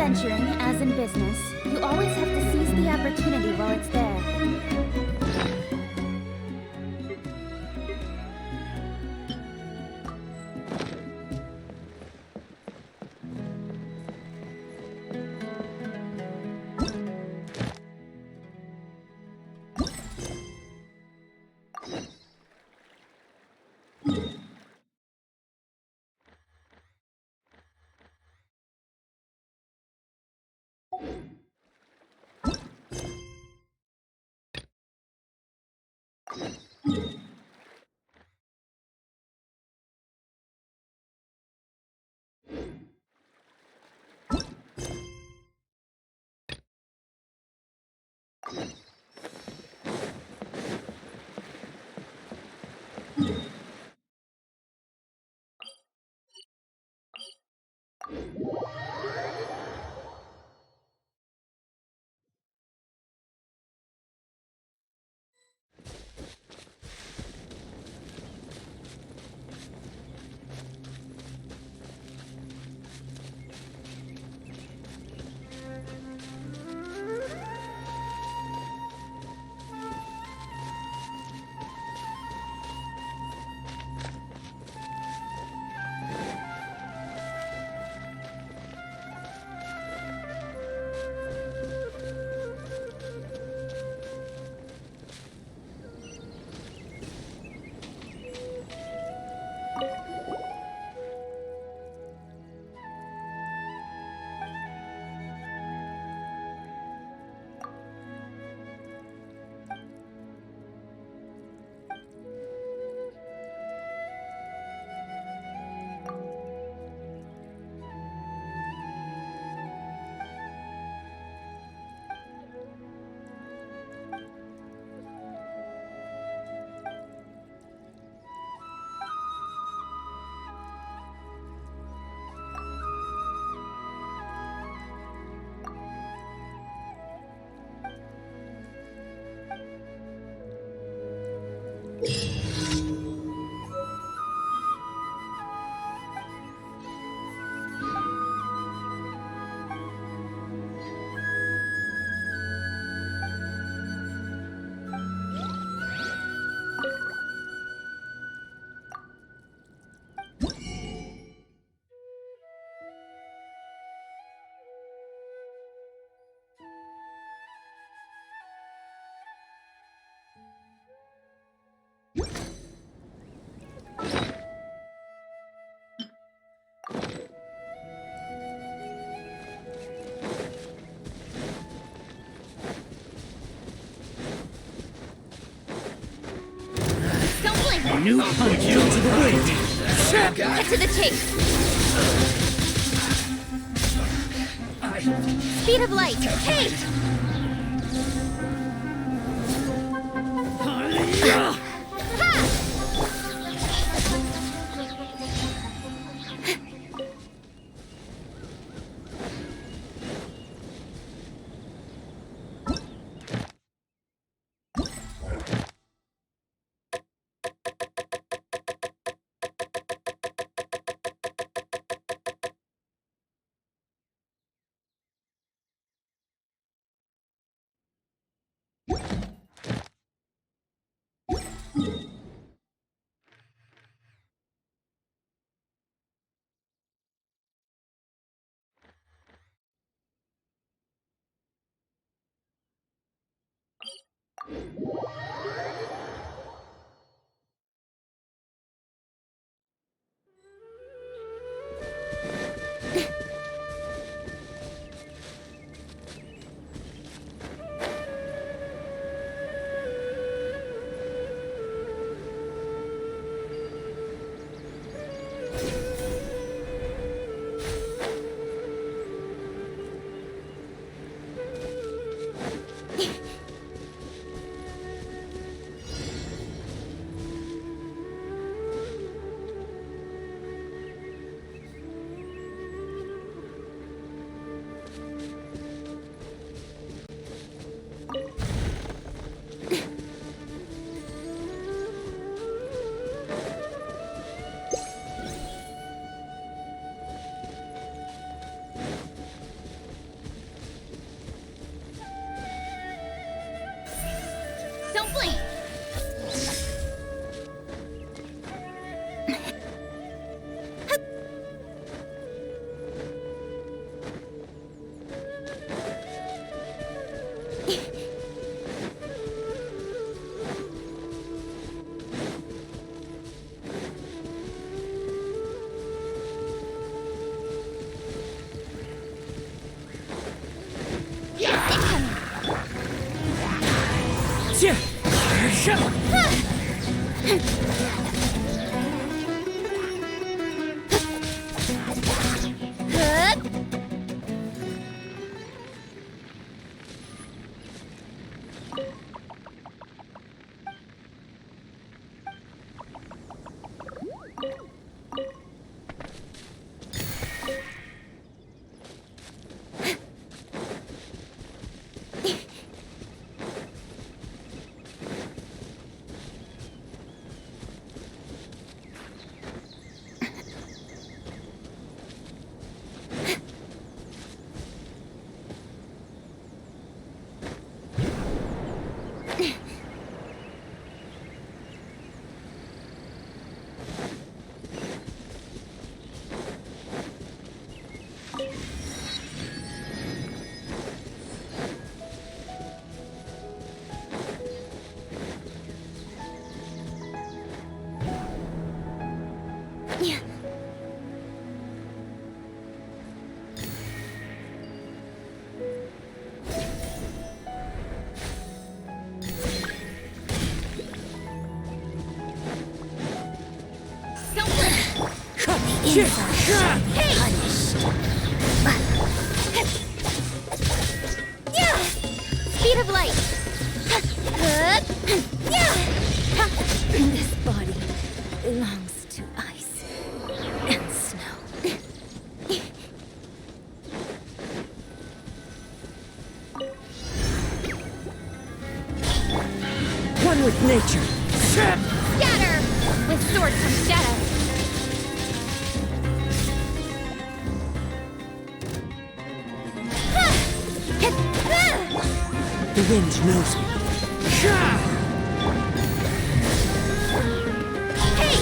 venturing, as in business, you always have to seize the opportunity while it's there. New punch to the wind. Cut to the chase. Speed of light. Hey! Ha! Yeah. Hey! Yeah! Speed of light. Yeah! This body belongs to ice and snow. One with nature. Scatter! With sword comes shadow. The wind knows me. Hey!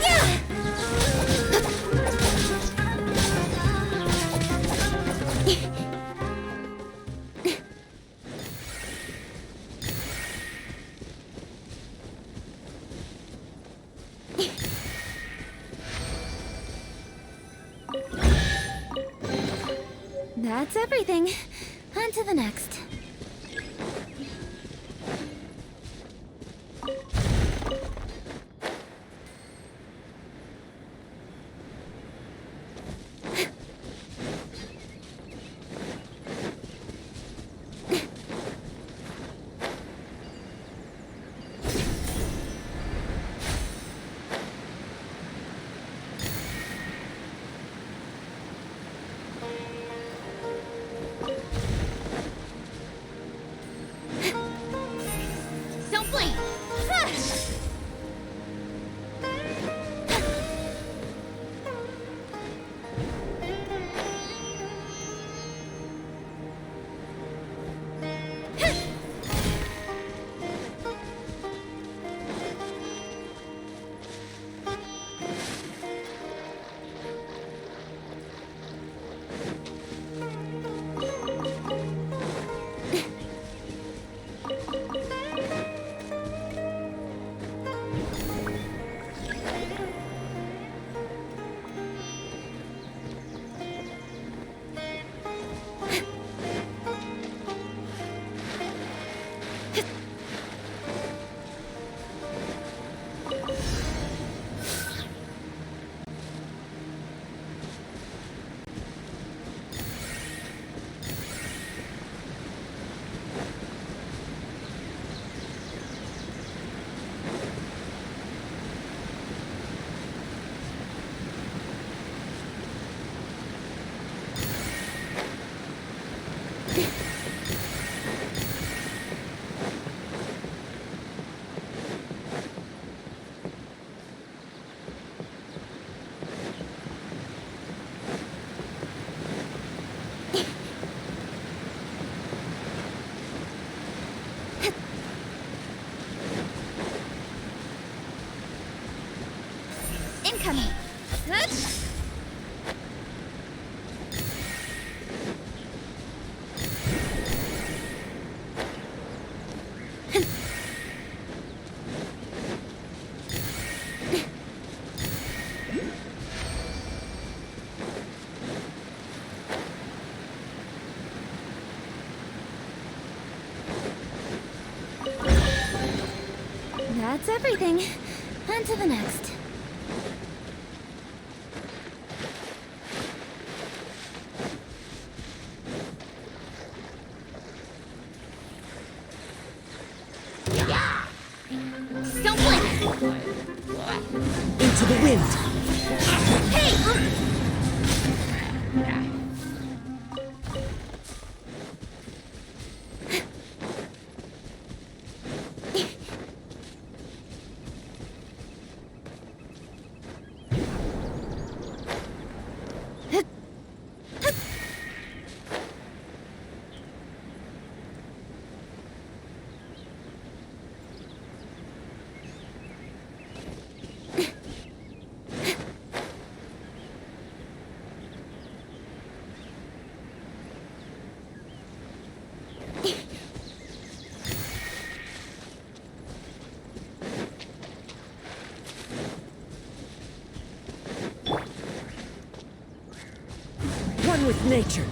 Yeah! That's everything. On to the next. Don't blink! Incoming! That's everything. On to the next. Don't blink! Into the wind. Hey! with nature.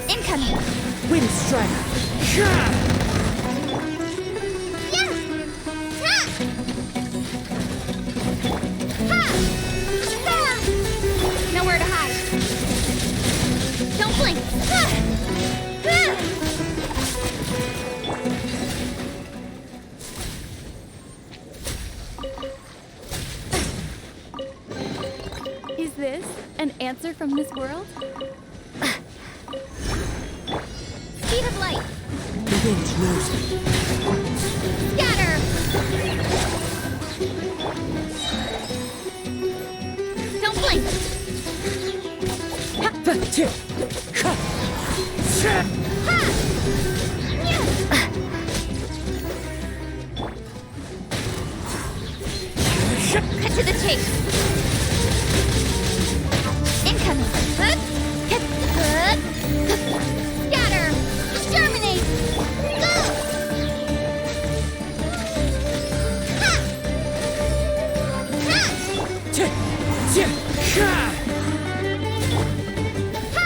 Incoming! Wind strike. Yeah! Ha! Ha! Ah! Nowhere to hide. Don't blink. Ah! Ah! Is this an answer from this world? Speed of light. The wind knows me. Scatter. Don't blink. Ha! Yeah. Cut to the chase. Incoming. Scatter. Exterminate. Go. Ha. Ha. Ha. Ha.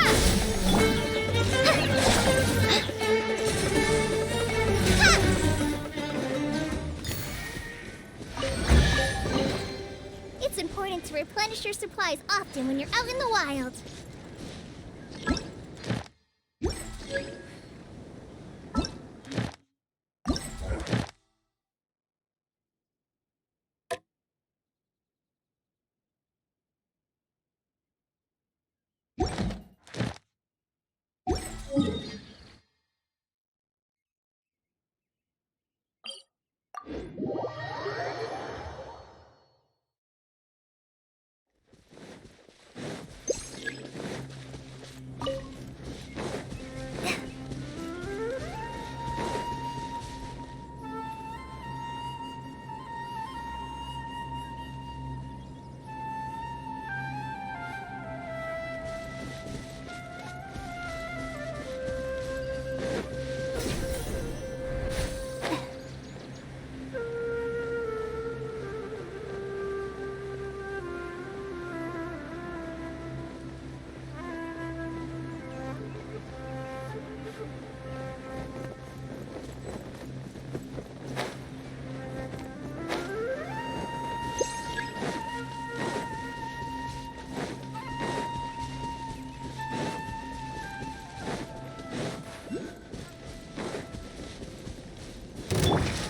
It's important to replenish your supplies often when you're out in the wild.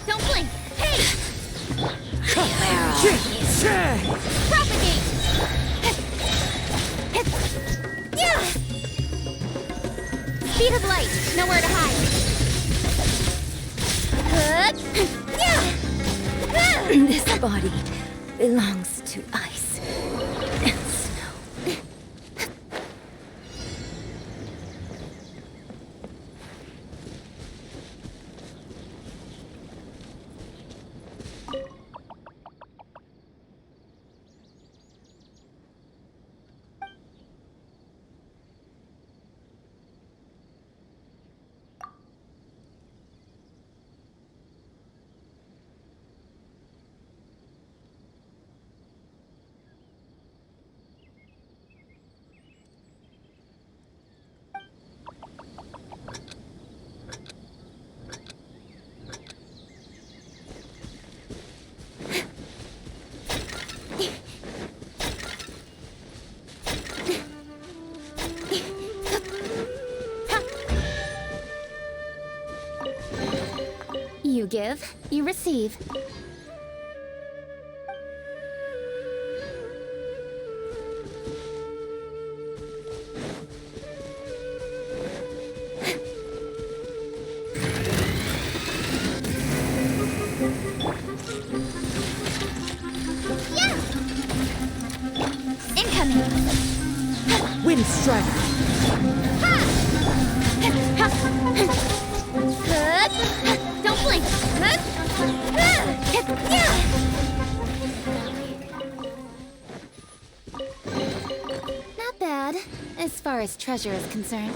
Don't blink. Hey! Propagate! Yeah! Speed of light. Nowhere to hide. Yeah! This body belongs to ice and snow. You give, you receive. Yeah! Incoming! Wind strike. Ha! Ha! Don't blink! Not bad, as far as treasure is concerned.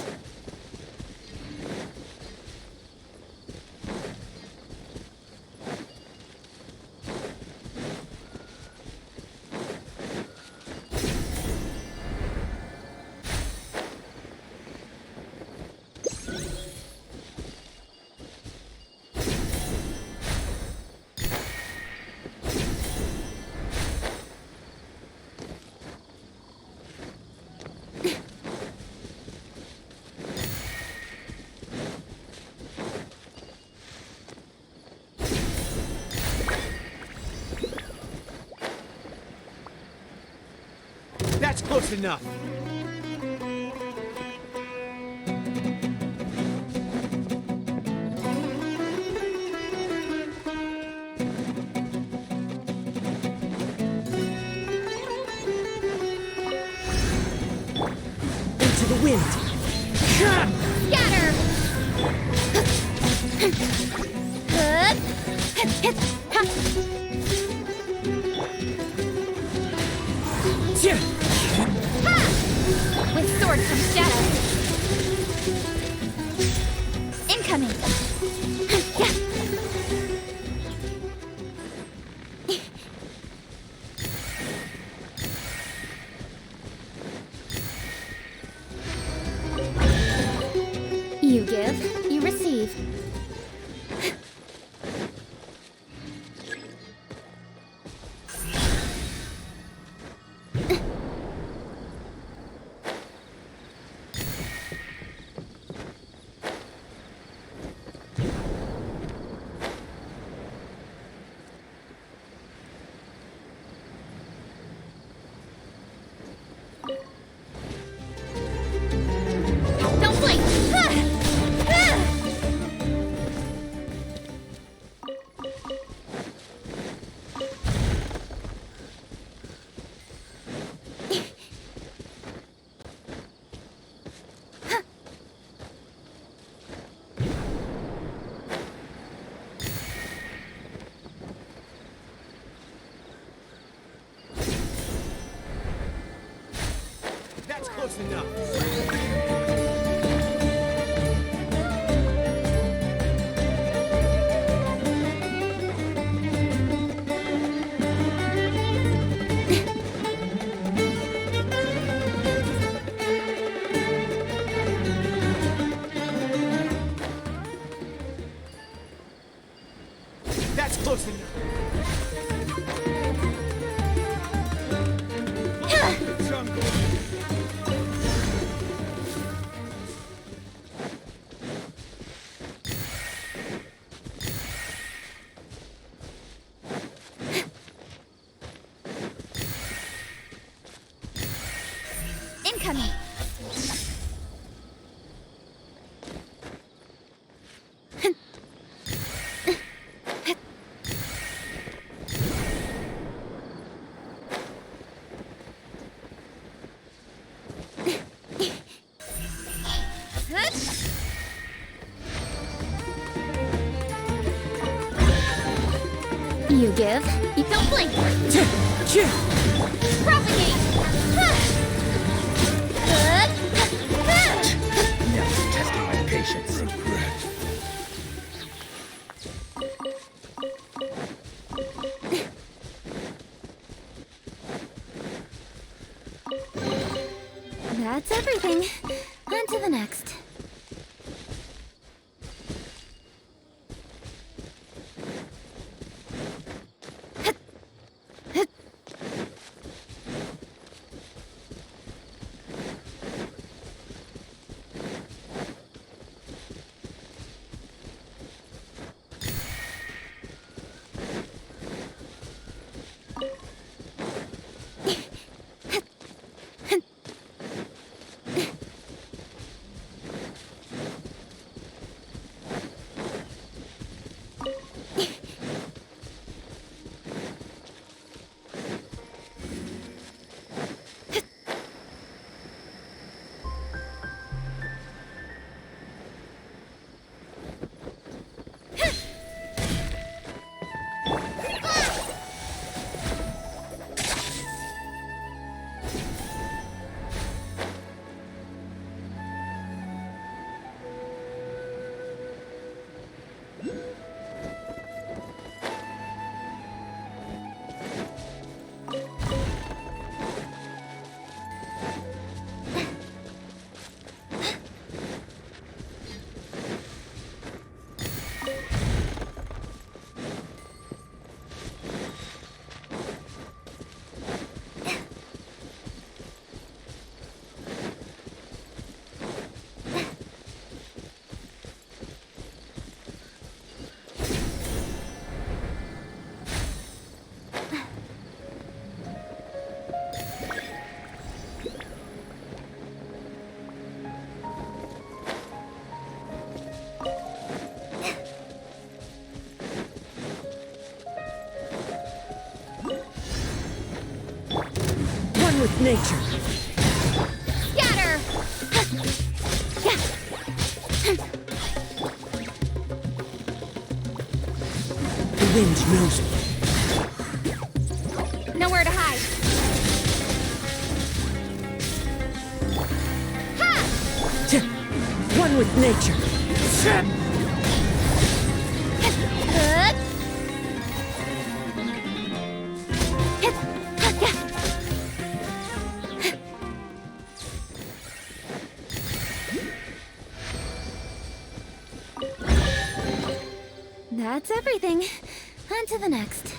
close enough. Into the wind. Scatter! With sword from shadow. Incoming. You give, you receive. Don't blink! That's close enough. That's close enough. Jungle. Incoming. You give, you don't blink. Propagate. Now it's testing my patience. That's everything. On to the next. with nature. Scatter! The wind knows me. Nowhere to hide. One with nature. That's everything. On to the next.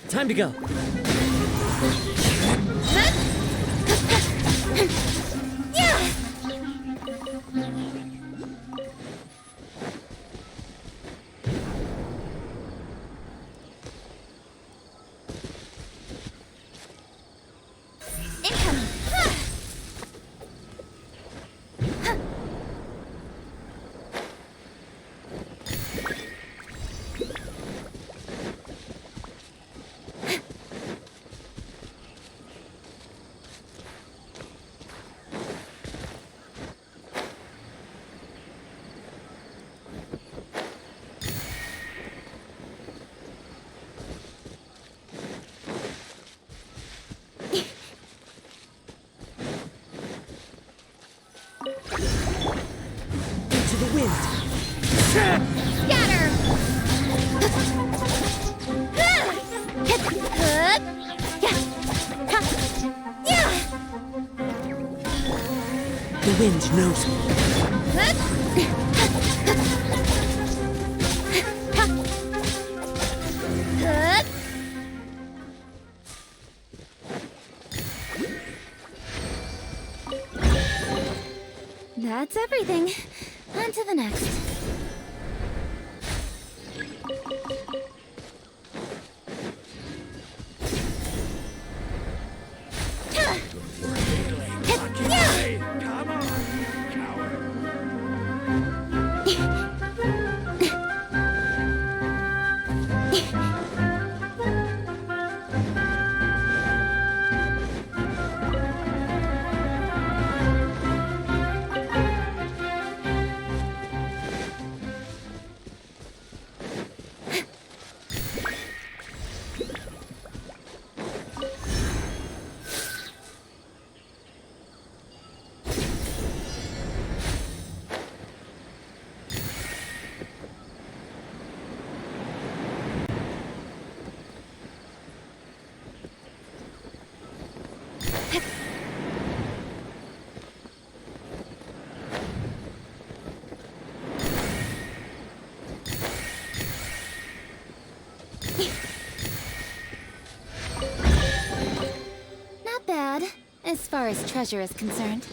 Time to go. Incoming! Into the wind. Scatter! The wind knows me. That's everything. On to the next. Come on, coward. Not bad, as far as treasure is concerned.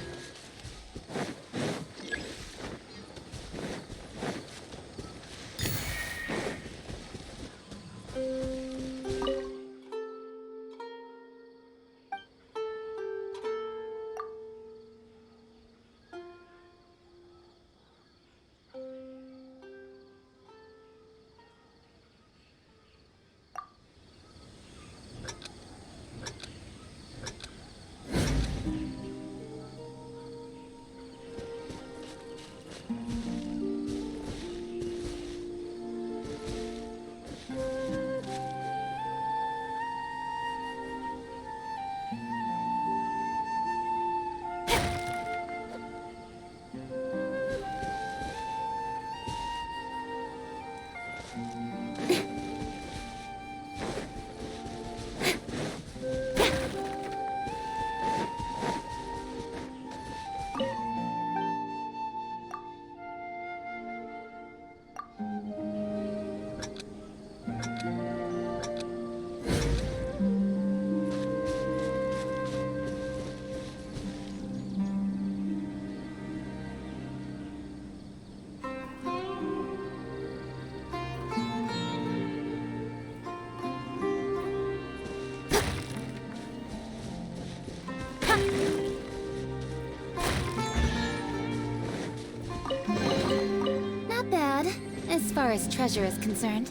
as treasure is concerned.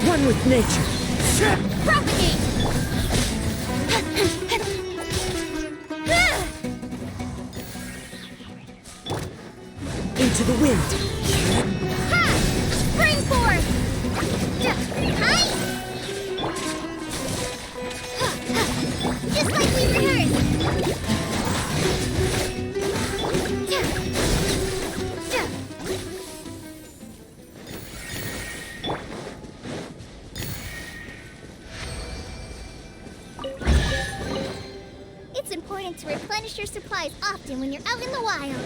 One with nature. Propagate! Into the wind. Ha! Spring forth! Hi! Just like we rehearsed! It's important to replenish your supplies often when you're out in the wild.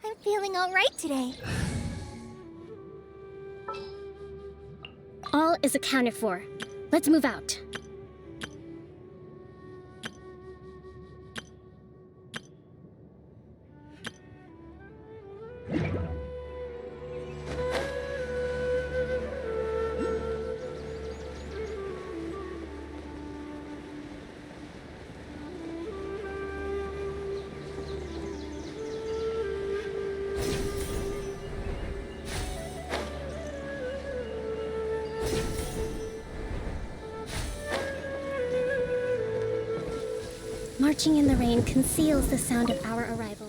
I'm feeling all right today. All is accounted for. Let's move out. Marching in the rain conceals the sound of our arrival.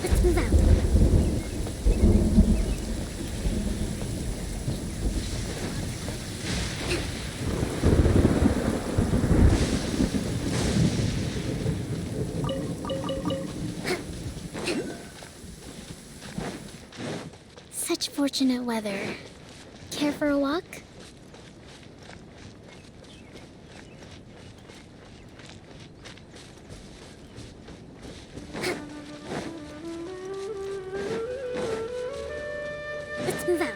Let's move out. Such fortunate weather. Care for a walk? Let's move out.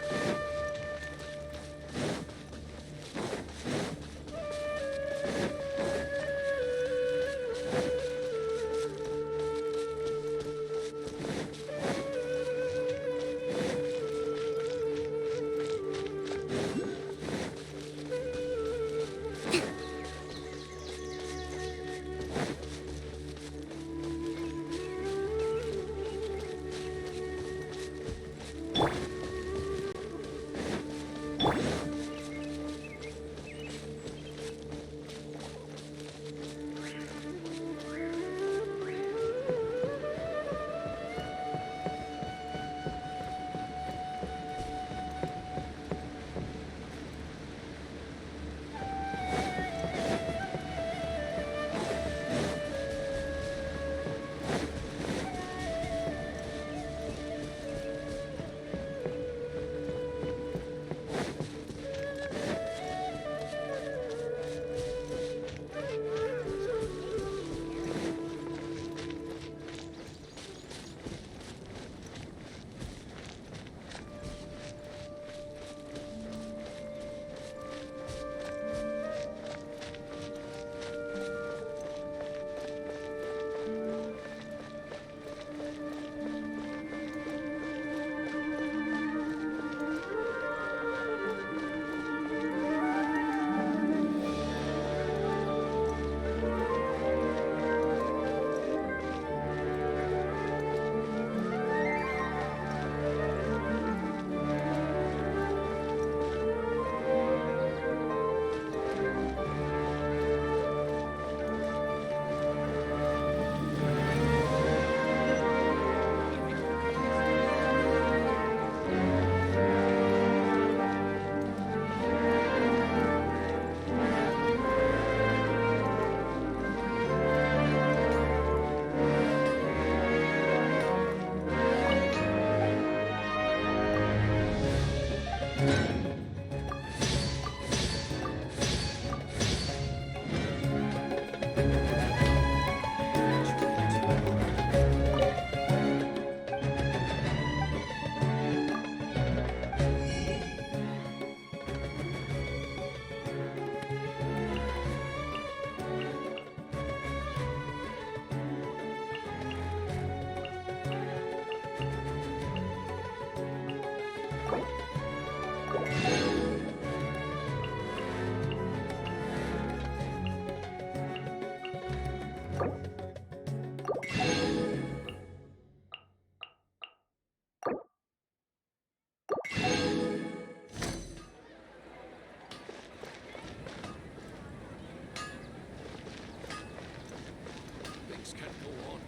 This can't go on.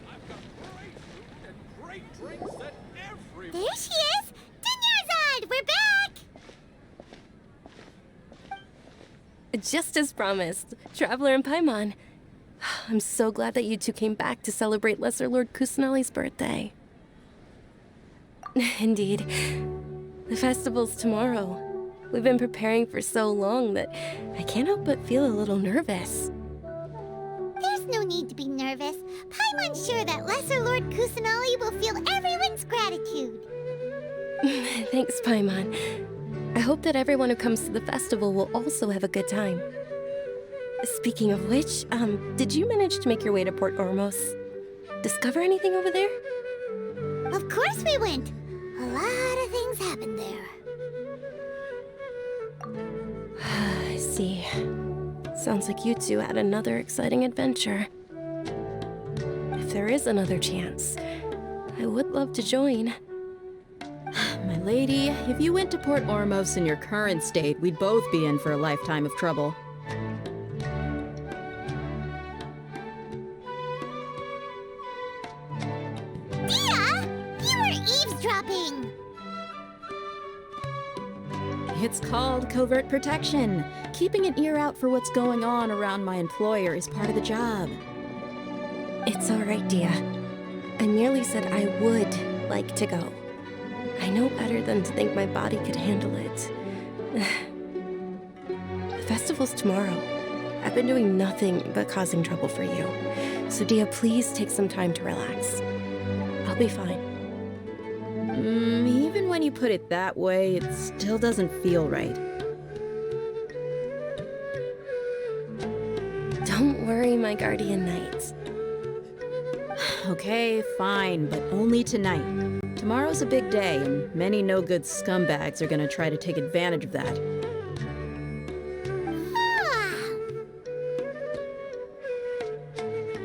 I've got great food and great drinks that everyone... There she is! Dinyarzad! We're back! Just as promised, Traveler and Paimon. I'm so glad that you two came back to celebrate Lesser Lord Kusanali's birthday. Indeed. The festival's tomorrow. We've been preparing for so long that I can't help but feel a little nervous. There's no need to be nervous. Paimon's sure that Lesser Lord Kusanali will feel everyone's gratitude. Thanks, Paimon. I hope that everyone who comes to the festival will also have a good time. Speaking of which, did you manage to make your way to Port Ormos? Discover anything over there? Of course we went. A lot of things happened there. I see. Sounds like you two had another exciting adventure. If there is another chance, I would love to join. My lady, if you went to Port Ormos in your current state, we'd both be in for a lifetime of trouble. Dia! You were eavesdropping! It's called covert protection. Keeping an ear out for what's going on around my employer is part of the job. It's all right, Dia. I merely said I would like to go. I know better than to think my body could handle it. The festival's tomorrow. I've been doing nothing but causing trouble for you. So Dia, please take some time to relax. I'll be fine. Even when you put it that way, it still doesn't feel right. Don't worry, my guardian knight. Okay, fine, but only tonight. Tomorrow's a big day, and many no-good scumbags are gonna try to take advantage of that.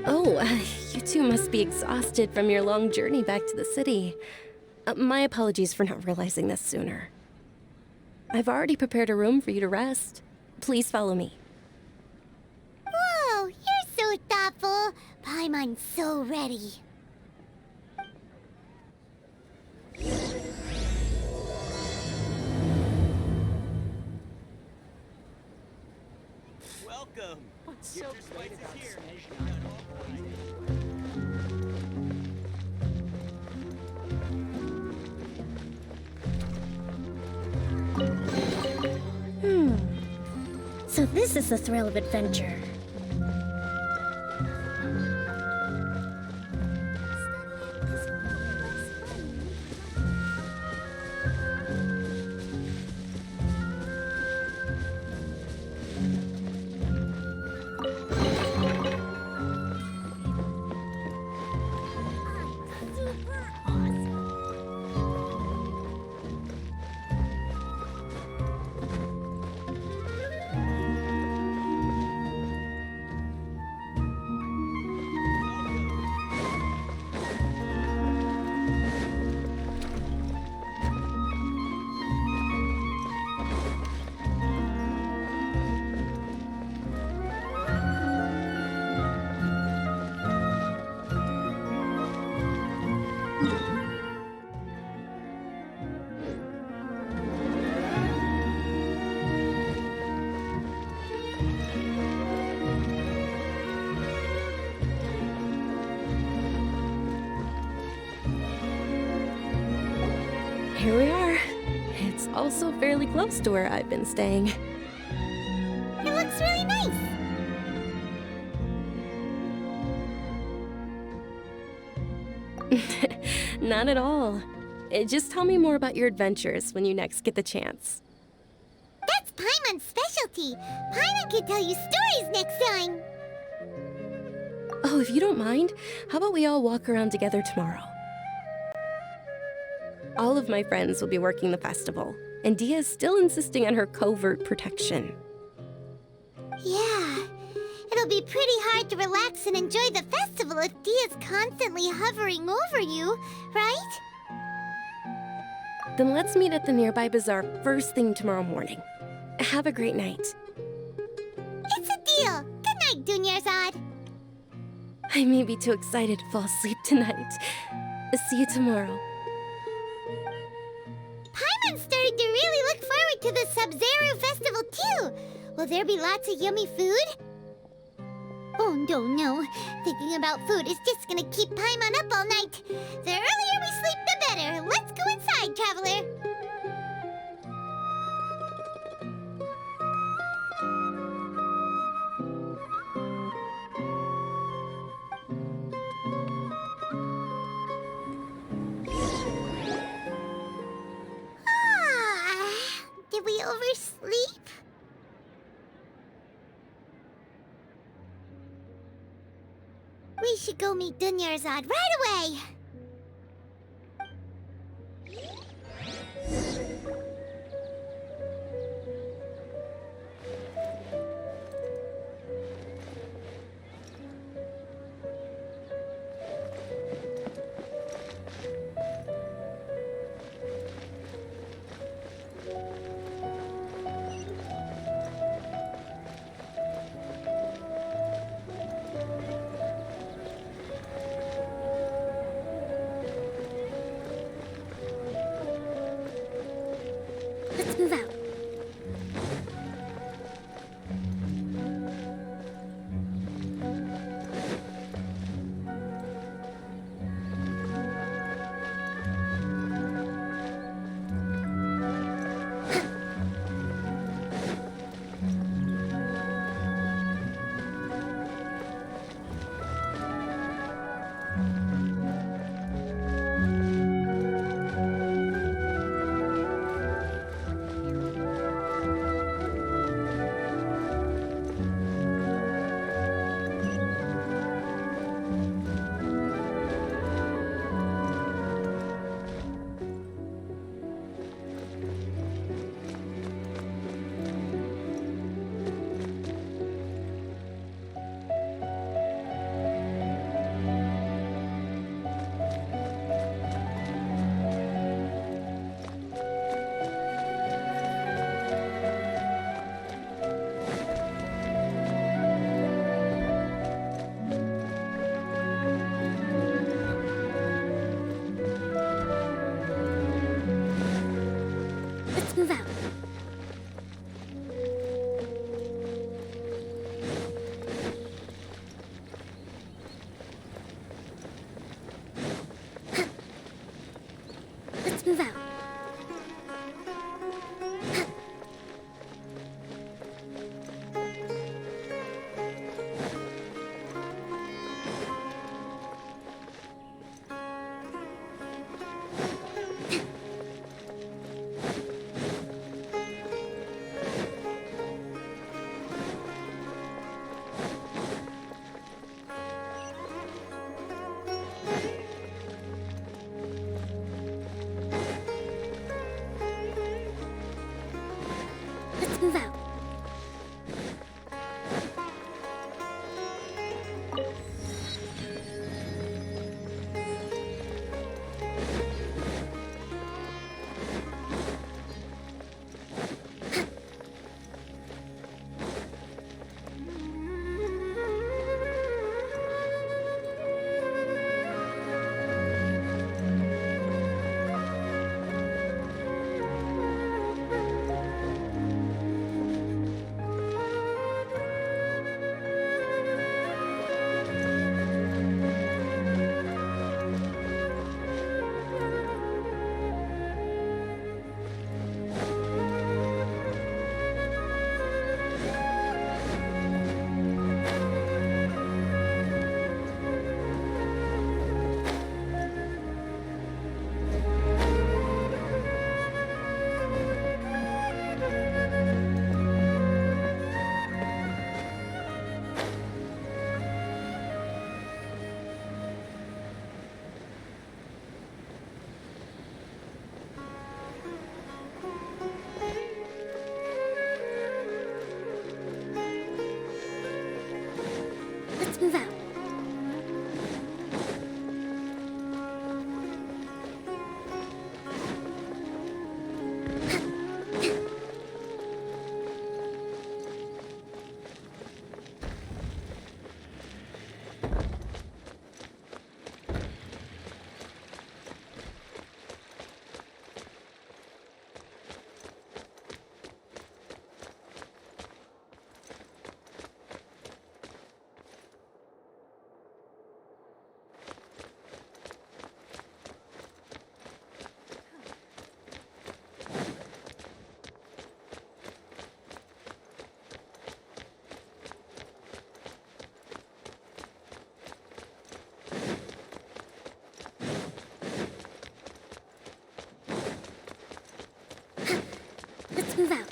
Oh, you two must be exhausted from your long journey back to the city. My apologies for not realizing this sooner. I've already prepared a room for you to rest. Please follow me. Whoa, you're so thoughtful. Paimon's so ready. Welcome! What's so great about here? So this is the thrill of adventure. Here we are. It's also fairly close to where I've been staying. It looks really nice. Not at all. Just tell me more about your adventures when you next get the chance. That's Paimon's specialty. Paimon can tell you stories next time. Oh, if you don't mind, how about we all walk around together tomorrow? All of my friends will be working the festival, and Dia is still insisting on her covert protection. Yeah, it'll be pretty hard to relax and enjoy the festival if Dia's constantly hovering over you, right? Then let's meet at the nearby bazaar first thing tomorrow morning. Have a great night. It's a deal. Good night, Dunyarzad. I may be too excited to fall asleep tonight. See you tomorrow. Paimon's starting to really look forward to the Sub-Zero festival too. Will there be lots of yummy food? Oh no. Thinking about food is just gonna keep Paimon up all night. The earlier we sleep, the better. Let's go inside, traveler. Did we oversleep? We should go meet Dunyarzad right away! Let's move out. Let's move out. Let's move out. Let's move out.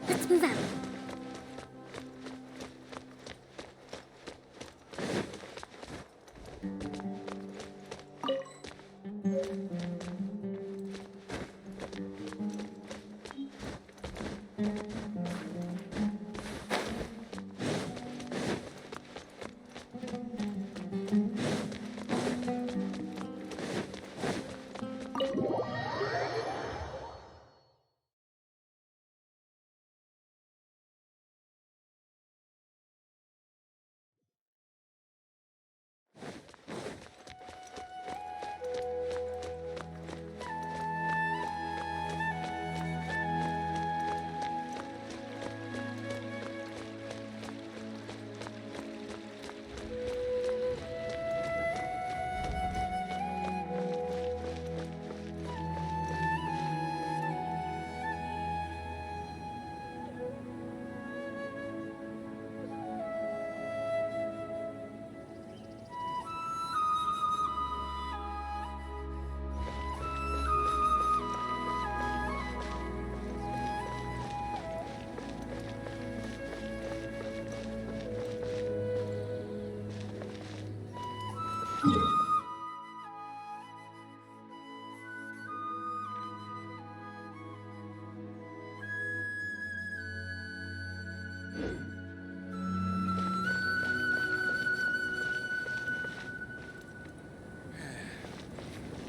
Let's move out.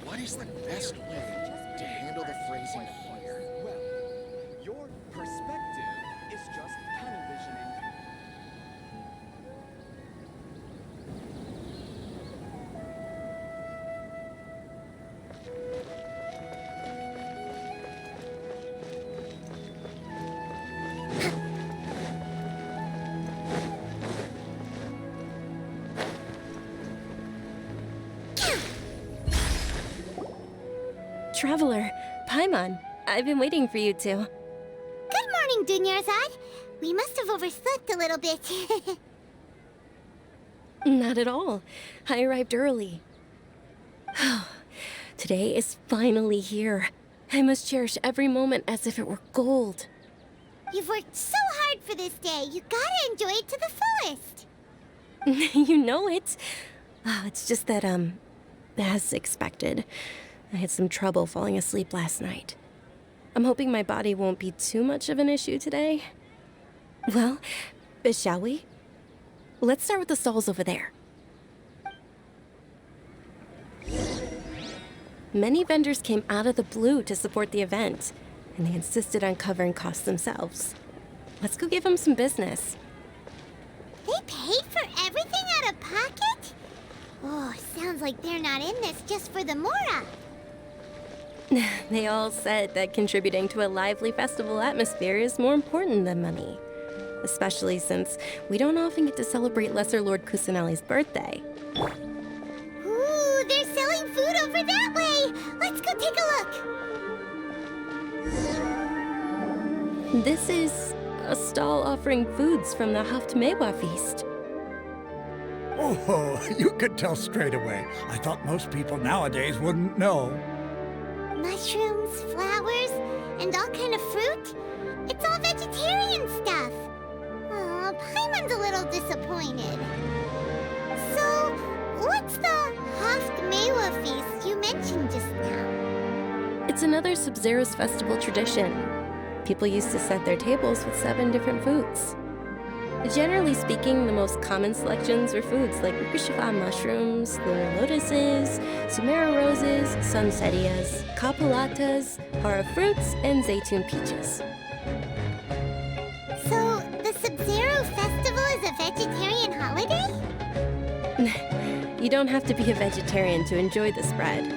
What is the best way to handle the phrasing here? Well, your perspective is just tunnel visioning. Traveler, Paimon, I've been waiting for you two. Good morning, Dunyarzad. We must have overslept a little bit. Not at all. I arrived early. Today is finally here. I must cherish every moment as if it were gold. You've worked so hard for this day. You gotta enjoy it to the fullest. You know it. It's just that, as expected, I had some trouble falling asleep last night. I'm hoping my body won't be too much of an issue today. Well, shall we? Let's start with the stalls over there. Many vendors came out of the blue to support the event, and they insisted on covering costs themselves. Let's go give them some business. They paid for everything out of pocket? Oh, sounds like they're not in this just for the Mora. They all said that contributing to a lively festival atmosphere is more important than money. Especially since we don't often get to celebrate Lesser Lord Kusanali's birthday. Ooh, they're selling food over that way! Let's go take a look! This is a stall offering foods from the Haft Mewa feast. Oh, you could tell straight away. I thought most people nowadays wouldn't know. Mushrooms, flowers, and all kind of fruit. It's all vegetarian stuff. Oh, Paimon's a little disappointed. So, what's the Mewa feast you mentioned just now? It's another Sub-Zero's festival tradition. People used to set their tables with 7 different foods. Generally speaking, the most common selections are foods like Rikushima mushrooms, lunar lotuses, Sumeru roses, sunsettias, kapulatas, hara fruits, and zaytun peaches. So, the Sub-Zero festival is a vegetarian holiday? You don't have to be a vegetarian to enjoy the spread.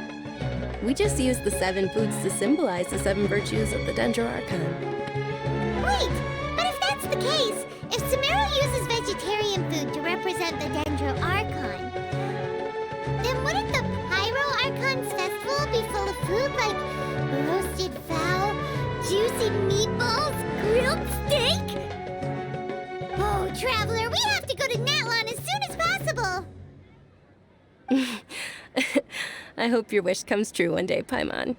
We just use the 7 foods to symbolize the 7 virtues of the Dendro Archon. Wait, but if that's the case, if Sumeru uses vegetarian food to represent the Dendro Archon, then wouldn't the Pyro Archon's festival be full of food like roasted fowl, juicy meatballs, grilled steak? Oh, Traveler, we have to go to Natlon as soon as possible! I hope your wish comes true one day, Paimon.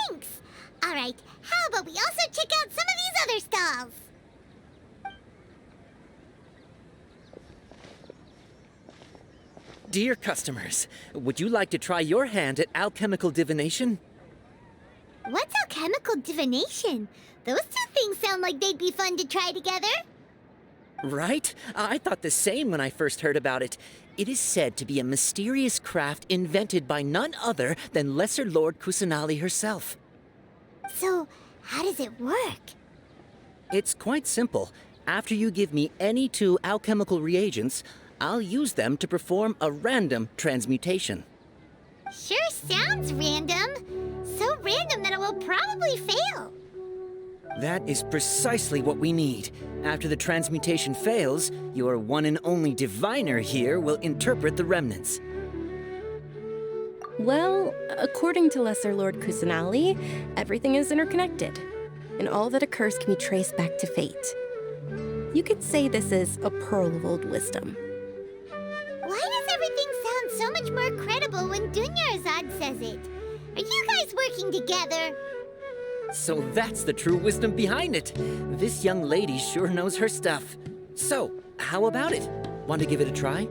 Thanks! Alright, how about we also check out some of these other stalls? Dear customers, would you like to try your hand at alchemical divination? What's alchemical divination? Those two things sound like they'd be fun to try together. Right? I thought the same when I first heard about it. It is said to be a mysterious craft invented by none other than Lesser Lord Kusanali herself. So, how does it work? It's quite simple. After you give me any 2 alchemical reagents, I'll use them to perform a random transmutation. Sure sounds random. So random that it will probably fail. That is precisely what we need. After the transmutation fails, your one and only diviner here will interpret the remnants. Well, according to Lesser Lord Kusanali, everything is interconnected, and all that occurs can be traced back to fate. You could say this is a pearl of old wisdom. Why does everything sound so much more credible when Dunyarzad says it? Are you guys working together? So that's the true wisdom behind it. This young lady sure knows her stuff. So, how about it? Want to give it a try?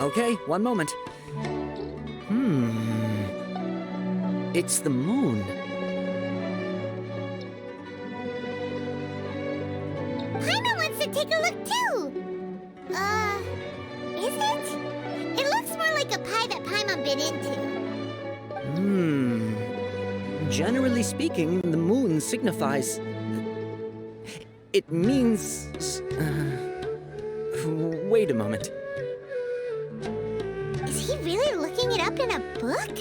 Okay, one moment. It's the moon. Paimon wants to take a look too! Is it? It looks more like a pie that Paimon bit into. Generally speaking, the moon signifies... It means... Wait a moment. Is he really looking it up in a book?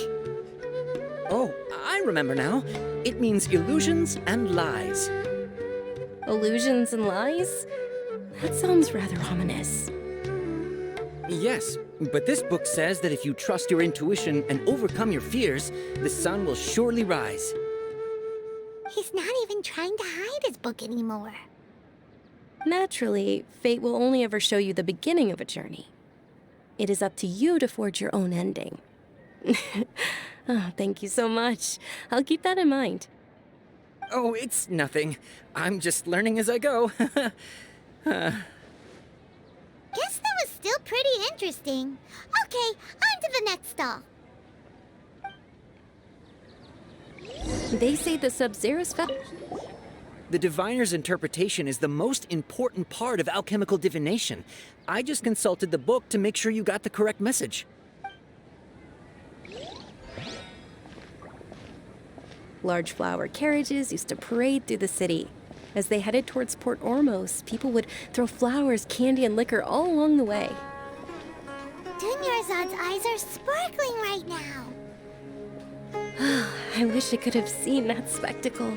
Oh, I remember now. It means illusions and lies. Illusions and lies? That sounds rather ominous. Yes, but this book says that if you trust your intuition and overcome your fears, the sun will surely rise. He's not even trying to hide his book anymore. Naturally, fate will only ever show you the beginning of a journey. It is up to you to forge your own ending. Oh, thank you so much. I'll keep that in mind. Oh, it's nothing. I'm just learning as I go. Guess that was still pretty interesting. Okay, on to the next stall. They say the Sub-Zero's The diviner's interpretation is the most important part of alchemical divination. I just consulted the book to make sure you got the correct message. Large flower carriages used to parade through the city. As they headed towards Port Ormos, people would throw flowers, candy, and liquor all along the way. Dunyarzad's eyes are sparkling right now. I wish I could have seen that spectacle.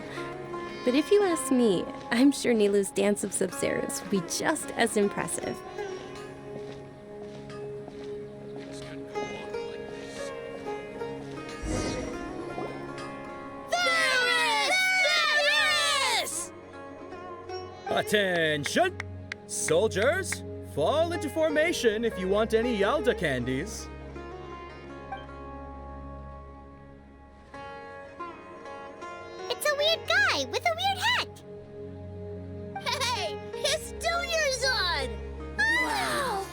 But if you ask me, I'm sure Nilu's dance of Sub-Zeros will be just as impressive. This can go on like this. Attention! Soldiers, fall into formation if you want any Yalda candies. It's a weird guy with a weird hat. Hey, it's Dunyarzad! Wow!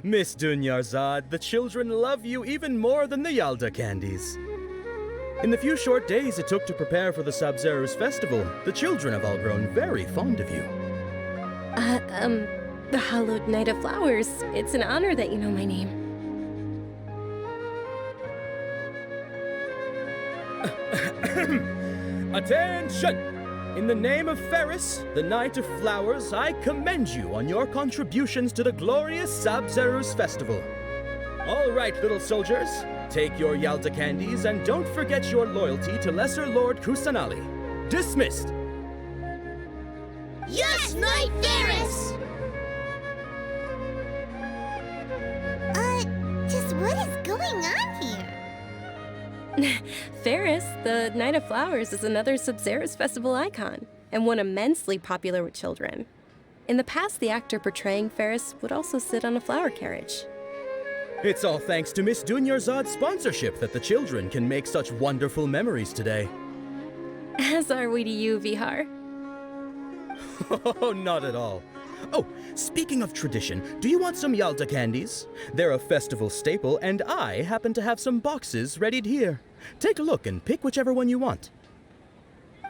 Miss Dunyarzad, the children love you even more than the Yalda candies. In the few short days it took to prepare for the Sub-Zero's festival, the children have all grown very fond of you. The Hallowed Knight of Flowers. It's an honor that you know my name. Attention! In the name of Ferris, the Knight of Flowers, I commend you on your contributions to the glorious Sub-Zero's festival. All right, little soldiers, take your Yalda candies and don't forget your loyalty to Lesser Lord Kusanali. Dismissed! Yes, Knight Ferris! Just what is going on here? Ferris, the Knight of Flowers, is another Sub-Zero's festival icon, and one immensely popular with children. In the past, the actor portraying Ferris would also sit on a flower carriage. It's all thanks to Miss Dunyarzad's sponsorship that the children can make such wonderful memories today. As are we to you, Vihar. Oh, not at all. Oh, speaking of tradition, do you want some Yalda candies? They're a festival staple, and I happen to have some boxes readied here. Take a look and pick whichever one you want.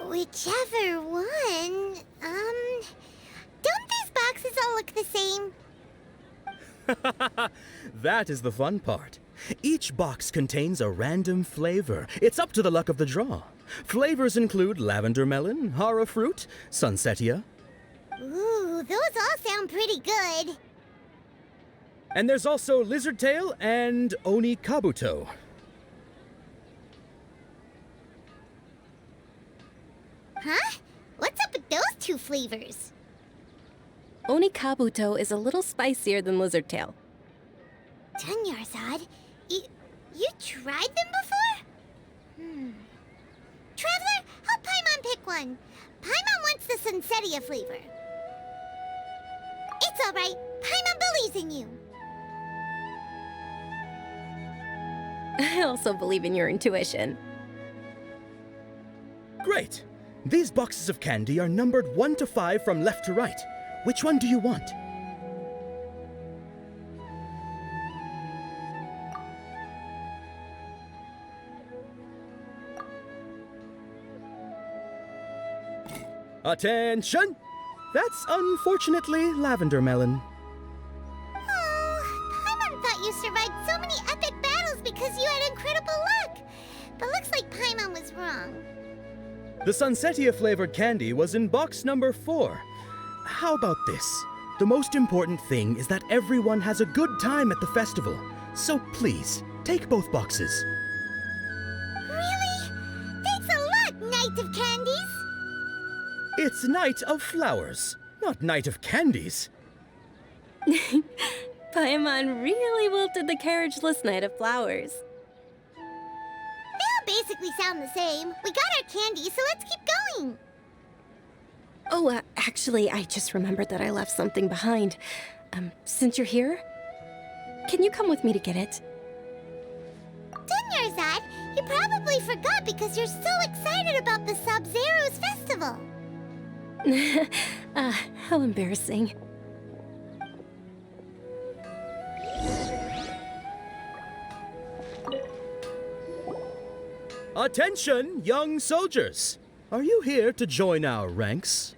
Whichever one. Don't these boxes all look the same? That is the fun part. Each box contains a random flavor. It's up to the luck of the draw. Flavors include lavender melon, hara fruit, sunsetia. Ooh, those all sound pretty good. And there's also lizard tail and oni kabuto. Huh? What's up with those two flavors? Oni Kabuto is a little spicier than Lizard Tail. Dunyarzad, you tried them before? Traveler, help Paimon pick one. Paimon wants the Sunsetia flavor. It's all right. Paimon believes in you. I also believe in your intuition. Great! These boxes of candy are numbered 1 to 5 from left to right. Which one do you want? Attention! That's unfortunately lavender melon. Oh, Paimon thought you survived so many epic battles because you had incredible luck. But looks like Paimon was wrong. The Sunsetia flavored candy was in box number 4. How about this? The most important thing is that everyone has a good time at the festival. So please, take both boxes. Really? Thanks a lot, Knight of Candies. It's Night of Flowers, not Night of Candies. Paimon really wilted the carriageless Knight of Flowers. They all basically sound the same. We got our candy, so let's keep going. Oh, actually, I just remembered that I left something behind. Since you're here, can you come with me to get it? Dunyarzad, you probably forgot because you're so excited about the Sub-Zero's festival. How embarrassing. Attention, young soldiers! Are you here to join our ranks?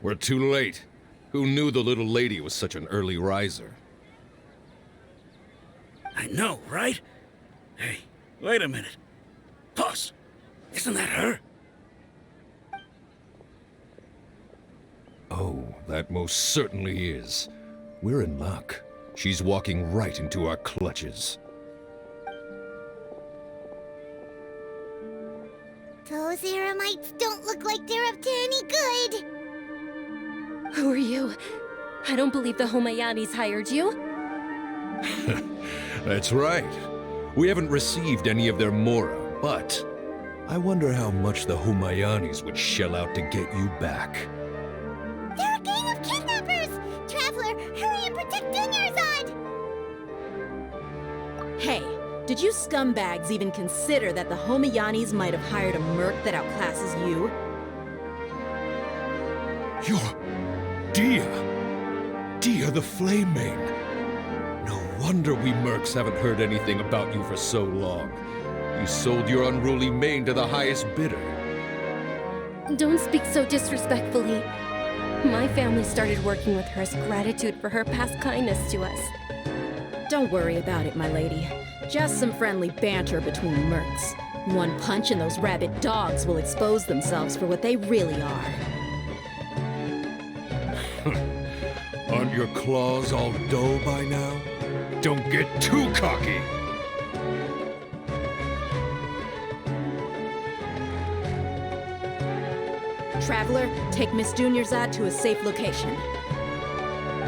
We're too late. Who knew the little lady was such an early riser? I know, right? Hey, wait a minute. Pause. Isn't that her? Oh, that most certainly is. We're in luck. She's walking right into our clutches. Those Eremites don't look like they're up to any good. Who are you? I don't believe the Homayanis hired you. That's right. We haven't received any of their mora, but I wonder how much the Humayanis would shell out to get you back. They're a gang of kidnappers! Traveler, hurry and protect Dunyarzad! Hey, did you scumbags even consider that the Homayanis might have hired a merc that outclasses you? You're Dia! Dia the Flame Mane! No wonder we mercs haven't heard anything about you for so long. You sold your unruly mane to the highest bidder. Don't speak so disrespectfully. My family started working with her as gratitude for her past kindness to us. Don't worry about it, my lady. Just some friendly banter between mercs. One punch and those rabid dogs will expose themselves for what they really are. Aren't your claws all dough by now? Don't get too cocky! Traveler, take Miss Dunyarzad to a safe location.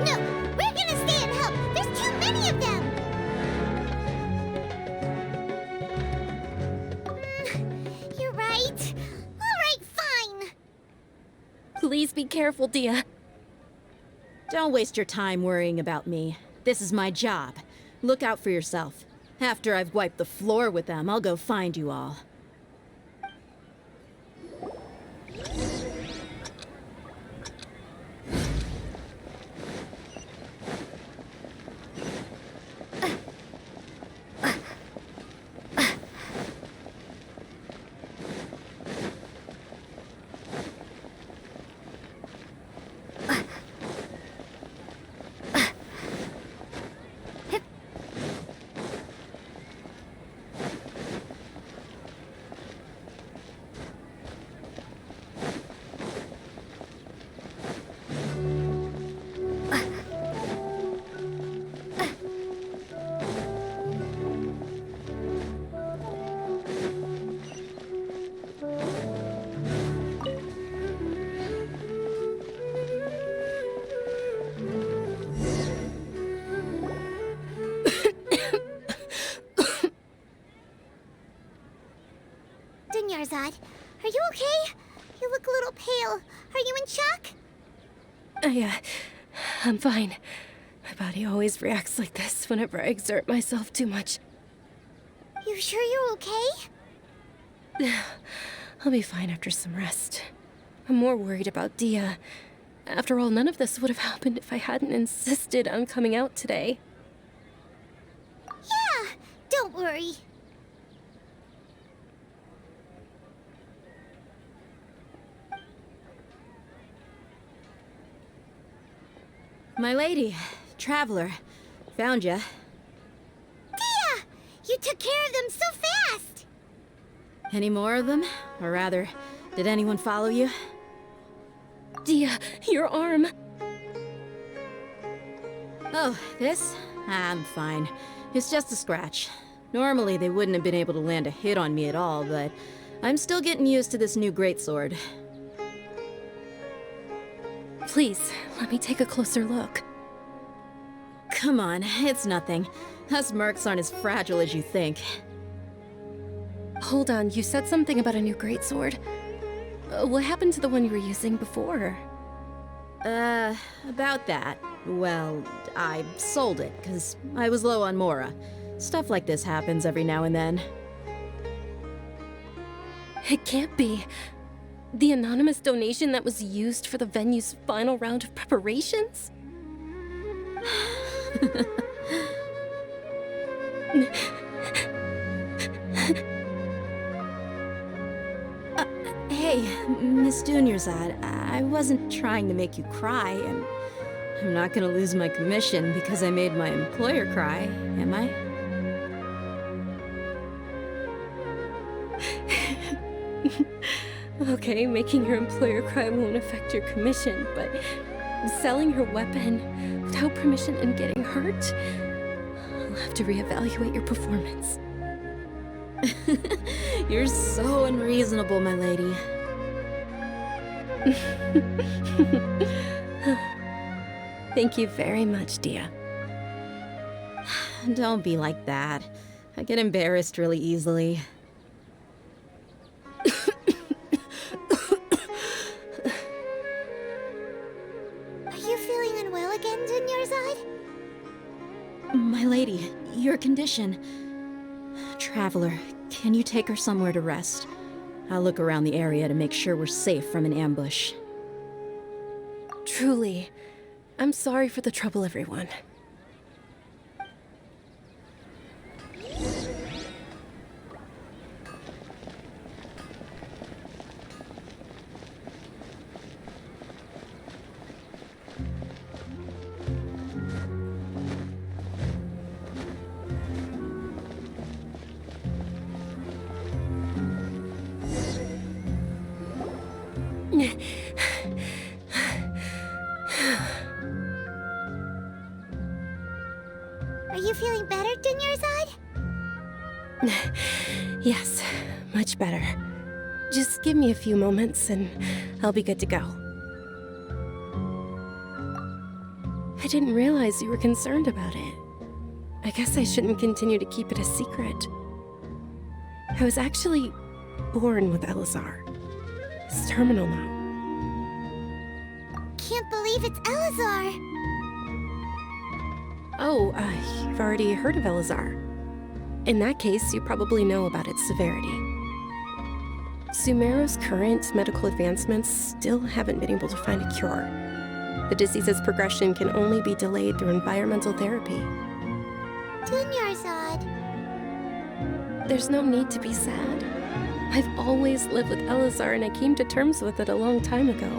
No! We're gonna stay and help! There's too many of them! You're right. Alright, fine. Please be careful, Dia. Don't waste your time worrying about me. This is my job. Look out for yourself. After I've wiped the floor with them, I'll go find you all. Dunyarzad, are you okay? You look a little pale. Are you in shock? I'm fine. My body always reacts like this whenever I exert myself too much. You sure you're okay? I'll be fine after some rest. I'm more worried about Dia. After all, none of this would have happened if I hadn't insisted on coming out today. Yeah, don't worry. My lady, Traveler, found ya. Dia! You took care of them so fast! Any more of them? Or rather, did anyone follow you? Dia, your arm! Oh, this? I'm fine. It's just a scratch. Normally they wouldn't have been able to land a hit on me at all, but I'm still getting used to this new greatsword. Please, let me take a closer look. Come on, it's nothing. Us mercs aren't as fragile as you think. Hold on, you said something about a new greatsword. What happened to the one you were using before? About that. Well, I sold it, because I was low on mora. Stuff like this happens every now and then. It can't be. The anonymous donation that was used for the venue's final round of preparations? Hey, Miss Dunyarzad, I wasn't trying to make you cry, and I'm not gonna lose my commission because I made my employer cry, am I? Okay, making your employer cry won't affect your commission, but selling her weapon without permission and getting hurt? I'll have to reevaluate your performance. You're so unreasonable, my lady. Thank you very much, Dia. Don't be like that. I get embarrassed really easily. Are you feeling unwell again, Dunyarzad? My lady, your condition. Traveler, can you take her somewhere to rest? I'll look around the area to make sure we're safe from an ambush. Truly, I'm sorry for the trouble, everyone. Are you feeling better, Dunyarzad? Yes, much better. Just give me a few moments and I'll be good to go. I didn't realize you were concerned about it. I guess I shouldn't continue to keep it a secret. I was actually born with Elazar. It's terminal now. Can't believe it's Elazar! Oh, you've already heard of Elazar. In that case, you probably know about its severity. Sumeru's current medical advancements still haven't been able to find a cure. The disease's progression can only be delayed through environmental therapy. Dunyarzad. There's no need to be sad. I've always lived with Elazar and I came to terms with it a long time ago.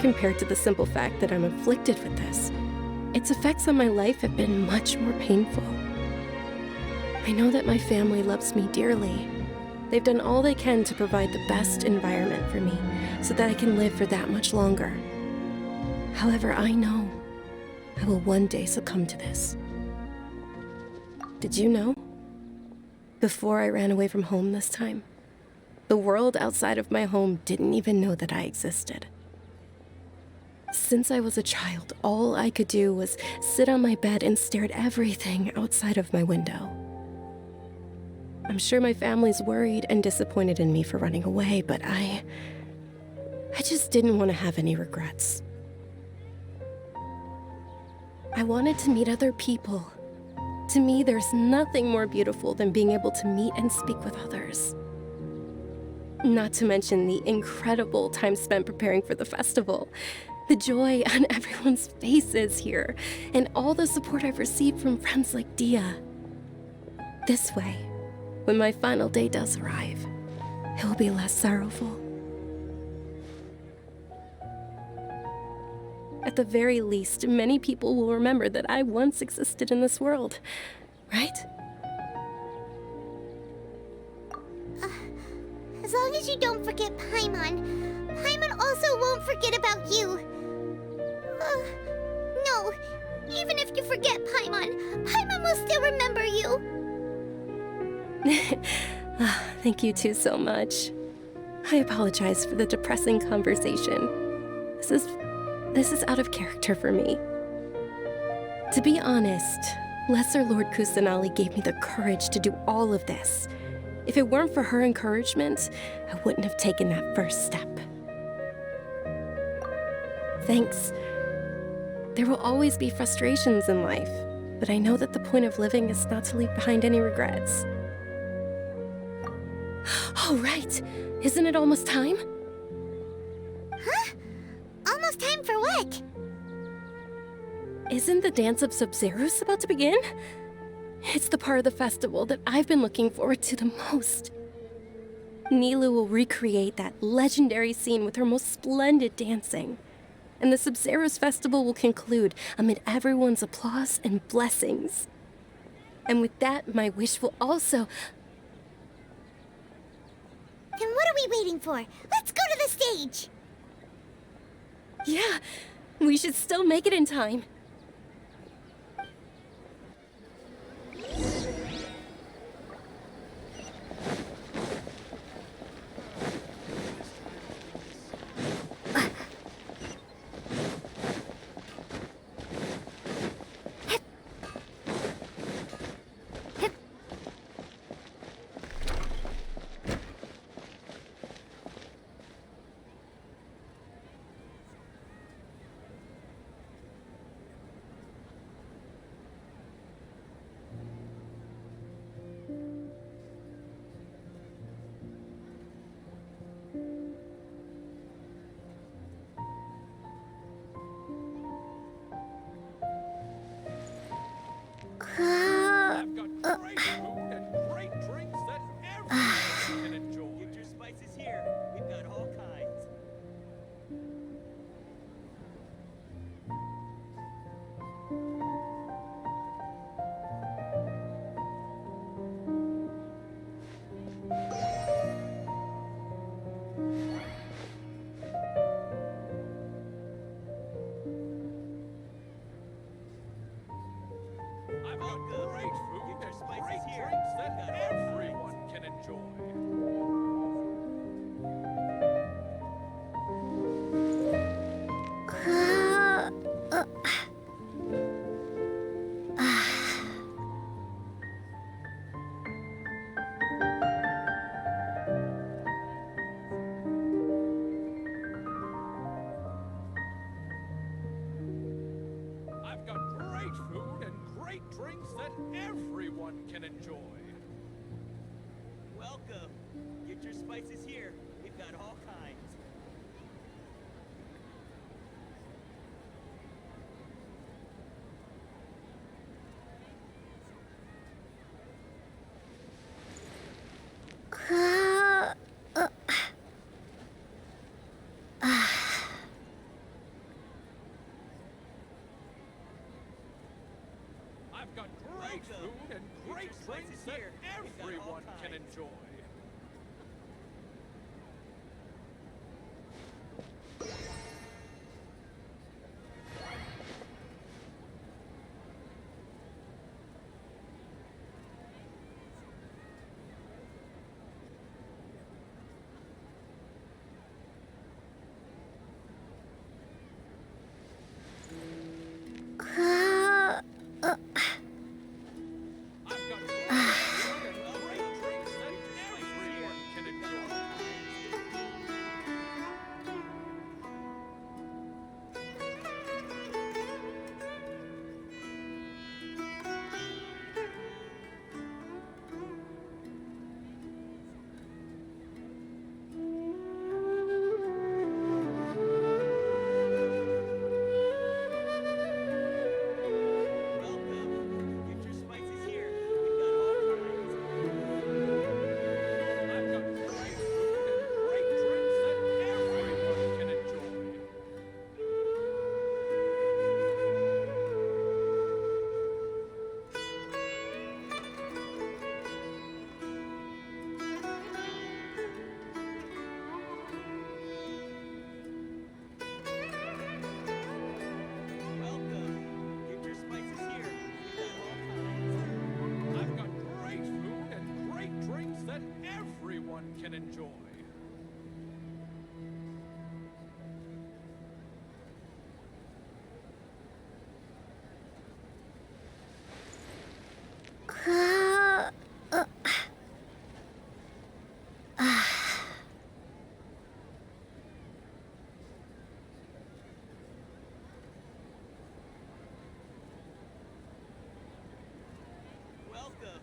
Compared to the simple fact that I'm afflicted with this, its effects on my life have been much more painful. I know that my family loves me dearly. They've done all they can to provide the best environment for me so that I can live for that much longer. However, I know I will one day succumb to this. Did you know? Before I ran away from home this time, the world outside of my home didn't even know that I existed. Since I was a child, all I could do was sit on my bed and stare at everything outside of my window. I'm sure my family's worried and disappointed in me for running away, but I just didn't want to have any regrets. I wanted to meet other people. To me, there's nothing more beautiful than being able to meet and speak with others. Not to mention the incredible time spent preparing for the festival, the joy on everyone's faces here, and all the support I've received from friends like Dia. This way, when my final day does arrive, it will be less sorrowful. At the very least, many people will remember that I once existed in this world, right? As long as you don't forget Paimon, Paimon also won't forget about you. No, even if you forget Paimon, Paimon will still remember you. Thank you two so much. I apologize for the depressing conversation. This is out of character for me. To be honest, Lesser Lord Kusanali gave me the courage to do all of this. If it weren't for her encouragement, I wouldn't have taken that first step. Thanks. There will always be frustrations in life, but I know that the point of living is not to leave behind any regrets. Oh, right! Isn't it almost time? Huh? Almost time for what? Isn't the Dance of Sub-Zeros about to begin? It's the part of the festival that I've been looking forward to the most. Nilu will recreate that legendary scene with her most splendid dancing. And the Sub-Zero's festival will conclude amid everyone's applause and blessings. And with that, my wish will also... Then what are we waiting for? Let's go to the stage! Yeah, we should still make it in time. I've got great food and great drinks that everyone can enjoy. Get your spices here. We've got all kinds. I've got great food and great drinks that everyone can enjoy. I've got great food and great drinks that everyone can enjoy. Welcome. Get your spices here. We've got all kinds. I've got great food and great drinks that everyone can enjoy. I've got great food and great drinks that everyone can enjoy. Welcome. Get your spices here. We've got all kinds. I've got great food and great drinks that everyone can enjoy. Welcome. Get your spices here. We've got all kinds. I've got great food and great drinks that everyone can enjoy. Welcome.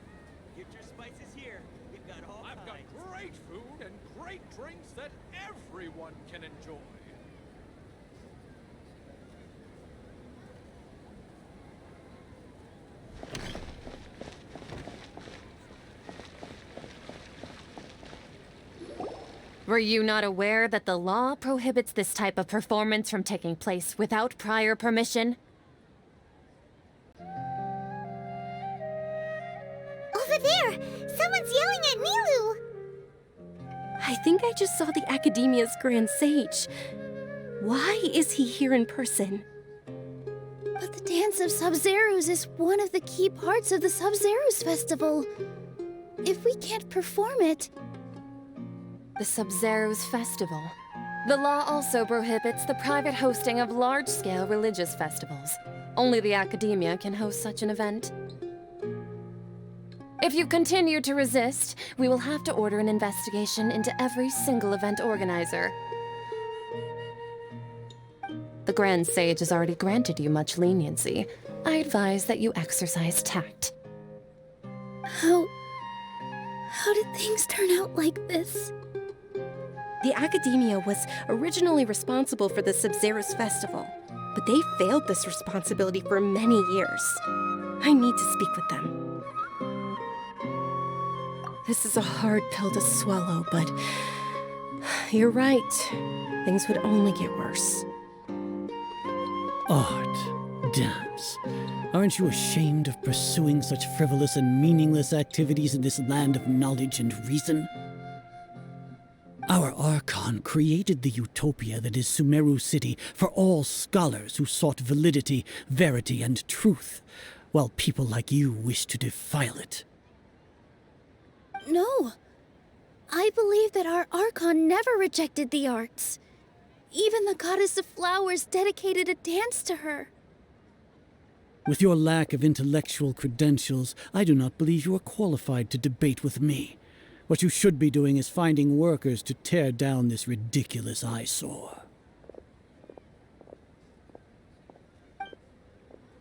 Get your spices here. We've got all I've got kinds. great food and great drinks that everyone can enjoy. Were you not aware that the law prohibits this type of performance from taking place without prior permission? Over there! Someone's yelling at Nilu! I think I just saw the Academia's Grand Sage. Why is he here in person? But the Dance of Sub-Zerus is one of the key parts of the Sub-Zerus Festival. If we can't perform it... The Sub-Zerus Festival. The law also prohibits the private hosting of large-scale religious festivals. Only the Academia can host such an event. If you continue to resist, we will have to order an investigation into every single event organizer. The Grand Sage has already granted you much leniency. I advise that you exercise tact. How did things turn out like this? The Academia was originally responsible for the Sub-Zerus Festival, but they failed this responsibility for many years. I need to speak with them. This is a hard pill to swallow, but you're right. Things would only get worse. Art, dance. Aren't you ashamed of pursuing such frivolous and meaningless activities in this land of knowledge and reason? Our Archon created the utopia that is Sumeru City for all scholars who sought validity, verity, and truth, while people like you wish to defile it. No. I believe that our Archon never rejected the arts. Even the Goddess of Flowers dedicated a dance to her. With your lack of intellectual credentials, I do not believe you are qualified to debate with me. What you should be doing is finding workers to tear down this ridiculous eyesore.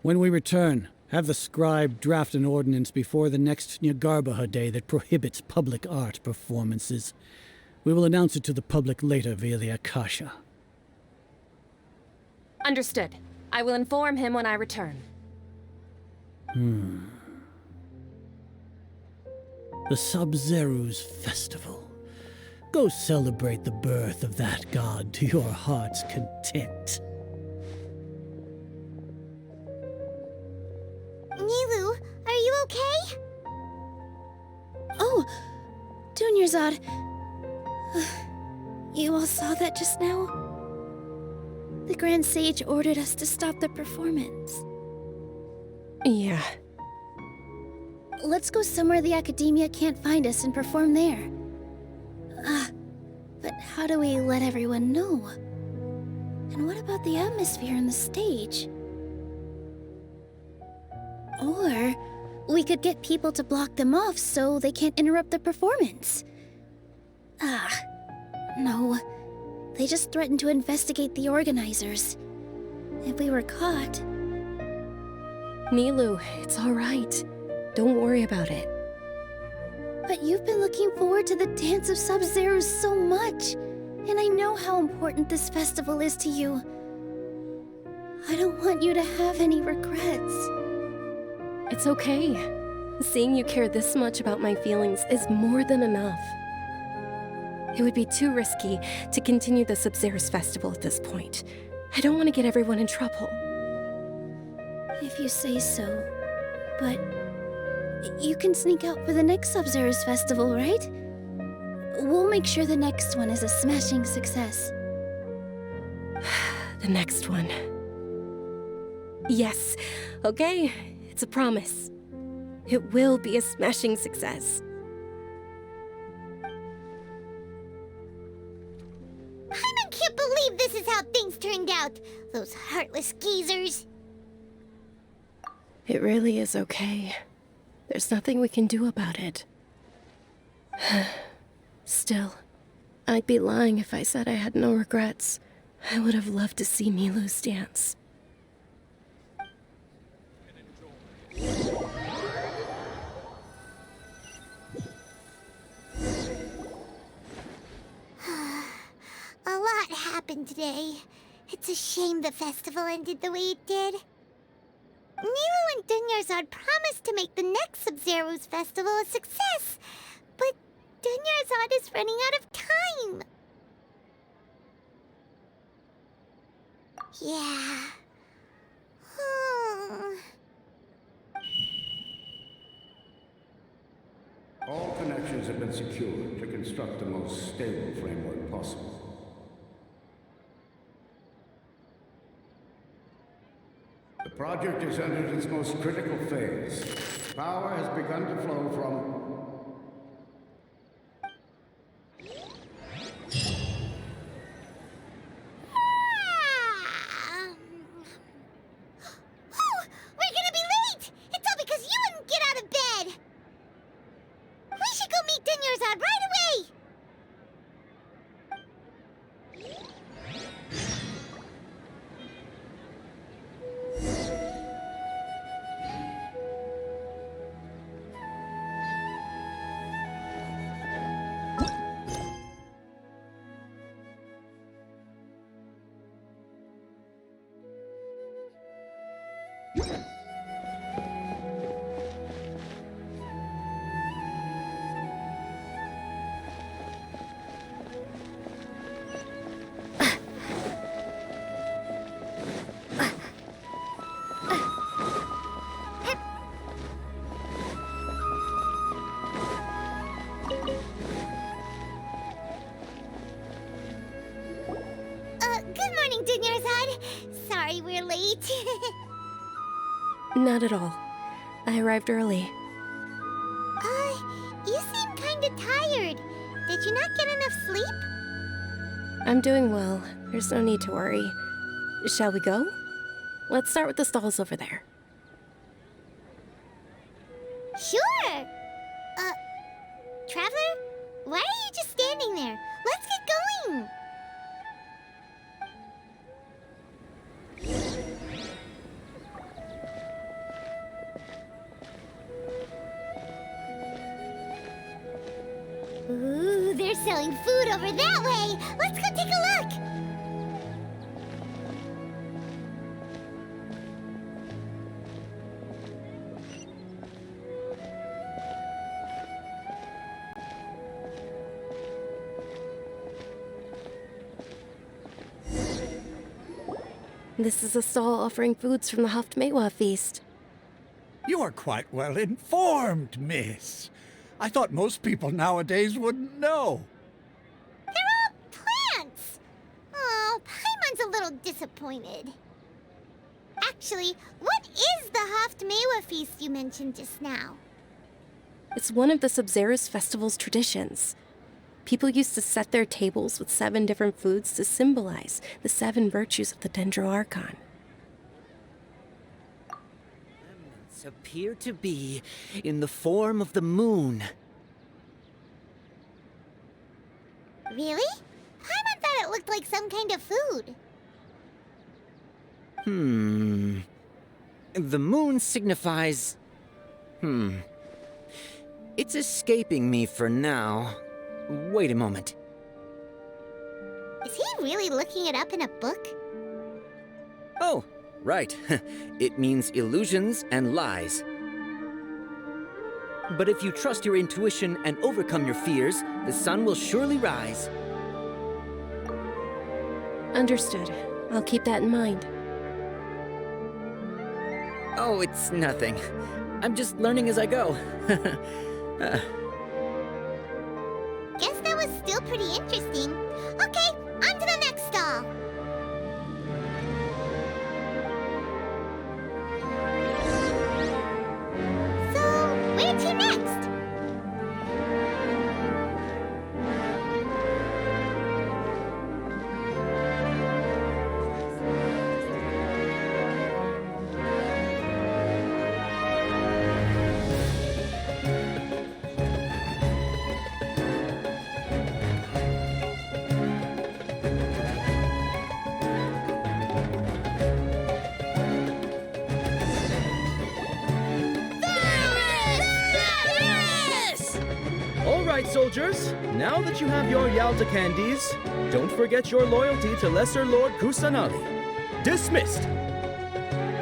When we return, have the scribe draft an ordinance before the next Nyargarbaha Day that prohibits public art performances. We will announce it to the public later via the Akasha. Understood. I will inform him when I return. The Sub-Zerus Festival. Go celebrate the birth of that god to your heart's content. Nilu, are you okay? Oh, Dunyarzad. You all saw that just now? The Grand Sage ordered us to stop the performance. Yeah. Let's go somewhere the Academia can't find us and perform there. But how do we let everyone know? And what about the atmosphere on the stage? Or we could get people to block them off so they can't interrupt the performance. No. They just threatened to investigate the organizers. If we were caught... Nilu, it's all right. Don't worry about it. But you've been looking forward to the Dance of Sub-Zerus so much, and I know how important this festival is to you. I don't want you to have any regrets. It's okay. Seeing you care this much about my feelings is more than enough. It would be too risky to continue the Sub-Zerus Festival at this point. I don't want to get everyone in trouble. If you say so. But you can sneak out for the next Sub-Zerus Festival, right? We'll make sure the next one is a smashing success. The next one. Yes. Okay. It's a promise. It will be a smashing success. I can't believe this is how things turned out. Those heartless geezers. It really is okay. There's nothing we can do about it. Still, I'd be lying if I said I had no regrets. I would have loved to see Nilu's dance. A lot happened today. It's a shame the festival ended the way it did. Nilu and Dunyarzad promised to make the next Sub-Zerus festival a success, but Dunyarzad is running out of time. exceptions have been secured to construct the most stable framework possible. The project is entered its most critical phase. Power has begun to flow from... Oh, we're gonna be late! It's all because you wouldn't get out of bed! We should go meet Dinyarzad right away! Good morning, Dinyarzad. Sorry we're late. Not at all. I arrived early. You seem kinda tired. Did you not get enough sleep? I'm doing well. There's no need to worry. Shall we go? Let's start with the stalls over there. Sure! Traveler? Why are you just standing there? Let's get going! Ooh, they're selling food over that way! Let's go take a look! This is a stall offering foods from the Haftmewa feast. You are quite well informed, miss. I thought most people nowadays wouldn't know. They're all plants! Oh, Paimon's a little disappointed. Actually, what is the Haftmewa feast you mentioned just now? It's one of the Sub-Zerus festival's traditions. People used to set their tables with 7 different foods to symbolize the 7 virtues of the Dendroarchon. Remnants appear to be in the form of the moon. Really? Paimon thought it looked like some kind of food. The moon signifies... It's escaping me for now. Wait a moment. Is he really looking it up in a book? Oh, right. It means illusions and lies. But if you trust your intuition and overcome your fears, the sun will surely rise. Understood. I'll keep that in mind. Oh, it's nothing. I'm just learning as I go. Guess that was still pretty interesting. Okay, on to the next stall. So, where to next? Soldiers, now that you have your Yalta candies, don't forget your loyalty to Lesser Lord Kusanali. Dismissed!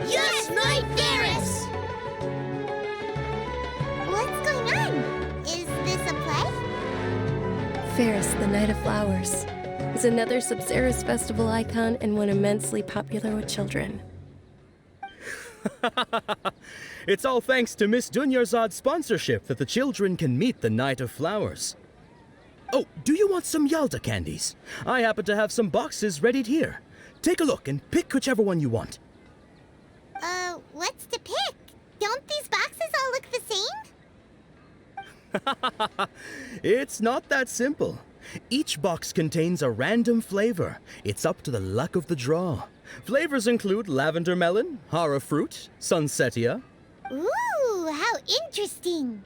Yes, Knight Ferris! What's going on? Is this a play? Ferris, the Knight of Flowers, is another Sub-Zerus festival icon and one immensely popular with children. It's all thanks to Miss Dunyarzad's sponsorship that the children can meet the Knight of Flowers. Oh, do you want some Yalda candies? I happen to have some boxes readied here. Take a look and pick whichever one you want. What's to pick? Don't these boxes all look the same? It's not that simple. Each box contains a random flavor. It's up to the luck of the draw. Flavors include lavender melon, hara fruit, sunsetia. Ooh, how interesting.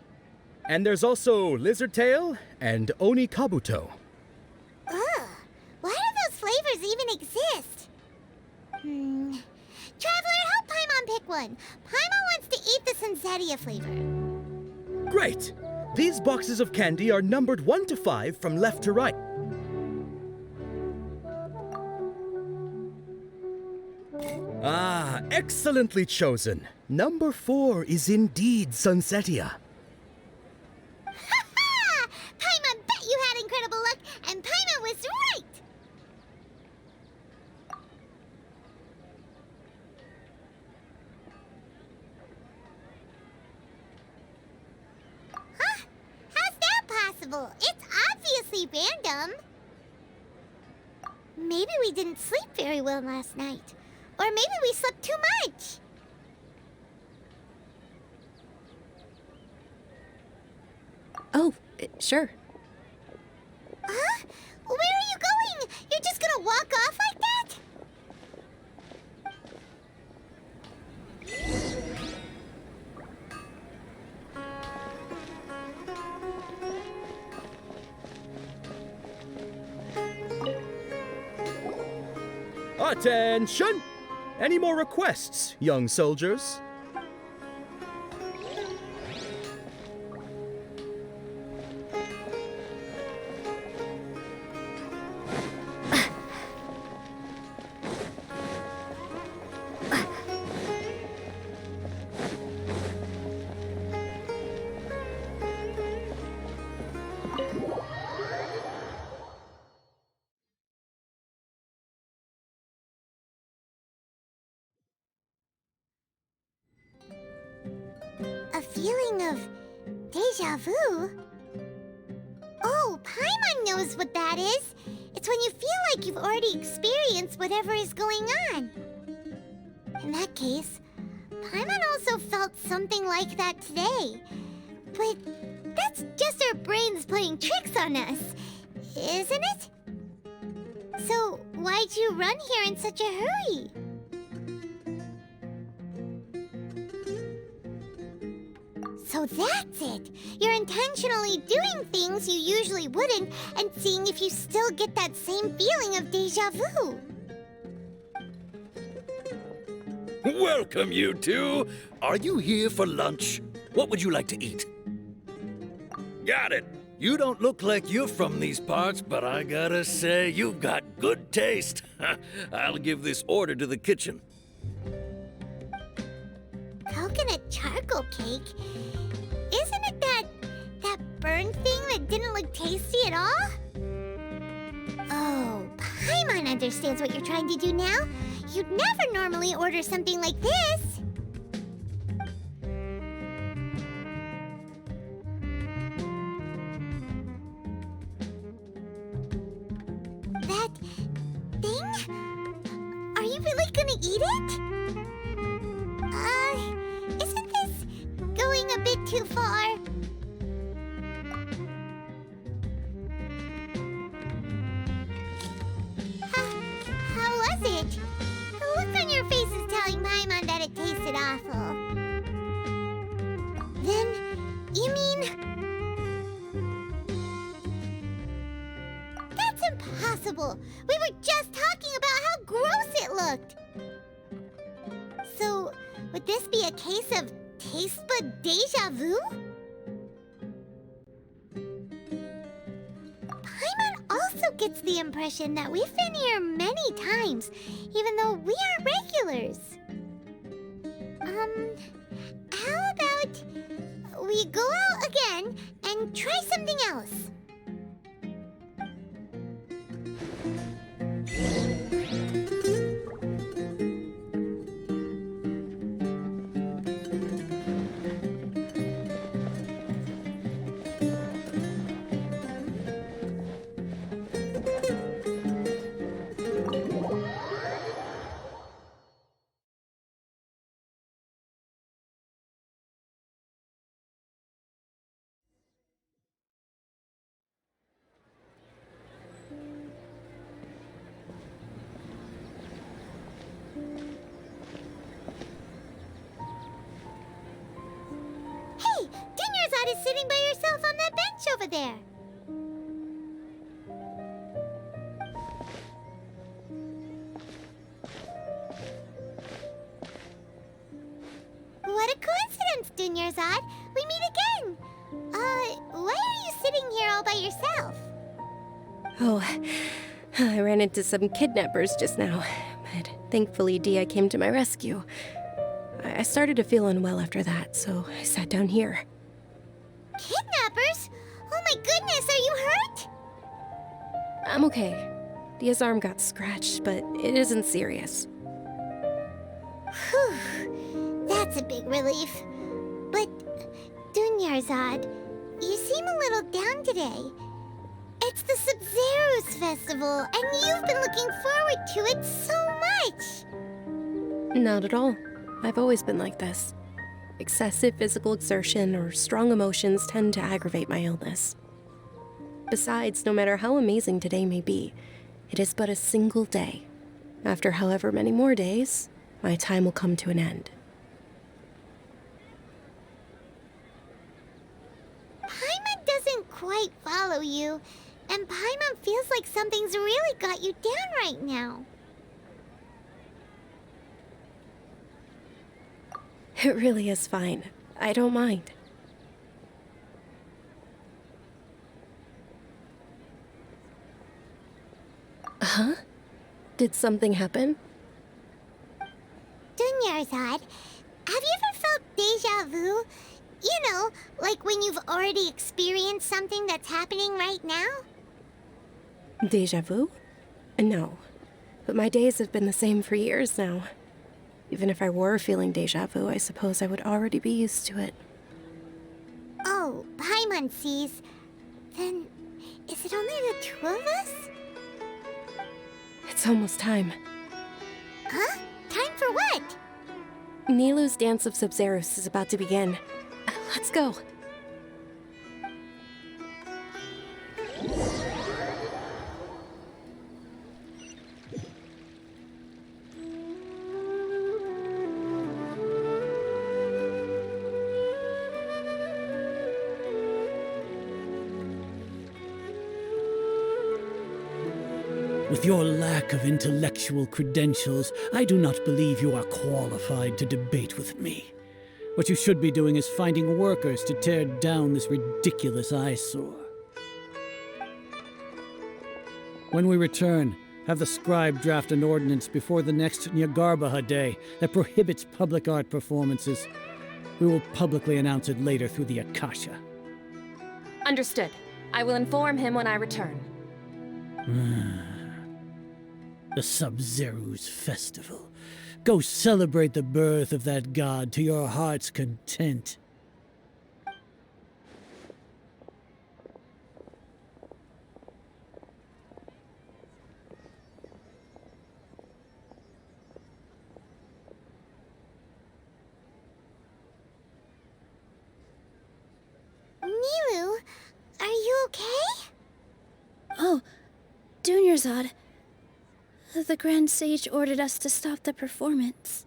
And there's also lizard tail and oni kabuto. Ugh, why do those flavors even exist? Traveler, help Paimon pick one. Paimon wants to eat the sunsetia flavor. Great! These boxes of candy are numbered 1 to 5 from left to right. Ah, excellently chosen. Number 4 is indeed sunsetia. Ha-ha! Paimon bet you had incredible luck, and Paimon was right! Huh? How's that possible? It's obviously random. Maybe we didn't sleep very well last night. Or maybe we slept too much. Oh, sure. Huh? Where are you going? You're just gonna walk off like that? Attention! Any more requests, young soldiers? A feeling of deja vu? Oh, Paimon knows what that is. It's when you feel like you've already experienced whatever is going on. In that case, Paimon also felt something like that today. But that's just our brains playing tricks on us, isn't it? So why'd you run here in such a hurry? So that's it! You're intentionally doing things you usually wouldn't and seeing if you still get that same feeling of deja vu. Welcome, you two. Are you here for lunch? What would you like to eat? Got it. You don't look like you're from these parts, but I gotta say, you've got good taste. I'll give this order to the kitchen. Coconut charcoal cake? Isn't it that burned thing that didn't look tasty at all? Oh, Paimon understands what you're trying to do now. You'd never normally order something like this. That thing? Are you really gonna eat it? Isn't this going a bit too far? How was it? The look on your face is telling Paimon that it tasted awful. Then, you mean... That's impossible! We were just talking about how gross it looked! So, would this be a case of taste bud deja vu? Paimon also gets the impression that we've been here many times, even though we aren't regulars. How about we go out again and try something else? noticed sitting by yourself on that bench over there. What a coincidence, Dunyarzad. We meet again. Why are you sitting here all by yourself? Oh, I ran into some kidnappers just now, but thankfully Dia came to my rescue. I started to feel unwell after that, so I sat down here. Kidnappers? Oh my goodness, are you hurt? I'm okay. Dia's arm got scratched, but it isn't serious. Whew, that's a big relief. But, Dunyarzad, you seem a little down today. It's the Sub-Zero's festival, and you've been looking forward to it so much! Not at all. I've always been like this. Excessive physical exertion or strong emotions tend to aggravate my illness. Besides, no matter how amazing today may be, it is but a single day. After however many more days, my time will come to an end. Paimon doesn't quite follow you, and Paimon feels like something's really got you down right now. It really is fine. I don't mind. Huh? Did something happen? Dunyarzad, have you ever felt deja vu? You know, like when you've already experienced something that's happening right now? Deja vu? No. But my days have been the same for years now. Even if I were feeling deja vu, I suppose I would already be used to it. Oh, Paimon sees. Then, is it only the two of us? It's almost time. Huh? Time for what? Nilou's Dance of Sub-Zerus is about to begin. Let's go. With your lack of intellectual credentials, I do not believe you are qualified to debate with me. What you should be doing is finding workers to tear down this ridiculous eyesore. When we return, have the scribe draft an ordinance before the next Nyagarbha Day that prohibits public art performances. We will publicly announce it later through the Akasha. Understood. I will inform him when I return. The Sub-Zero's festival. Go celebrate the birth of that god to your heart's content. Nilou, are you okay? Oh, Dunyarzad. The Grand Sage ordered us to stop the performance.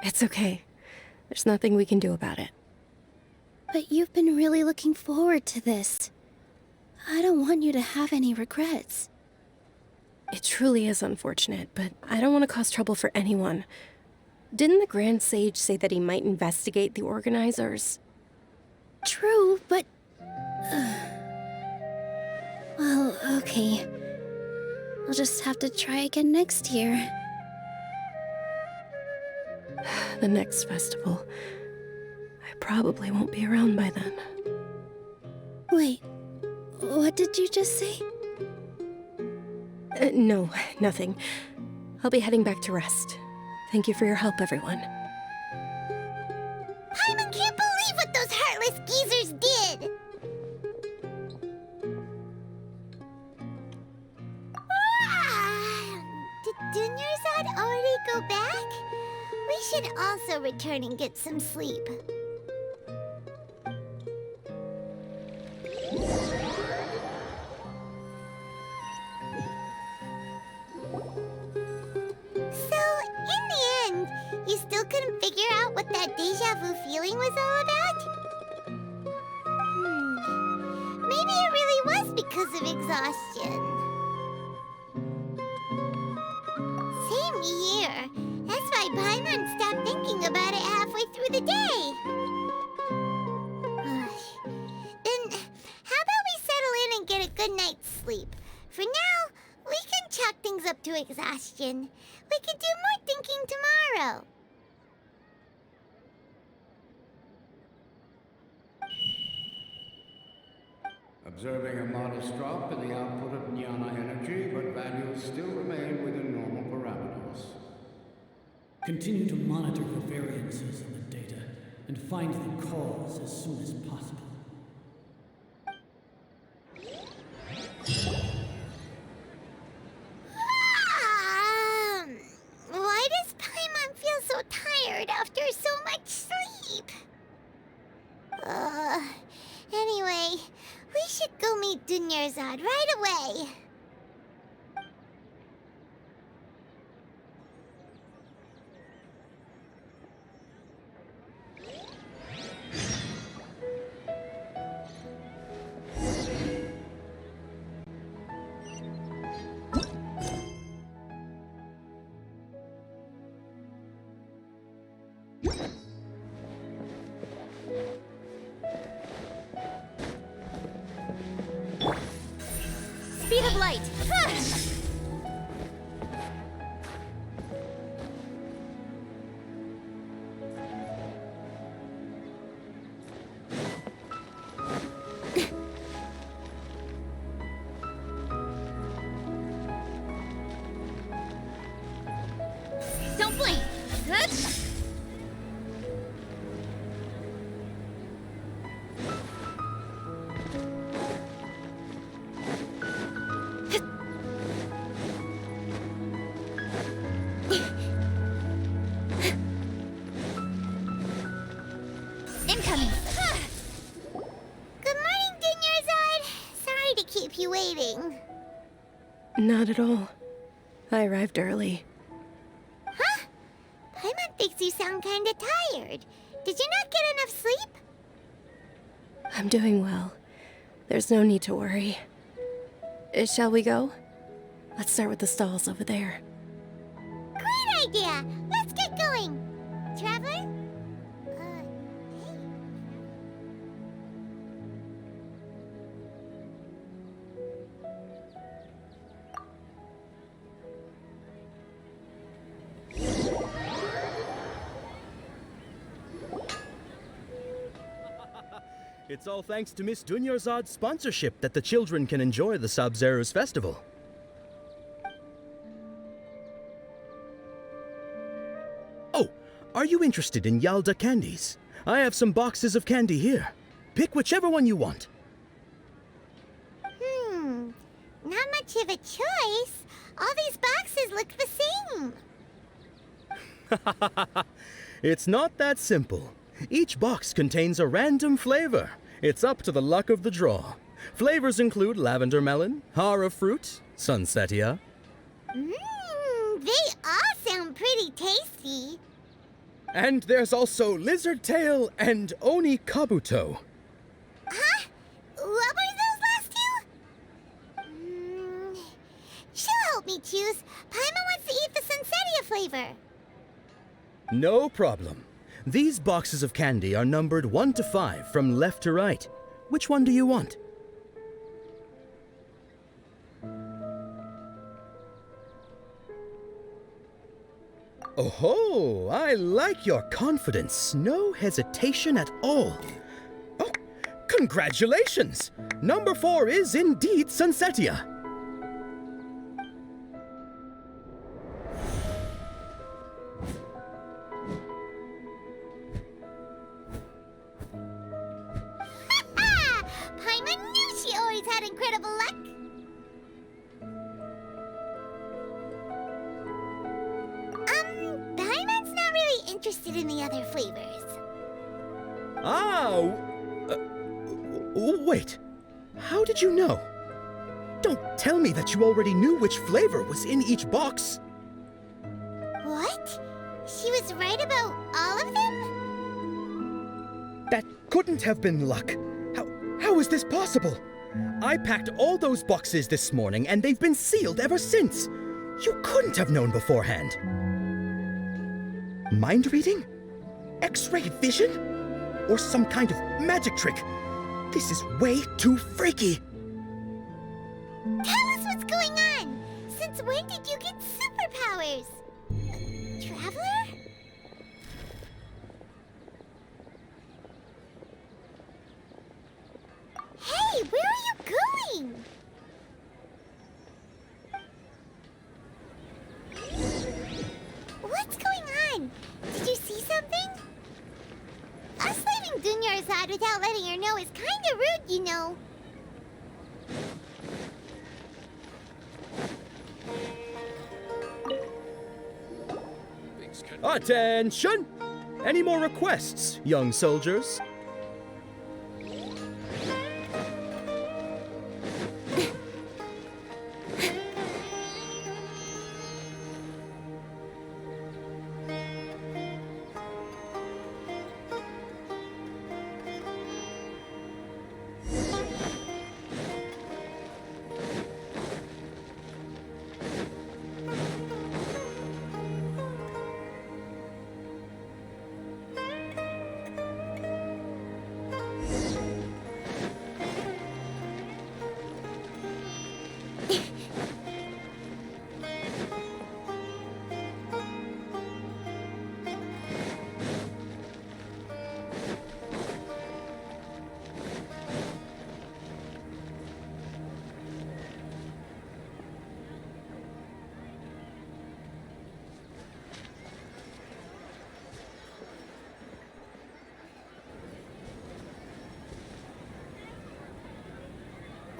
It's okay. There's nothing we can do about it. But you've been really looking forward to this. I don't want you to have any regrets. It truly is unfortunate, but I don't want to cause trouble for anyone. Didn't the Grand Sage say that he might investigate the organizers? True, but... Well, okay. I'll just have to try again next year. The next festival. I probably won't be around by then. Wait, what did you just say? No, nothing. I'll be heading back to rest. Thank you for your help, everyone. Paimon can't believe what those heartless geezers did! Did Dunyarzad already go back? We should also return and get some sleep. So, in the end, you still couldn't figure out what that deja vu feeling was all about? because of exhaustion. Same here. That's why Paimon stopped thinking about it halfway through the day. Then, how about we settle in and get a good night's sleep? For now, we can chalk things up to exhaustion. We can do more thinking tomorrow. Observing a modest drop in the output of jnana energy, but values still remain within normal parameters. Continue to monitor for variances in the data and find the cause as soon as possible. Why does Paimon feel so tired after so much sleep? Anyway, we should go meet Dunyarzad right away. Speed of light! Don't blink! Incoming! Good morning, Dunyarzad. Sorry to keep you waiting. Not at all. I arrived early. Huh? Paimon thinks you sound kinda tired. Did you not get enough sleep? I'm doing well. There's no need to worry. Shall we go? Let's start with the stalls over there. Great idea! Let's get going! Traveler? It's all thanks to Miss Dunyarzad's sponsorship that the children can enjoy the Sub-Zero's festival. Oh, are you interested in Yalda candies? I have some boxes of candy here. Pick whichever one you want. Not much of a choice. All these boxes look the same. It's not that simple. Each box contains a random flavor. It's up to the luck of the draw. Flavors include lavender melon, hara fruit, sunsetia. They all sound pretty tasty. And there's also lizard tail and oni kabuto. Huh? What were those last two? She'll help me choose. Paimon wants to eat the sunsetia flavor. No problem. These boxes of candy are numbered 1 to 5 from left to right. Which one do you want? Oh, I like your confidence. No hesitation at all. Oh, congratulations! Number 4 is indeed sunsetia. Paimon knew she always had incredible luck. Paimon's not really interested in the other flavors. Wait. How did you know? Don't tell me that you already knew which flavor was in each box. What? She was right about all of them? That couldn't have been luck. How is this possible? I packed all those boxes this morning, and they've been sealed ever since. You couldn't have known beforehand. Mind reading? X-ray vision? Or some kind of magic trick? This is way too freaky. Tell us what's going on! Since when did you get superpowers? Traveler? Hey, where are you going? What's going on? Did you see something? Us leaving Dunyarzad without letting her know is kinda rude, you know. Attention! Any more requests, young soldiers?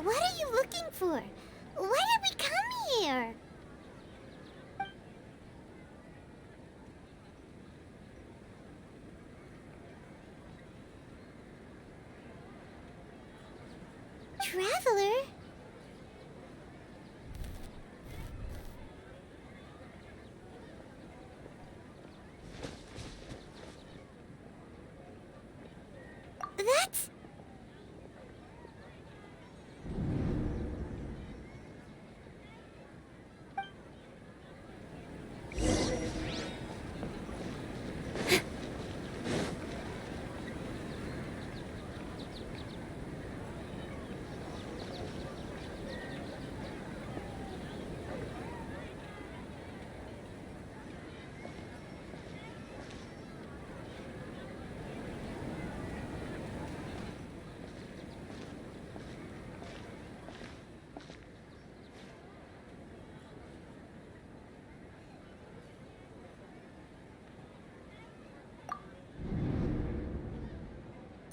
What are you looking for? Why did we come here? Traveler? That's...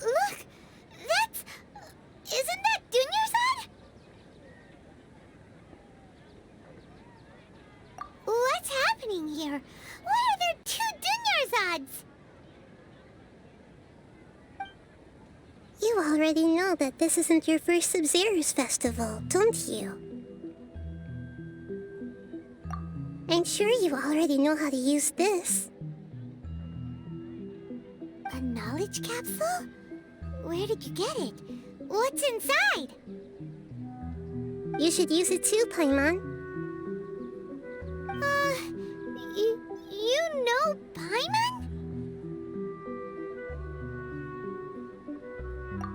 Look! That's... Isn't that Dunyarzad? What's happening here? Why are there two Dunyarzads? You already know that this isn't your first Sub-Zero's festival, don't you? I'm sure you already know how to use this. A knowledge capsule? Where did you get it? What's inside? You should use it too, Paimon. You know Paimon?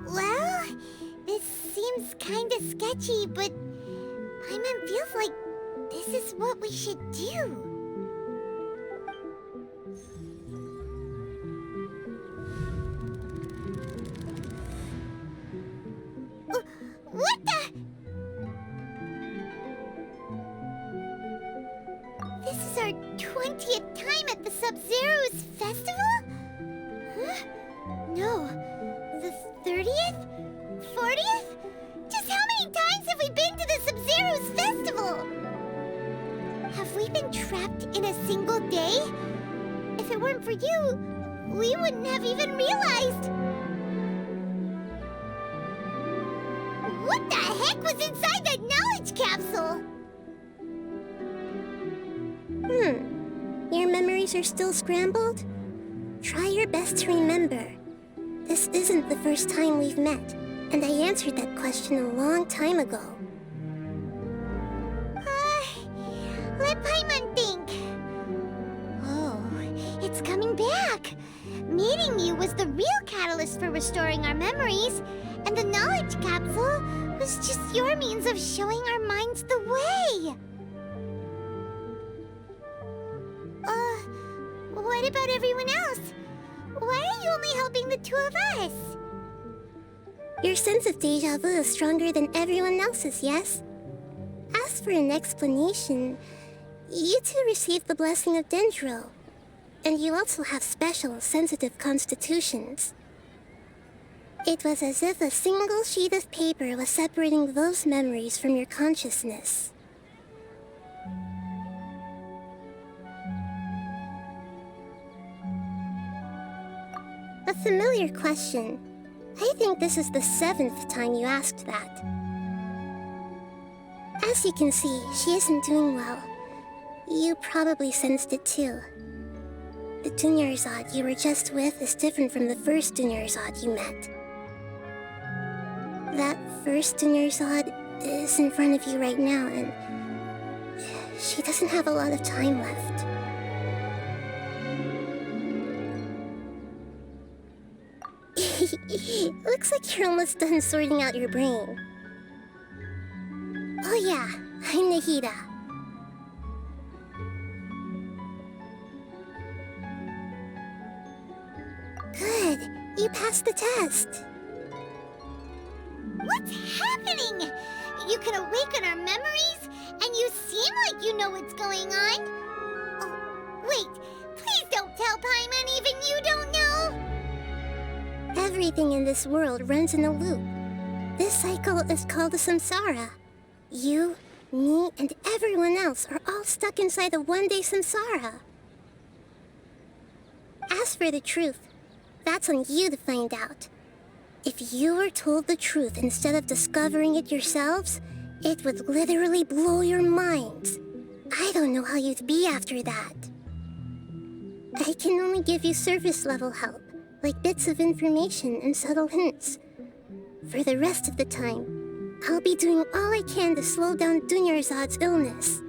Well, this seems kinda sketchy, but Paimon feels like this is what we should do. What the? This is our 20th time at the Sub-Zero's festival? Huh? No. The 30th? 40th? Just how many times have we been to the Sub-Zero's festival? Have we been trapped in a single day? If it weren't for you, we wouldn't have even realized. What the heck was inside that knowledge capsule? Your memories are still scrambled? Try your best to remember. This isn't the first time we've met. And I answered that question a long time ago. Let Paimon think. Oh, it's coming back. Meeting you was the real catalyst for restoring our memories, and the knowledge capsule was just your means of showing our minds the way. What about everyone else? Why are you only helping the two of us? Your sense of deja vu is stronger than everyone else's, yes? As for an explanation, you two received the blessing of Dendro, and you also have special, sensitive constitutions. It was as if a single sheet of paper was separating those memories from your consciousness. A familiar question. I think this is the 7th time you asked that. As you can see, she isn't doing well. You probably sensed it too. The Dunyarzad you were just with is different from the first Dunyarzad you met. That first Dunyarzad is in front of you right now, and she doesn't have a lot of time left. Looks like you're almost done sorting out your brain. Oh yeah, I'm Nahida. Good, you passed the test. What's happening? You can awaken our memories, and you seem like you know what's going on. Oh, wait, please don't tell Paimon even you don't know. Everything in this world runs in a loop. This cycle is called the samsara. You, me, and everyone else are all stuck inside the one-day samsara. As for the truth, that's on you to find out. If you were told the truth instead of discovering it yourselves, it would literally blow your minds. I don't know how you'd be after that. I can only give you surface-level help, like bits of information and subtle hints. For the rest of the time, I'll be doing all I can to slow down Dunyarzad's illness.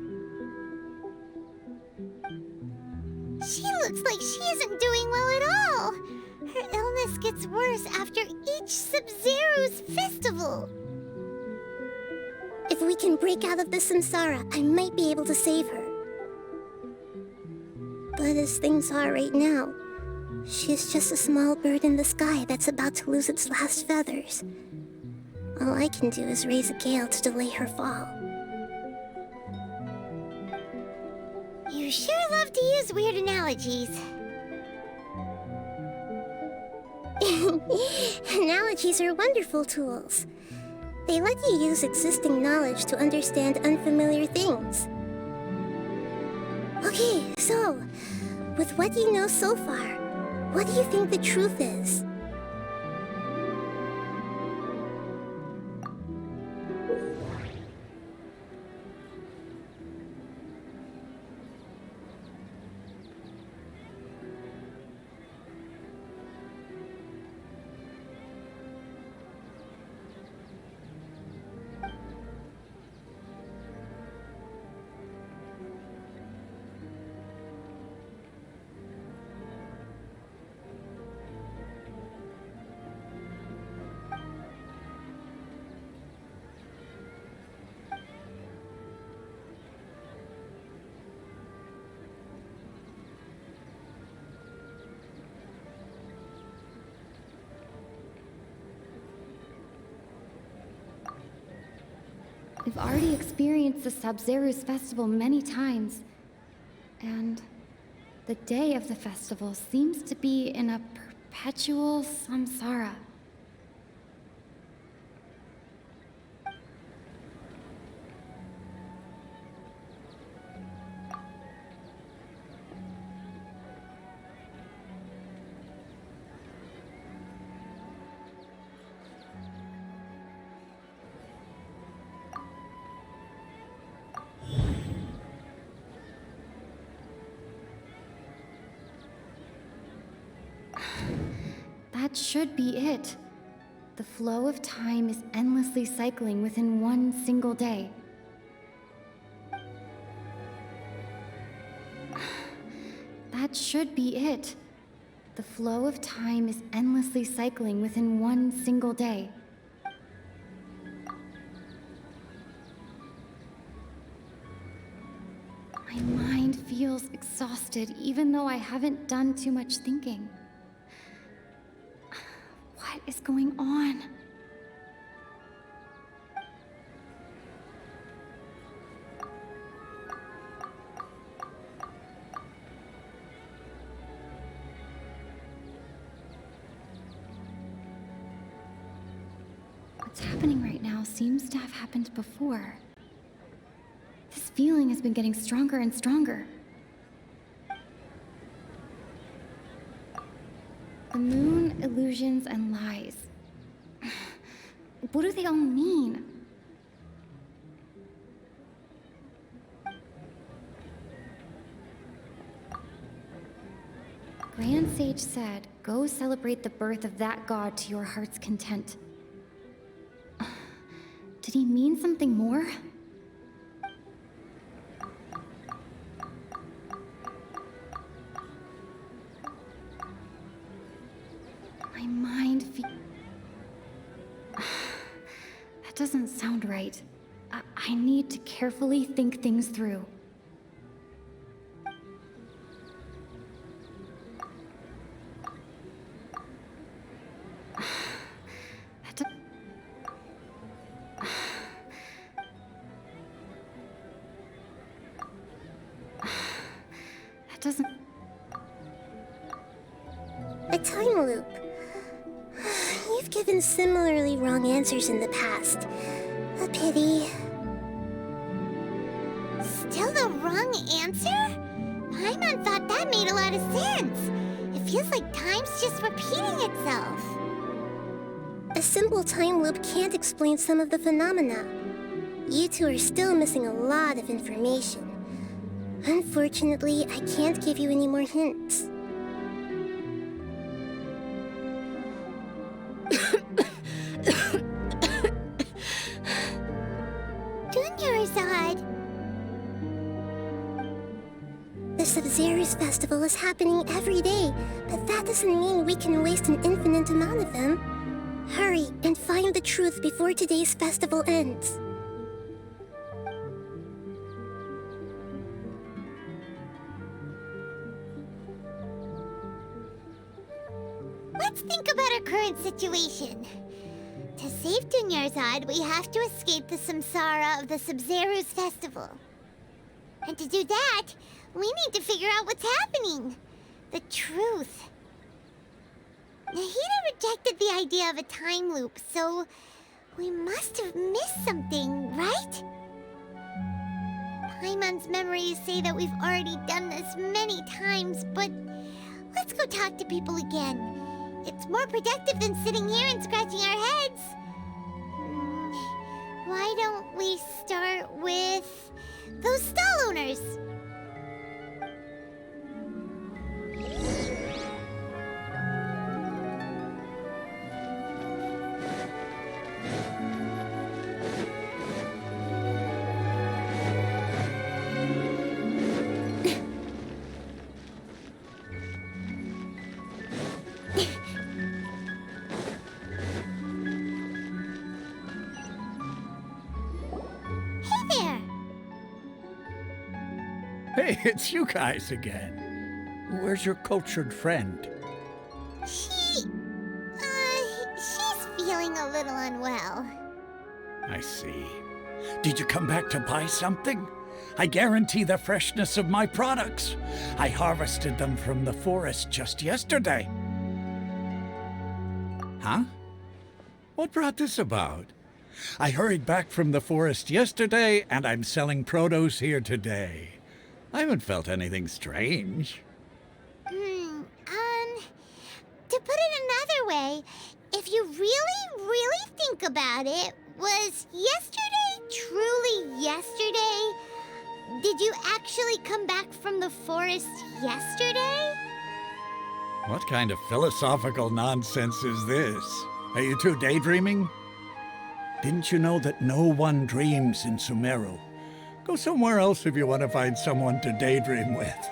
She looks like she isn't doing well at all. Her illness gets worse after each Sub-Zero's festival. If we can break out of the samsara, I might be able to save her. But as things are right now, she's just a small bird in the sky that's about to lose its last feathers. All I can do is raise a gale to delay her fall. You sure love to use weird analogies. Analogies are wonderful tools. They let you use existing knowledge to understand unfamiliar things. Okay, so, with what you know so far, what do you think the truth is? We've already experienced the Sub-Zero's festival many times, and the day of the festival seems to be in a perpetual samsara. That should be it. The flow of time is endlessly cycling within one single day. That should be it. The flow of time is endlessly cycling within one single day. My mind feels exhausted even though I haven't done too much thinking. What is going on? What's happening right now seems to have happened before. This feeling has been getting stronger and stronger. The moon, illusions, and lies. What do they all mean? Grand Sage said, "Go celebrate the birth of that god to your heart's content." Did he mean something more? My mind That doesn't sound right. I need to carefully think things through. That doesn't... A time loop. You've given similarly wrong answers in the past. A pity. Still the wrong answer? Paimon thought that made a lot of sense. It feels like time's just repeating itself. A simple time loop can't explain some of the phenomena. You two are still missing a lot of information. Unfortunately, I can't give you any more hints. Dunyarzad! The Sub-Zero's festival is happening every day, but that doesn't mean we can waste an infinite amount of them. Hurry and find the truth before today's festival ends. Let's think about our current situation. To save Dunyarzad, we have to escape the samsara of the Sub-Zero's festival. And to do that, we need to figure out what's happening. The truth. Nahida rejected the idea of a time loop, so we must have missed something, right? Paimon's memories say that we've already done this many times, but let's go talk to people again. It's more productive than sitting here and scratching our heads. Why don't we start with those stall owners? Hey, it's you guys again. Where's your cultured friend? She's feeling a little unwell. I see. Did you come back to buy something? I guarantee the freshness of my products. I harvested them from the forest just yesterday. Huh? What brought this about? I hurried back from the forest yesterday, and I'm selling produce here today. I haven't felt anything strange. To put it another way, if you really think about it, was yesterday truly yesterday? Did you actually come back from the forest yesterday? What kind of philosophical nonsense is this? Are you two daydreaming? Didn't you know that no one dreams in Sumeru? Go somewhere else if you want to find someone to daydream with.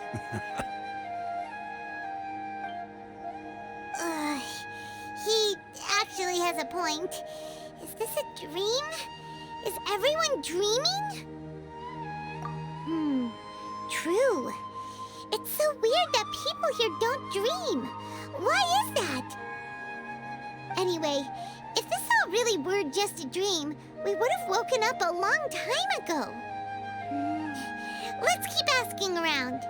He actually has a point. Is this a dream? Is everyone dreaming? True. It's so weird that people here don't dream. Why is that? Anyway, if this all really were just a dream, we would have woken up a long time ago. Let's keep asking around.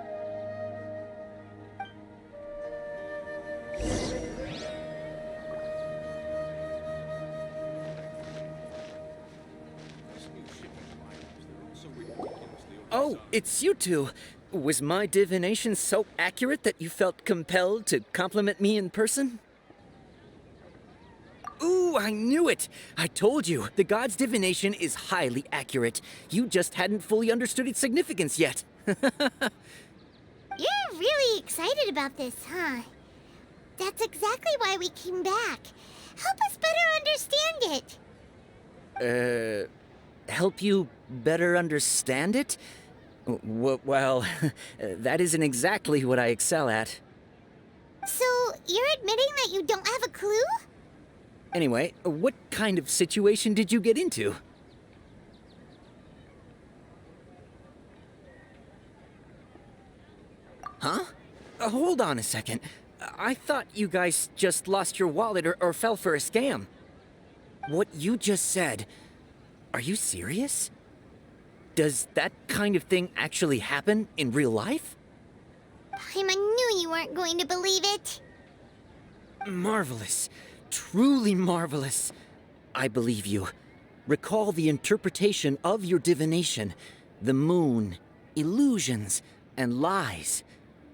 Oh, it's you two. Was my divination so accurate that you felt compelled to compliment me in person? Ooh, I knew it! I told you, the god's divination is highly accurate. You just hadn't fully understood its significance yet. You're really excited about this, huh? That's exactly why we came back. Help us better understand it. Help you better understand it? Well, that isn't exactly what I excel at. So, you're admitting that you don't have a clue? Anyway, what kind of situation did you get into? Huh? Hold on a second. I thought you guys just lost your wallet or fell for a scam. What you just said, are you serious? Does that kind of thing actually happen in real life? Paimon knew you weren't going to believe it. Marvelous. Truly marvelous. I believe you. Recall the interpretation of your divination. The moon, illusions, and lies.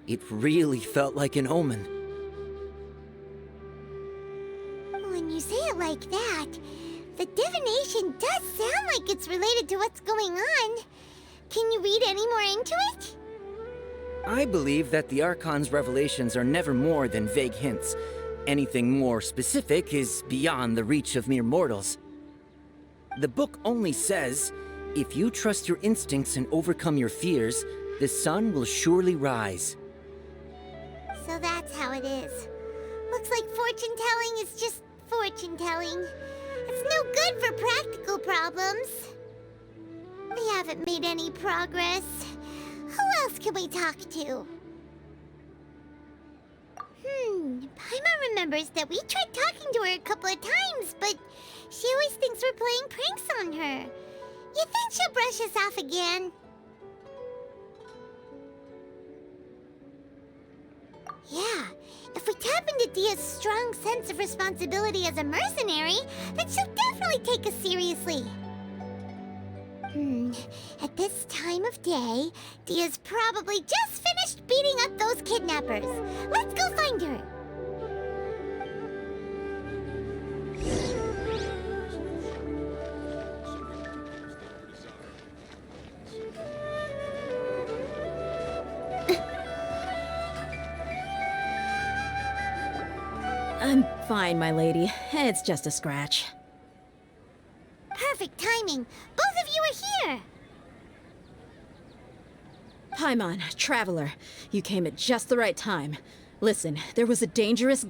It really felt like an omen. When you say it like that, the divination does sound like it's related to what's going on. Can you read any more into it? I believe that the Archon's revelations are never more than vague hints. Anything more specific is beyond the reach of mere mortals. The book only says, if you trust your instincts and overcome your fears, the sun will surely rise. So that's how it is. Looks like fortune-telling is just fortune-telling. It's no good for practical problems. We haven't made any progress. Who else can we talk to? Paimon remembers that we tried talking to her a couple of times, but she always thinks we're playing pranks on her. You think she'll brush us off again? Yeah, if we tap into Dia's strong sense of responsibility as a mercenary, then she'll definitely take us seriously. At this time of day, Dia's probably just finished beating up those kidnappers. Let's go find her. I'm fine, my lady. It's just a scratch. Perfect timing. Both of you are here. Paimon, Traveler, you came at just the right time. Listen, there was a dangerous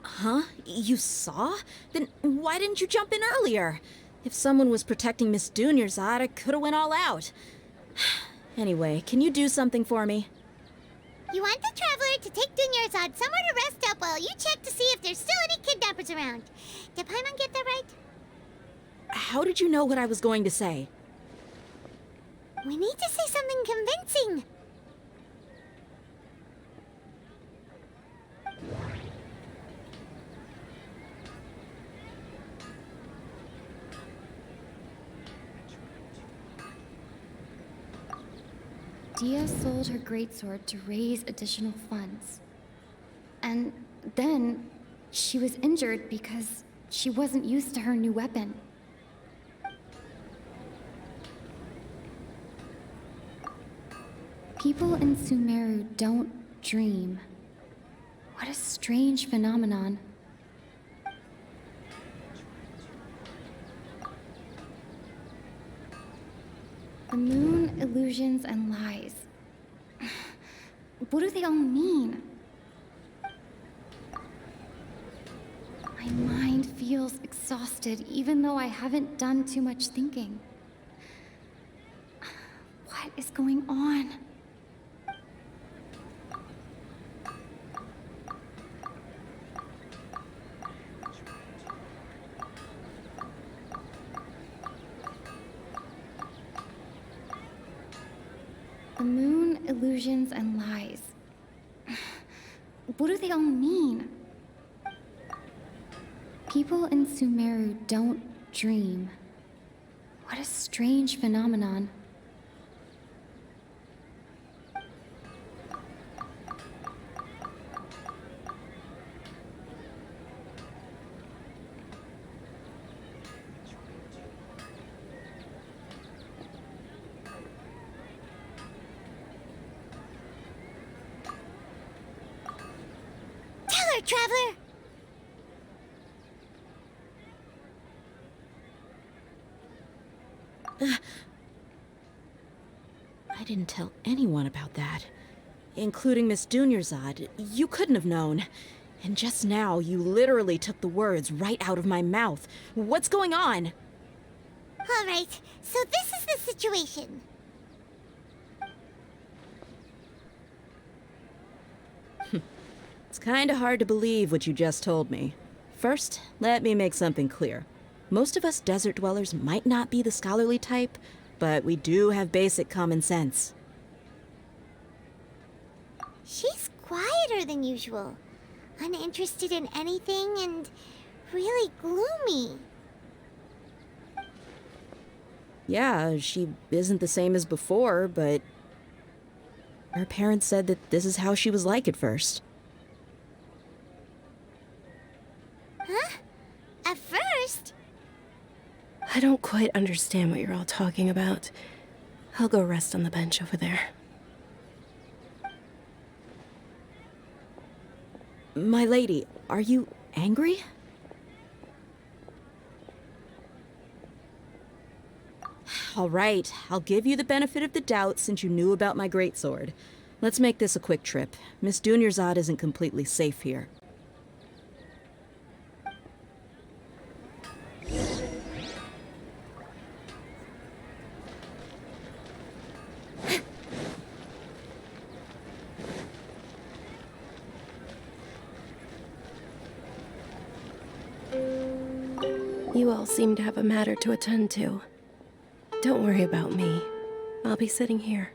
Huh? You saw? Then why didn't you jump in earlier? If someone was protecting Miss Dunyarzad, I could have went all out. Anyway, can you do something for me? You want the Traveler to take Dunyarzad somewhere to rest up while you check to see if there's still any kidnappers around. Did Paimon get that right? How did you know what I was going to say? We need to say something convincing. Dia sold her greatsword to raise additional funds. And then she was injured because she wasn't used to her new weapon. People in Sumeru don't dream. What a strange phenomenon. The moon, illusions, and lies. What do they all mean? My mind feels exhausted, even though I haven't done too much thinking. What is going on? The moon, illusions, and lies. What do they all mean? People in Sumeru don't dream. What a strange phenomenon. Tell her, Traveler! I didn't tell anyone about that. Including Miss Dunyarzad. You couldn't have known. And just now, you literally took the words right out of my mouth. What's going on? All right, so this is the situation. It's kinda hard to believe what you just told me. First, let me make something clear. Most of us desert dwellers might not be the scholarly type, but we do have basic common sense. She's quieter than usual, uninterested in anything, and really gloomy. Yeah, she isn't the same as before, but her parents said that this is how she was like at first. Huh? At first? I don't quite understand what you're all talking about. I'll go rest on the bench over there. My lady, are you angry? All right, I'll give you the benefit of the doubt since you knew about my greatsword. Let's make this a quick trip. Miss Dunyarzad isn't completely safe here. You all seem to have a matter to attend to. Don't worry about me. I'll be sitting here.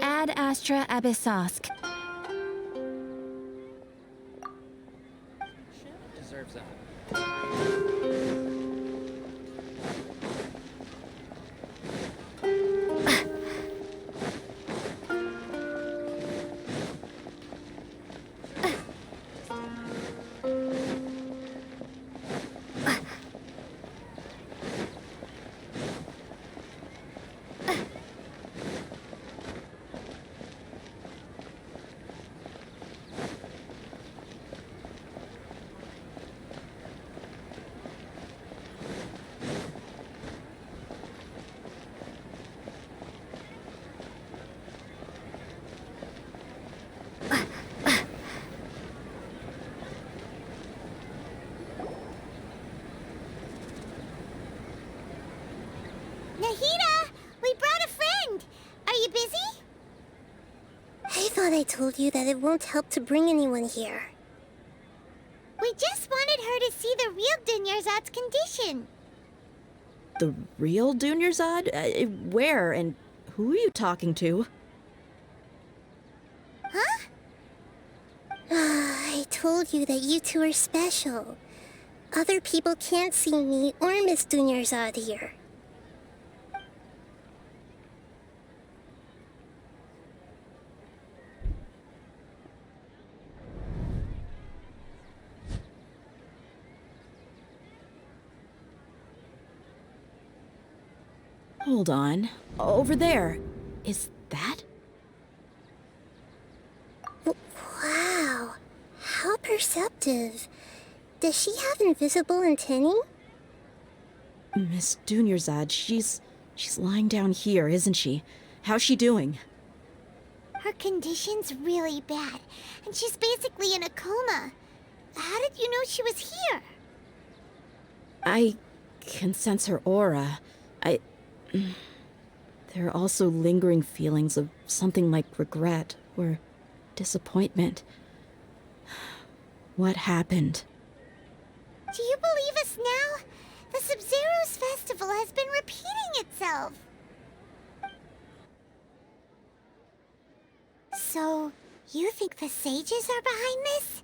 Ad Astra Abyssosk. Deserves that. thought I told you that it won't help to bring anyone here. We just wanted her to see the real Dunyarzad's condition. The real Dunyarzad? Where and who are you talking to? Huh? I told you that you two are special. Other people can't see me or Miss Dunyarzad here. Hold on. Over there. Is that? Wow. How perceptive. Does she have invisible antennae? Miss Dunyarzad, she's lying down here, isn't she? How's she doing? Her condition's really bad, and she's basically in a coma. How did you know she was here? I can sense her aura. There are also lingering feelings of something like regret or disappointment. What happened? Do you believe us now? The Sub-Zero's festival has been repeating itself. So, you think the sages are behind this?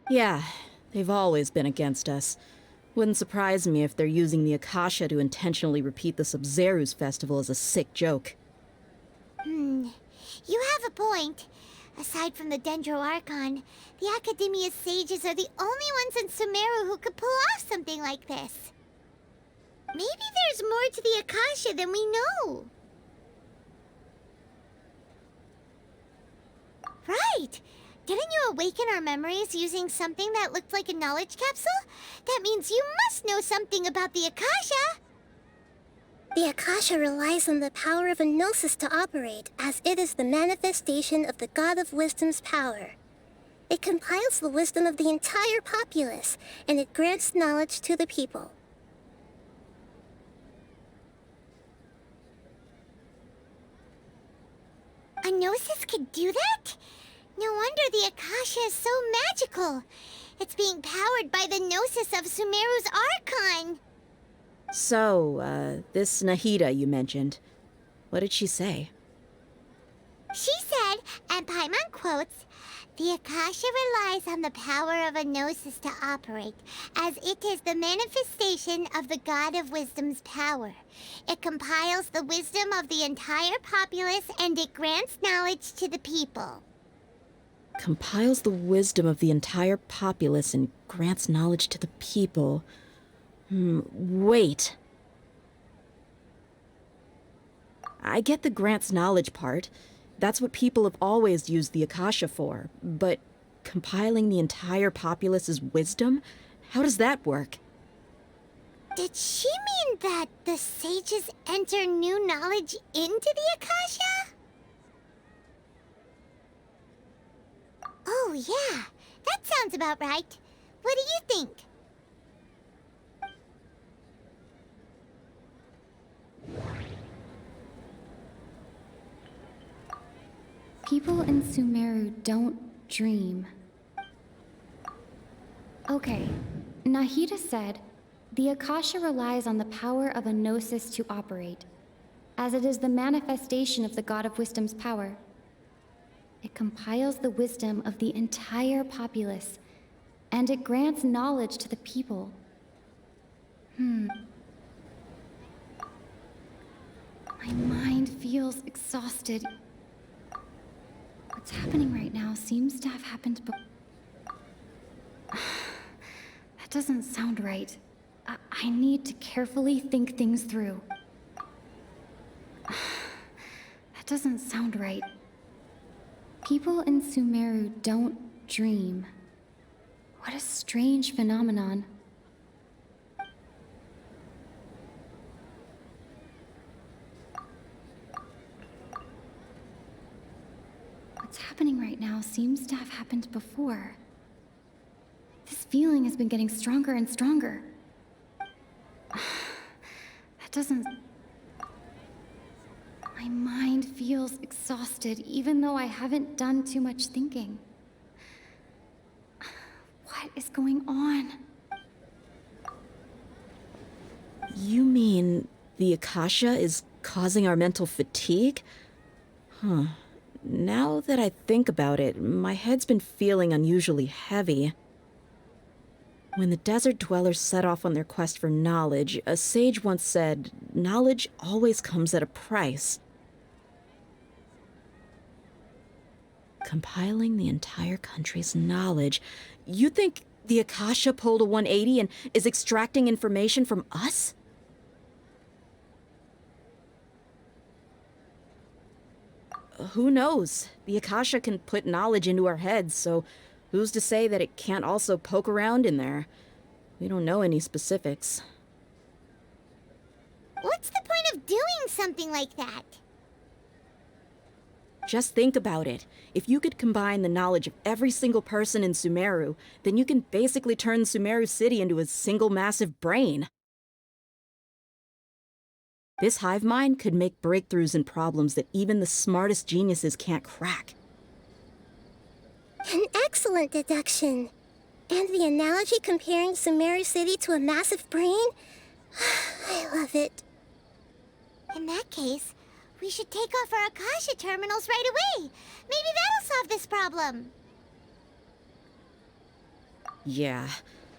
Yeah, they've always been against us. Wouldn't surprise me if they're using the Akasha to intentionally repeat the Sub-Zeru's festival as a sick joke. You have a point. Aside from the Dendro Archon, the Academia's sages are the only ones in Sumeru who could pull off something like this. Maybe there's more to the Akasha than we know. Right! Didn't you awaken our memories using something that looked like a knowledge capsule? That means you must know something about the Akasha! The Akasha relies on the power of a gnosis to operate, as it is the manifestation of the God of Wisdom's power. It compiles the wisdom of the entire populace, and it grants knowledge to the people. A gnosis could do that? No wonder the Akasha is so magical. It's being powered by the gnosis of Sumeru's Archon. So, this Nahida you mentioned, what did she say? She said, and Paimon quotes, "The Akasha relies on the power of a gnosis to operate, as it is the manifestation of the God of Wisdom's power. It compiles the wisdom of the entire populace, and it grants knowledge to the people." Compiles the wisdom of the entire populace and grants knowledge to the people. Wait. I get the grants knowledge part. That's what people have always used the Akasha for. But compiling the entire populace's wisdom? How does that work? Did she mean that the sages enter new knowledge into the Akasha? Oh, yeah. That sounds about right. What do you think? People in Sumeru don't dream. Okay, Nahida said, the Akasha relies on the power of a gnosis to operate, as it is the manifestation of the God of Wisdom's power. It compiles the wisdom of the entire populace, and it grants knowledge to the people. My mind feels exhausted. What's happening right now seems to have happened That doesn't sound right. I need to carefully think things through. That doesn't sound right. People in Sumeru don't dream. What a strange phenomenon. What's happening right now seems to have happened before. This feeling has been getting stronger and stronger. That doesn't... My mind mind feels exhausted even though I haven't done too much thinking. What is going on? You mean the Akasha is causing our mental fatigue? Huh. Now that I think about it, my head's been feeling unusually heavy. When the desert dwellers set off on their quest for knowledge, a sage once said, knowledge always comes at a price. Compiling the entire country's knowledge. You think the Akasha pulled a 180 and is extracting information from us? Who knows? The Akasha can put knowledge into our heads, so who's to say that it can't also poke around in there? We don't know any specifics. What's the point of doing something like that? Just think about it. If you could combine the knowledge of every single person in Sumeru, then you can basically turn Sumeru City into a single massive brain. This hive mind could make breakthroughs in problems that even the smartest geniuses can't crack. An excellent deduction. And the analogy comparing Sumeru City to a massive brain? I love it. In that case, we should take off our Akasha terminals right away. Maybe that'll solve this problem. Yeah,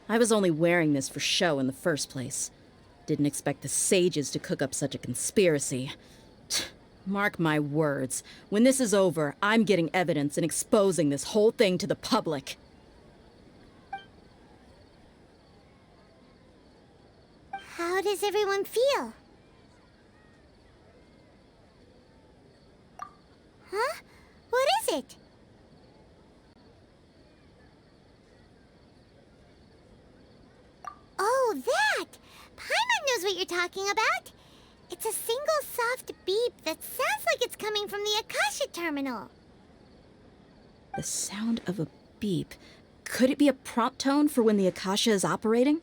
I was only wearing this for show in the first place. Didn't expect the sages to cook up such a conspiracy. Mark my words, when this is over, I'm getting evidence and exposing this whole thing to the public. How does everyone feel? Huh? What is it? Oh, that! Paimon knows what you're talking about. It's a single soft beep that sounds like it's coming from the Akasha terminal. The sound of a beep. Could it be a prompt tone for when the Akasha is operating?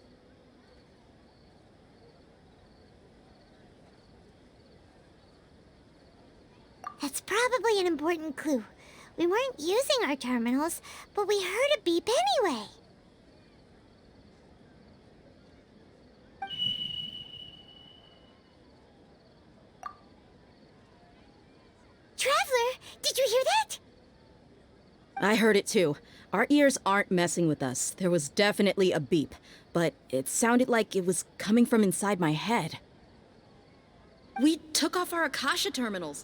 That's probably an important clue. We weren't using our terminals, but we heard a beep anyway. Traveler, did you hear that? I heard it too. Our ears aren't messing with us. There was definitely a beep, but it sounded like it was coming from inside my head. We took off our Akasha terminals.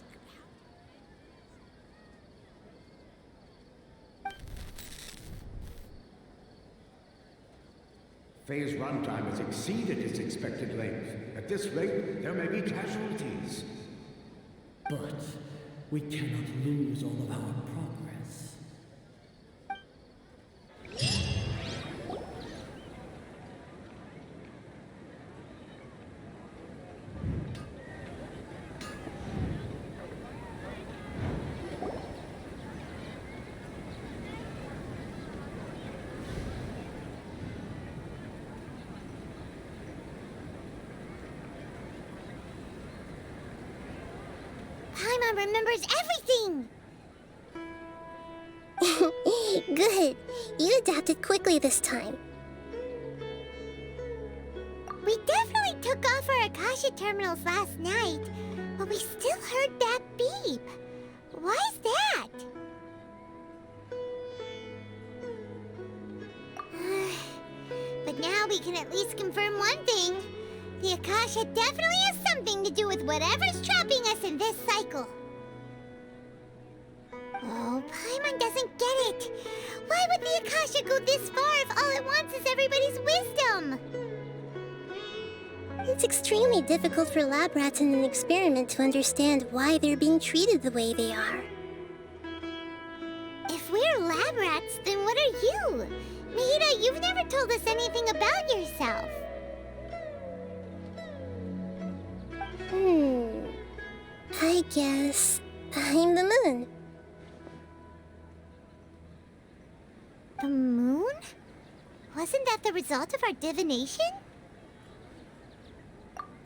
Phase runtime has exceeded its expected length. At this rate, there may be casualties. But we cannot lose all of our progress. Paimon remembers everything! Good. You adapted quickly this time. We definitely took off our Akasha terminals last night, but we still heard that beep. Why is that? But now we can at least confirm one thing. The Akasha definitely has something to do with whatever's trapping us in this cycle. Oh, Paimon doesn't get it. Why would the Akasha go this far if all it wants is everybody's wisdom? It's extremely difficult for lab rats in an experiment to understand why they're being treated the way they are. If we're lab rats, then what are you? Mahita, you've never told us anything about yourself. I guess I'm the moon. The moon? Wasn't that the result of our divination?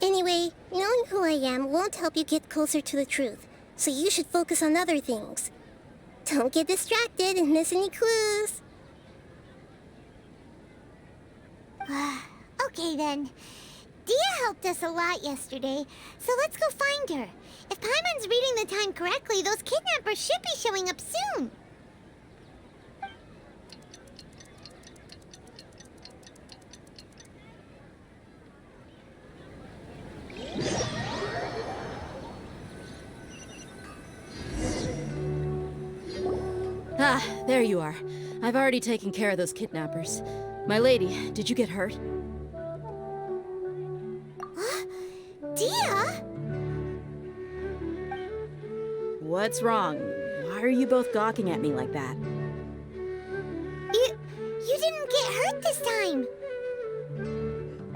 Anyway, knowing who I am won't help you get closer to the truth. so you should focus on other things. Don't get distracted and miss any clues. Okay then. Dia helped us a lot yesterday, so let's go find her. If Paimon's reading the time correctly, those kidnappers should be showing up soon. Ah, there you are. I've already taken care of those kidnappers. My lady, did you get hurt? Dia? What's wrong? Why are you both gawking at me like that? You didn't get hurt this time.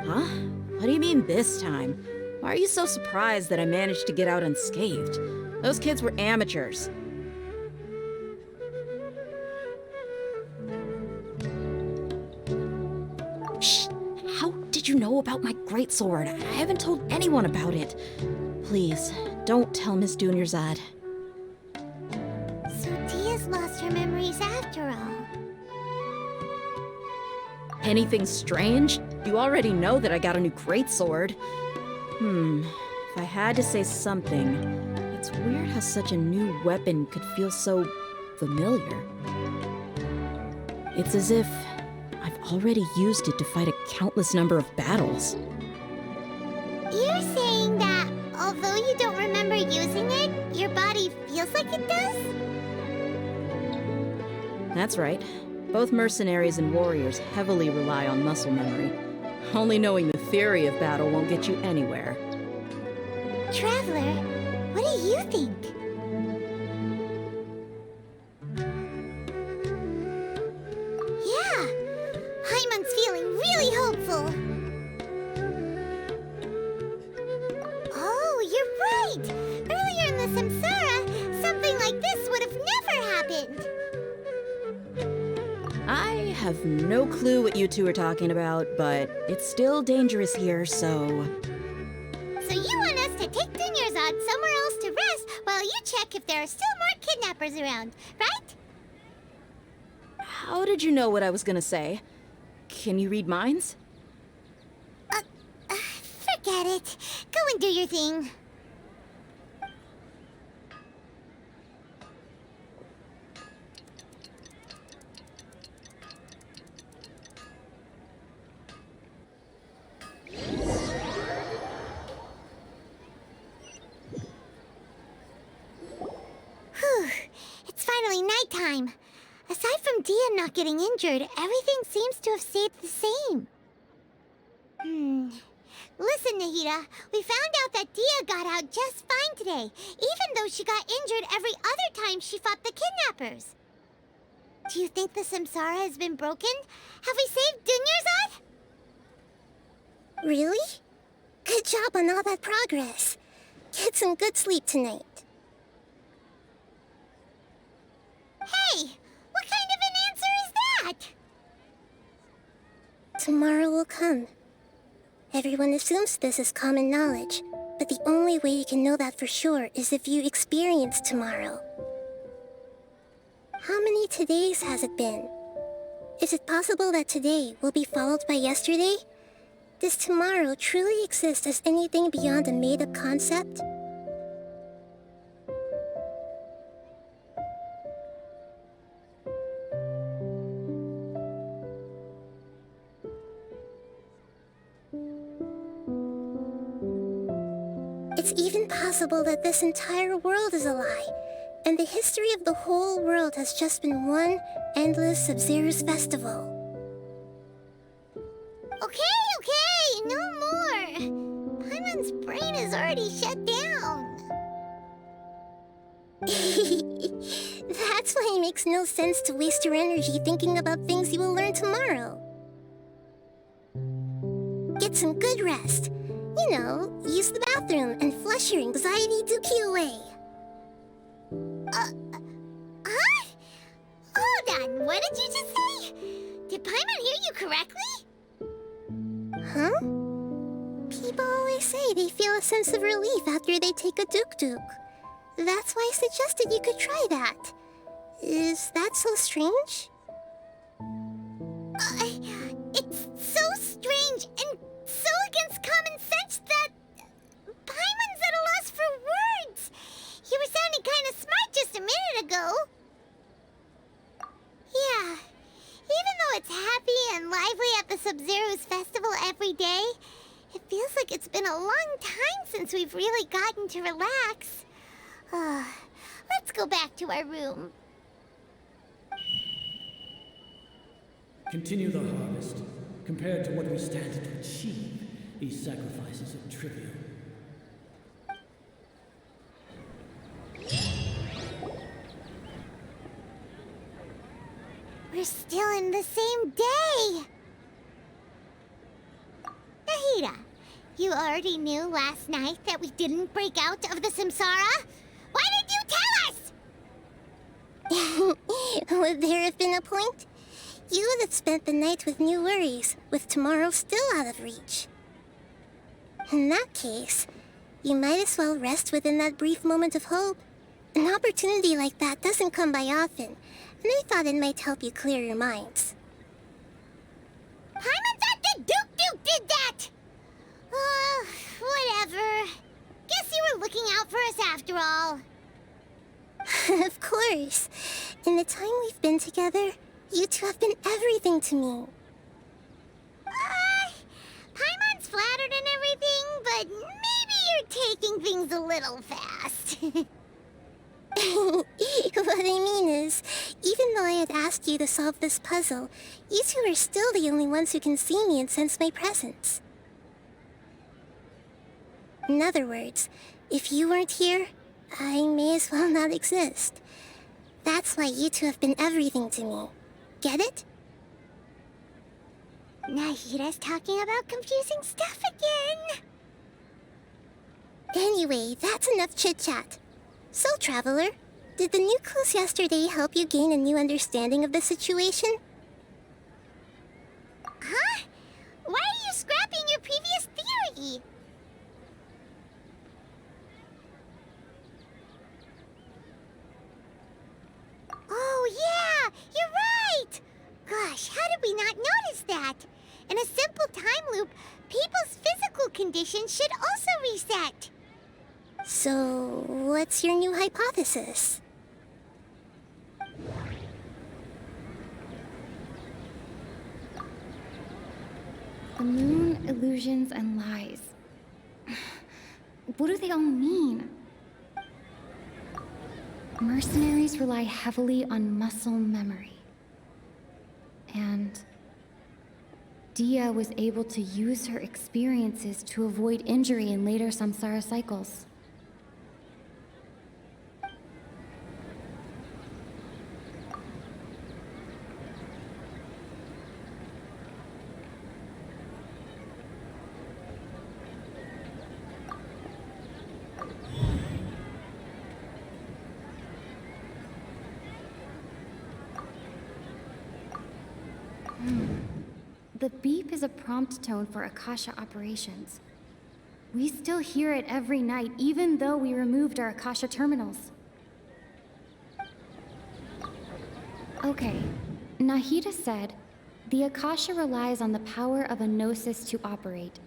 Huh? What do you mean this time? Why are you so surprised that I managed to get out unscathed? Those kids were amateurs. Shh! How did you know about my greatsword? I haven't told anyone about it. Please, don't tell Miss Dunyarzad. So Dia's lost her memories after all. Anything strange? You already know that I got a new greatsword. If I had to say something, it's weird how such a new weapon could feel so familiar. It's as if I've already used it to fight a countless number of battles. You're saying that although you don't remember using it, your body feels like it does? That's right. Both mercenaries and warriors heavily rely on muscle memory. Only knowing the theory of battle won't get you anywhere. Traveler, what do you think? Yeah, Paimon's feeling really hopeful. Oh, you're right! Earlier in the Samsara, something like this would have never happened. I have no clue what you two are talking about, but it's still dangerous here, so... So you want us to take Dunyarzad somewhere else to rest while you check if there are still more kidnappers around, right? How did you know what I was gonna say? Can you read minds? Forget it. Go and do your thing. Whew. It's finally nighttime. Aside from Dia not getting injured, everything seems to have stayed the same. Listen, Nahida, we found out that Dia got out just fine today, even though she got injured every other time she fought the kidnappers. Do you think the Samsara has been broken? Have we saved Dunyarzad? Really? Good job on all that progress. Get some good sleep tonight. Hey, what kind of an answer is that? Tomorrow will come. Everyone assumes this is common knowledge, but the only way you can know that for sure is if you experience tomorrow. How many todays has it been? Is it possible that today will be followed by yesterday? Does tomorrow truly exist as anything beyond a made-up concept? It's even possible that this entire world is a lie, and the history of the whole world has just been one endless Sub-Zero's festival. Okay, no more. Paimon's brain is already shut down. That's why it makes no sense to waste your energy thinking about things you will learn tomorrow. Get some good rest. You know, use the bathroom and flush your anxiety dookie away. Huh? Hold on, what did you just say? Did Paimon hear you correctly? Huh? People always say they feel a sense of relief after they take a duk-duk. That's why I suggested you could try that. Is that so strange? It's so strange and so against common sense that Paimon's at a loss for words. You were sounding kind of smart just a minute ago. Yeah, even though it's happy and lively at the Sub-Zero's festival every day, it feels like it's been a long time since we've really gotten to relax. Let's go back to our room. Continue the harvest. Compared to what we stand to achieve, these sacrifices are trivial. We're still in the same day! Nahida, you already knew last night that we didn't break out of the Samsara? Why did you tell us? Would there have been a point? You would have spent the night with new worries, with tomorrow still out of reach. In that case, you might as well rest within that brief moment of hope. An opportunity like that doesn't come by often, and I thought it might help you clear your minds. Paimon thought that Duke did that! Whatever. Guess you were looking out for us after all. Of course. In the time we've been together, you two have been everything to me. Paimon's flattered and everything, but maybe you're taking things a little fast. What I mean is, even though I had asked you to solve this puzzle, you two are still the only ones who can see me and sense my presence. In other words, if you weren't here, I may as well not exist. That's why you two have been everything to me. Get it? Nahida's talking about confusing stuff again. Anyway, that's enough chit-chat. So, Traveler, did the new clues yesterday help you gain a new understanding of the situation? Huh? Why are you scrapping your previous theory? Oh, yeah! You're right! Gosh, how did we not notice that? In a simple time loop, people's physical conditions should also reset. So, what's your new hypothesis? The moon, illusions, and lies. What do they all mean? Mercenaries rely heavily on muscle memory. And Dia was able to use her experiences to avoid injury in later samsara cycles. The beep is a prompt tone for Akasha operations. We still hear it every night, even though we removed our Akasha terminals. Okay, Nahida said, the Akasha relies on the power of a gnosis to operate,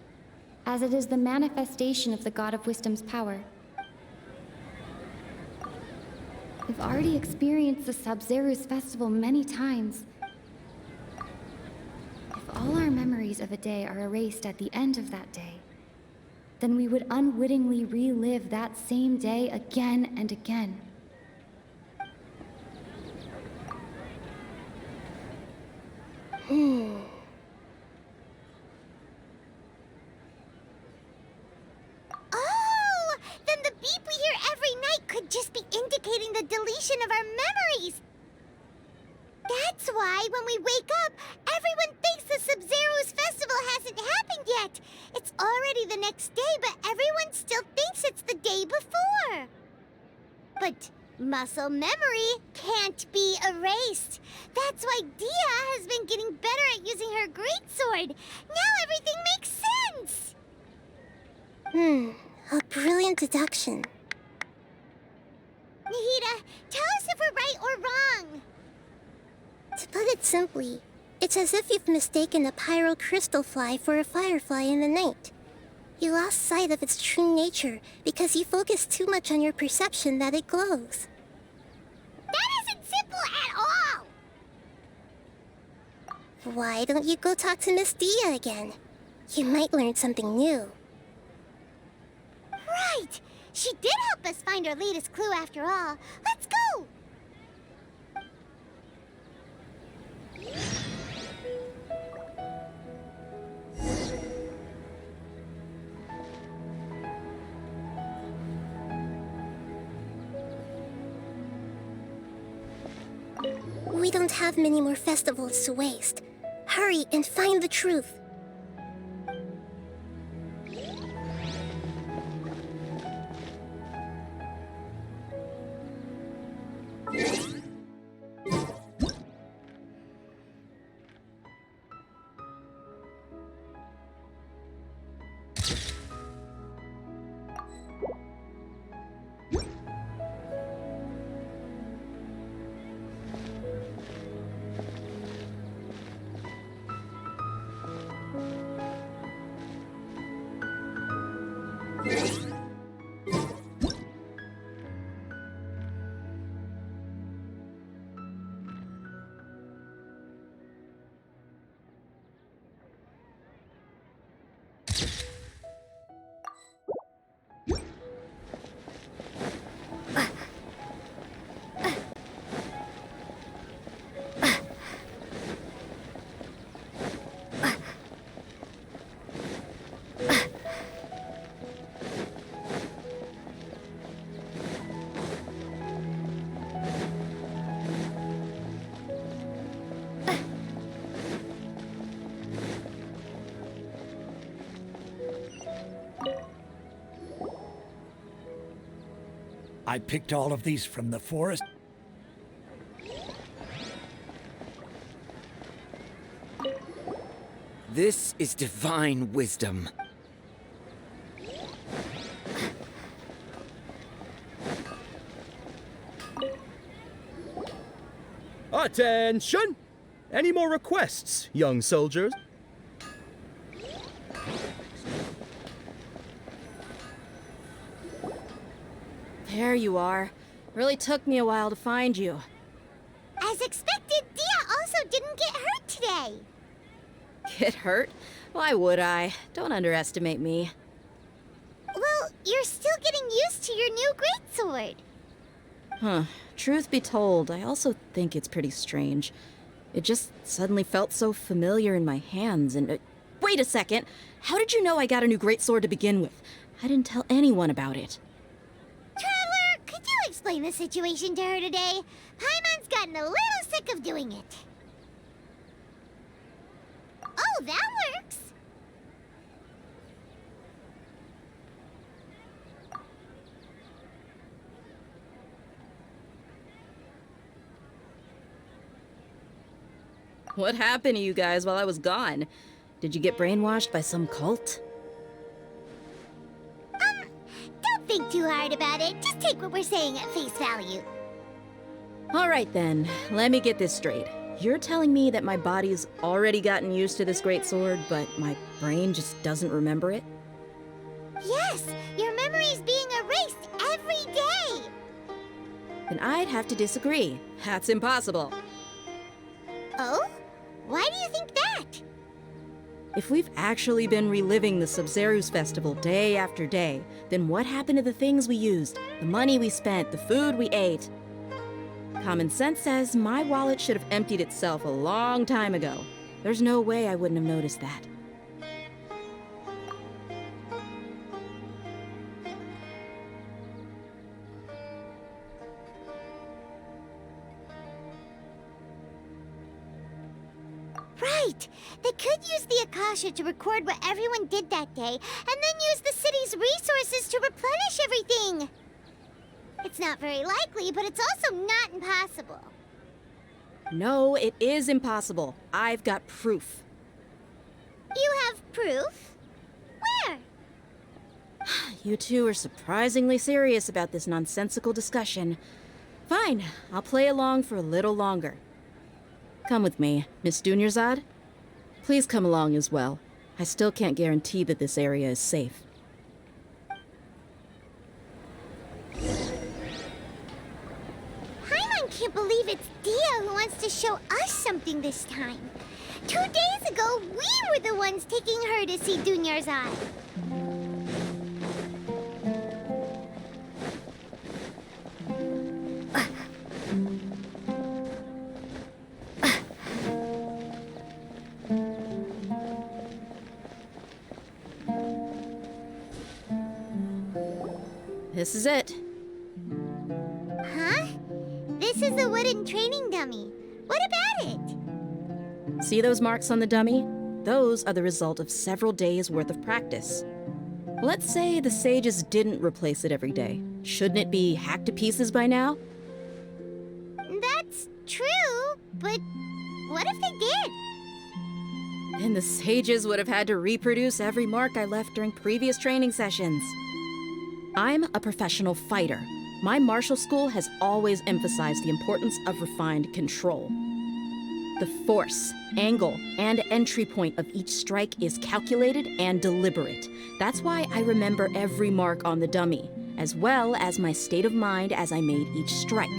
as it is the manifestation of the God of Wisdom's power. We've already experienced the Sub-Zeru's festival many times. If all our memories of a day are erased at the end of that day, then we would unwittingly relive that same day again and again. Oh! Then the beep we hear every night could just be indicating the deletion of our memories! That's why when we wake up, everyone thinks the Sub-Zero's festival hasn't happened yet. It's already the next day, but everyone still thinks it's the day before. But muscle memory can't be erased. That's why Dia has been getting better at using her greatsword. Now everything makes sense. A brilliant deduction. Nahida, tell us if we're right or wrong. To put it simply, it's as if you've mistaken a pyro crystal fly for a firefly in the night. You lost sight of its true nature because you focused too much on your perception that it glows. That isn't simple at all! Why don't you go talk to Miss Dia again? You might learn something new. Right! She did help us find our latest clue after all. Let's go! We don't have many more festivals to waste. Hurry and find the truth. I picked all of these from the forest. This is divine wisdom. Attention! Any more requests, young soldiers? There you are. Really took me a while to find you. As expected, Dia also didn't get hurt today. Get hurt? Why would I? Don't underestimate me. Well, you're still getting used to your new greatsword. Huh. Truth be told, I also think it's pretty strange. It just suddenly felt so familiar in my hands and... wait a second! How did you know I got a new greatsword to begin with? I didn't tell anyone about it. Traveler, could you explain the situation to her today? Paimon's gotten a little sick of doing it. Oh, that works! What happened to you guys while I was gone? Did you get brainwashed by some cult? Don't think too hard about it. Just take what we're saying at face value. All right then, let me get this straight. You're telling me that my body's already gotten used to this great sword, but my brain just doesn't remember it? Yes, your memory's being erased every day. Then I'd have to disagree. That's impossible. Oh? Why do you think that? If we've actually been reliving the Sub-Zeru's festival day after day, then what happened to the things we used, the money we spent, the food we ate? Common sense says my wallet should have emptied itself a long time ago. There's no way I wouldn't have noticed that. Right! They could use the Akasha to record what everyone did that day, and then use the city's resources to replenish everything! It's not very likely, but it's also not impossible. No, it is impossible. I've got proof. You have proof? Where? You two are surprisingly serious about this nonsensical discussion. Fine, I'll play along for a little longer. Come with me, Miss Dunyarzad. Please come along as well. I still can't guarantee that this area is safe. Paimon can't believe it's Dia who wants to show us something this time. 2 days ago, we were the ones taking her to see Dunyarzad. This is it. Huh? This is a wooden training dummy. What about it? See those marks on the dummy? Those are the result of several days' worth of practice. Let's say the sages didn't replace it every day. Shouldn't it be hacked to pieces by now? That's true, but what if they did? Then the sages would have had to reproduce every mark I left during previous training sessions. I'm a professional fighter. My martial school has always emphasized the importance of refined control. The force, angle, and entry point of each strike is calculated and deliberate. That's why I remember every mark on the dummy, as well as my state of mind as I made each strike.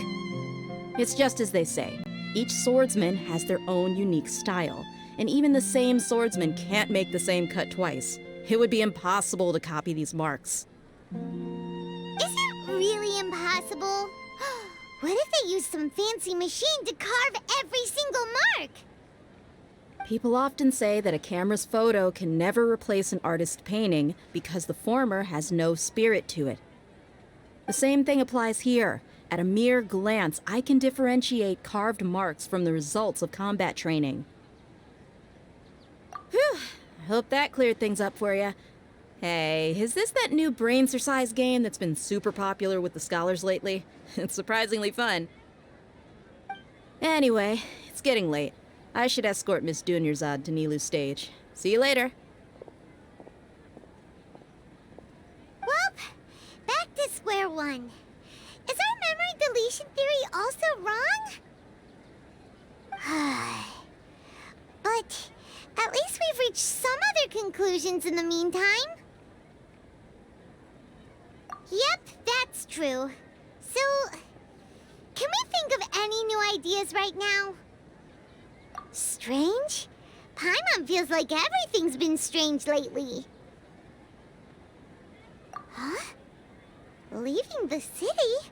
It's just as they say, each swordsman has their own unique style, and even the same swordsman can't make the same cut twice. It would be impossible to copy these marks. Is it really impossible? What if they used some fancy machine to carve every single mark? People often say that a camera's photo can never replace an artist's painting because the former has no spirit to it. The same thing applies here. At a mere glance, I can differentiate carved marks from the results of combat training. Whew, I hope that cleared things up for you. Hey, is this that new brain-exercise game that's been super popular with the scholars lately? It's surprisingly fun. Anyway, it's getting late. I should escort Miss Dunyarzad to Nilu's stage. See you later. Well, back to square one. Is our memory deletion theory also wrong? But at least we've reached some other conclusions in the meantime. Yep, that's true. So, can we think of any new ideas right now? Strange? Paimon feels like everything's been strange lately. Huh? Leaving the city?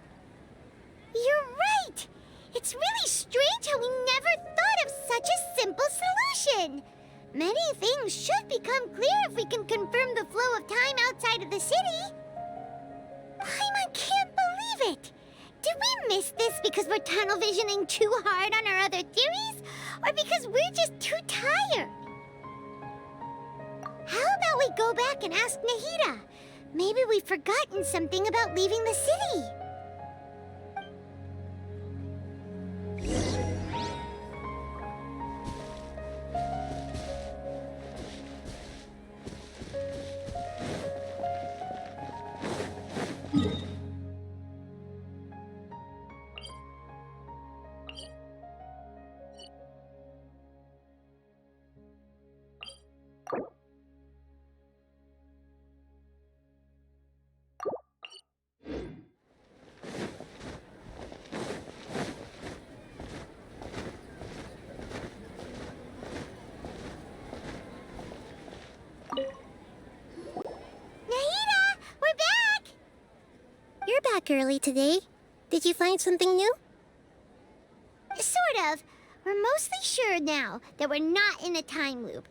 You're right! It's really strange how we never thought of such a simple solution! Many things should become clear if we can confirm the flow of time outside of the city. Paimon can't believe it! Did we miss this because we're tunnel visioning too hard on our other theories? Or because we're just too tired? How about we go back and ask Nahida? Maybe we've forgotten something about leaving the city. Early today. Did you find something new? Sort of. We're mostly sure now that we're not in a time loop.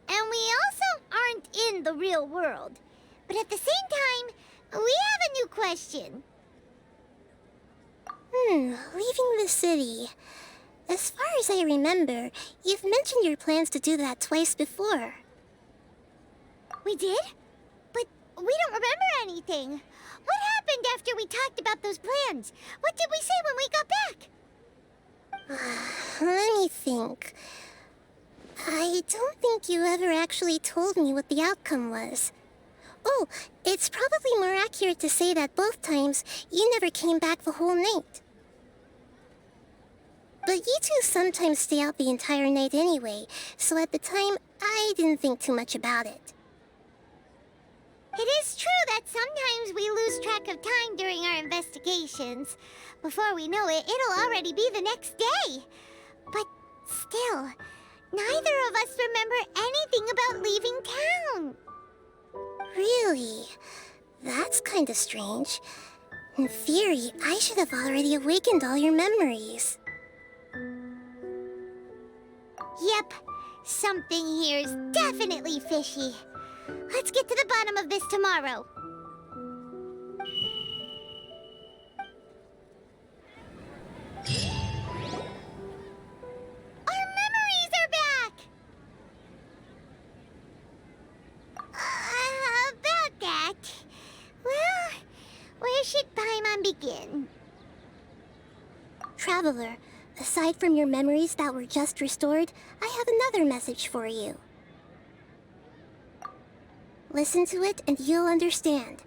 And we also aren't in the real world. But at the same time, we have a new question. Leaving the city. As far as I remember, you've mentioned your plans to do that twice before. We did? But we don't remember anything. What happened after we talked about those plans? What did we say when we got back? Let me think. I don't think you ever actually told me what the outcome was. Oh, it's probably more accurate to say that both times you never came back the whole night. But you two sometimes stay out the entire night anyway, so at the time, I didn't think too much about it. It is true that sometimes we lose track of time during our investigations. Before we know it, it'll already be the next day. But still, neither of us remember anything about leaving town. Really? That's kinda strange. In theory, I should have already awakened all your memories. Yep, something here's definitely fishy. Let's get to the bottom of this tomorrow. Our memories are back! About that... Well, where should Paimon begin? Traveler, aside from your memories that were just restored, I have another message for you. Listen to it and you'll understand.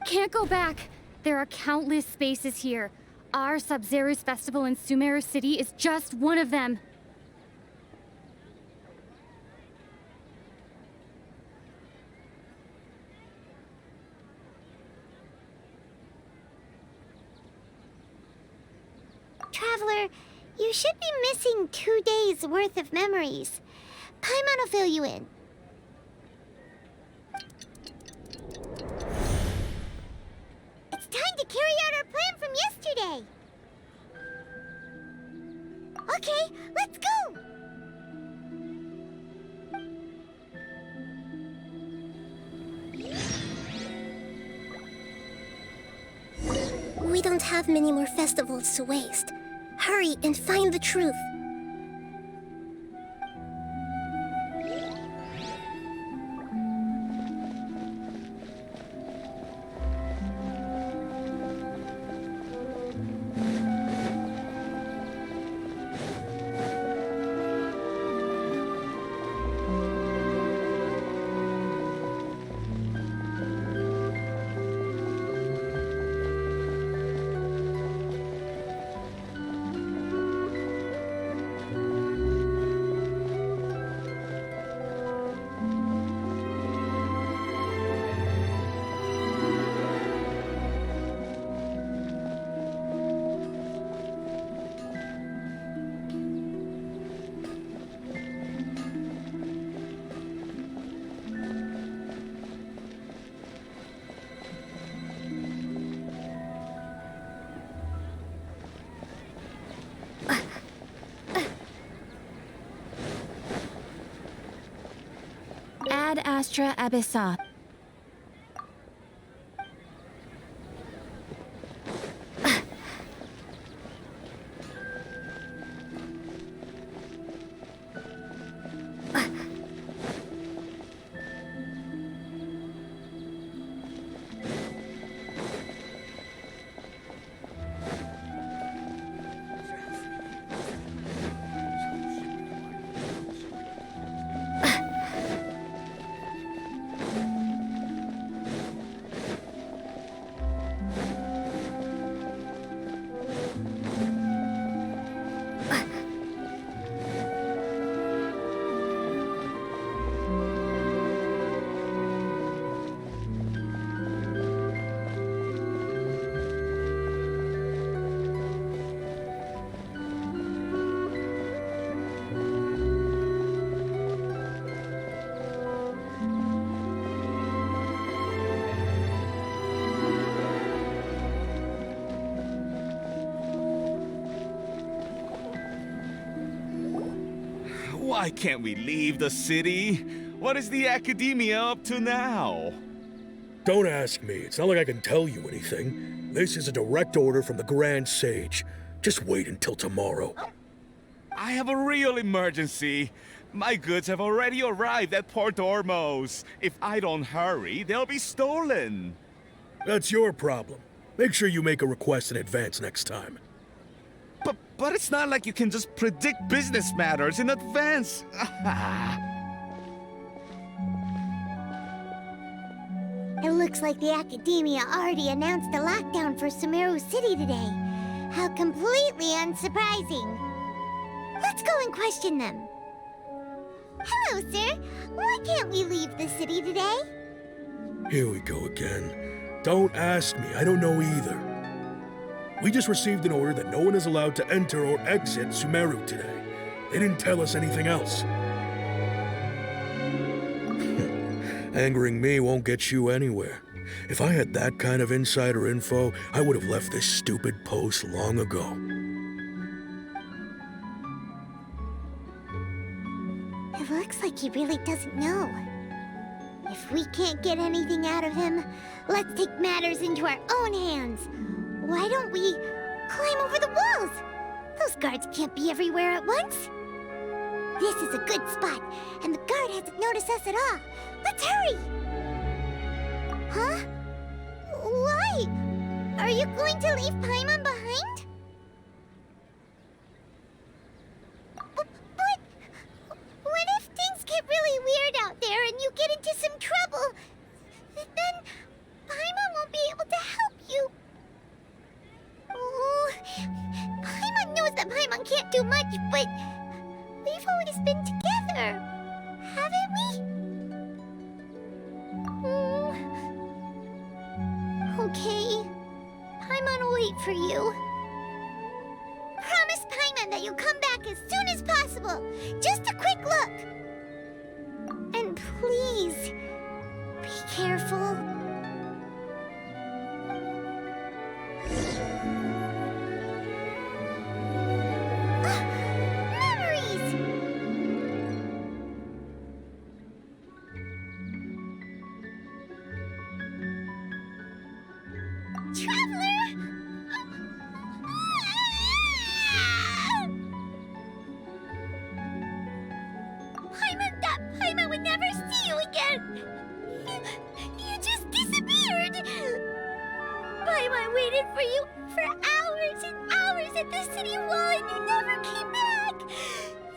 Can't go back. There are countless spaces here. Our Sub-Zero's festival in Sumeru City is just one of them. Traveler, you should be missing 2 days' worth of memories. Paimon will fill you in. It's time to carry out our plan from yesterday. Okay, let's go! We don't have many more festivals to waste. Hurry and find the truth. Ad Astra Abyssa. Why can't we leave the city? What is the Academia up to now? Don't ask me. It's not like I can tell you anything. This is a direct order from the Grand Sage. Just wait until tomorrow. I have a real emergency. My goods have already arrived at Port Ormos. If I don't hurry, they'll be stolen. That's your problem. Make sure you make a request in advance next time. But it's not like you can just predict business matters in advance. It looks like the Academia already announced a lockdown for Sumeru City today. How completely unsurprising. Let's go and question them. Hello, sir. Why can't we leave the city today? Here we go again. Don't ask me, I don't know either. We just received an order that no one is allowed to enter or exit Sumeru today. They didn't tell us anything else. Angering me won't get you anywhere. If I had that kind of insider info, I would have left this stupid post long ago. It looks like he really doesn't know. If we can't get anything out of him, let's take matters into our own hands. Why don't we climb over the walls? Those guards can't be everywhere at once. This is a good spot, and the guard hasn't noticed us at all. Let's hurry! Huh? Why? Are you going to leave Paimon behind? But what if things get really weird out there and you get into some trouble? Then Paimon won't be able to help you. Oh, Paimon knows that Paimon can't do much, but we've always been together, haven't we? Okay. Paimon will wait for you. Promise Paimon that you'll come back as soon as possible. Just a quick look. And please, be careful. Memories! Traveler! Paimon would never see you again! You just disappeared! Paimon waited for you for hours and hours at the city wall and you never came back!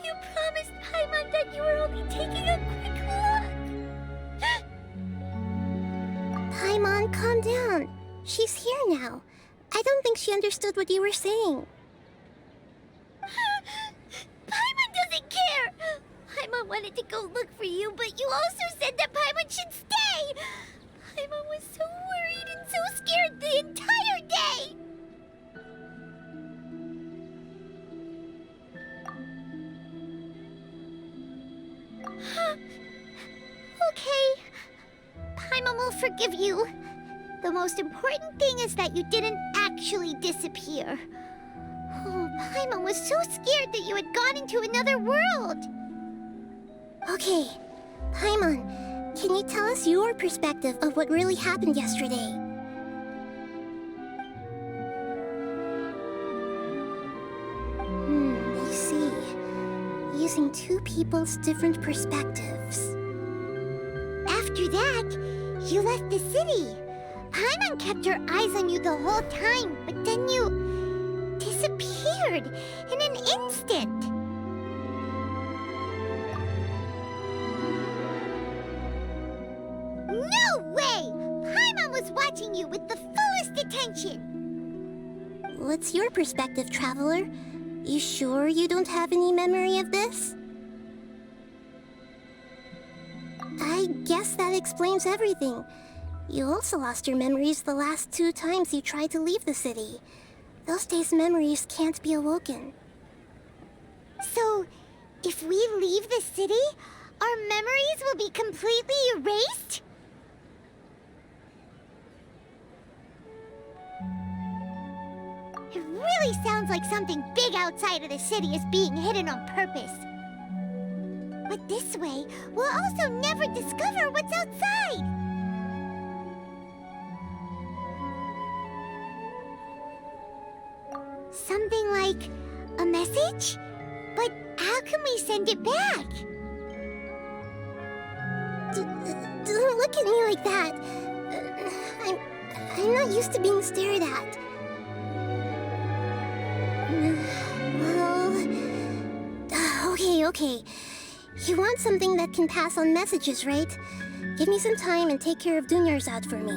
You promised Paimon that you were only taking a quick look! Paimon, calm down. She's here now. I don't think she understood what you were saying. Paimon doesn't care! Paimon wanted to go look for you, but you also said that Paimon should stay! Paimon was so worried and so scared the entire day! Okay. Paimon will forgive you. The most important thing is that you didn't actually disappear. Oh, Paimon was so scared that you had gone into another world! Okay, Paimon, can you tell us your perspective of what really happened yesterday? I see. Using two people's different perspectives. After that, you left the city. Paimon kept her eyes on you the whole time, but then you disappeared in an instant. No way! Paimon was watching you with the fullest attention. What's your perspective, Traveler? You sure you don't have any memory of this? I guess that explains everything. You also lost your memories the last 2 times you tried to leave the city. Those days' memories can't be awoken. So, if we leave the city, our memories will be completely erased? It really sounds like something big outside of the city is being hidden on purpose. But this way, we'll also never discover what's outside. Something like a message? But how can we send it back? Don't look at me like that. I'm not used to being stared at. Okay, you want something that can pass on messages, right? Give me some time and take care of Dunyarzad for me.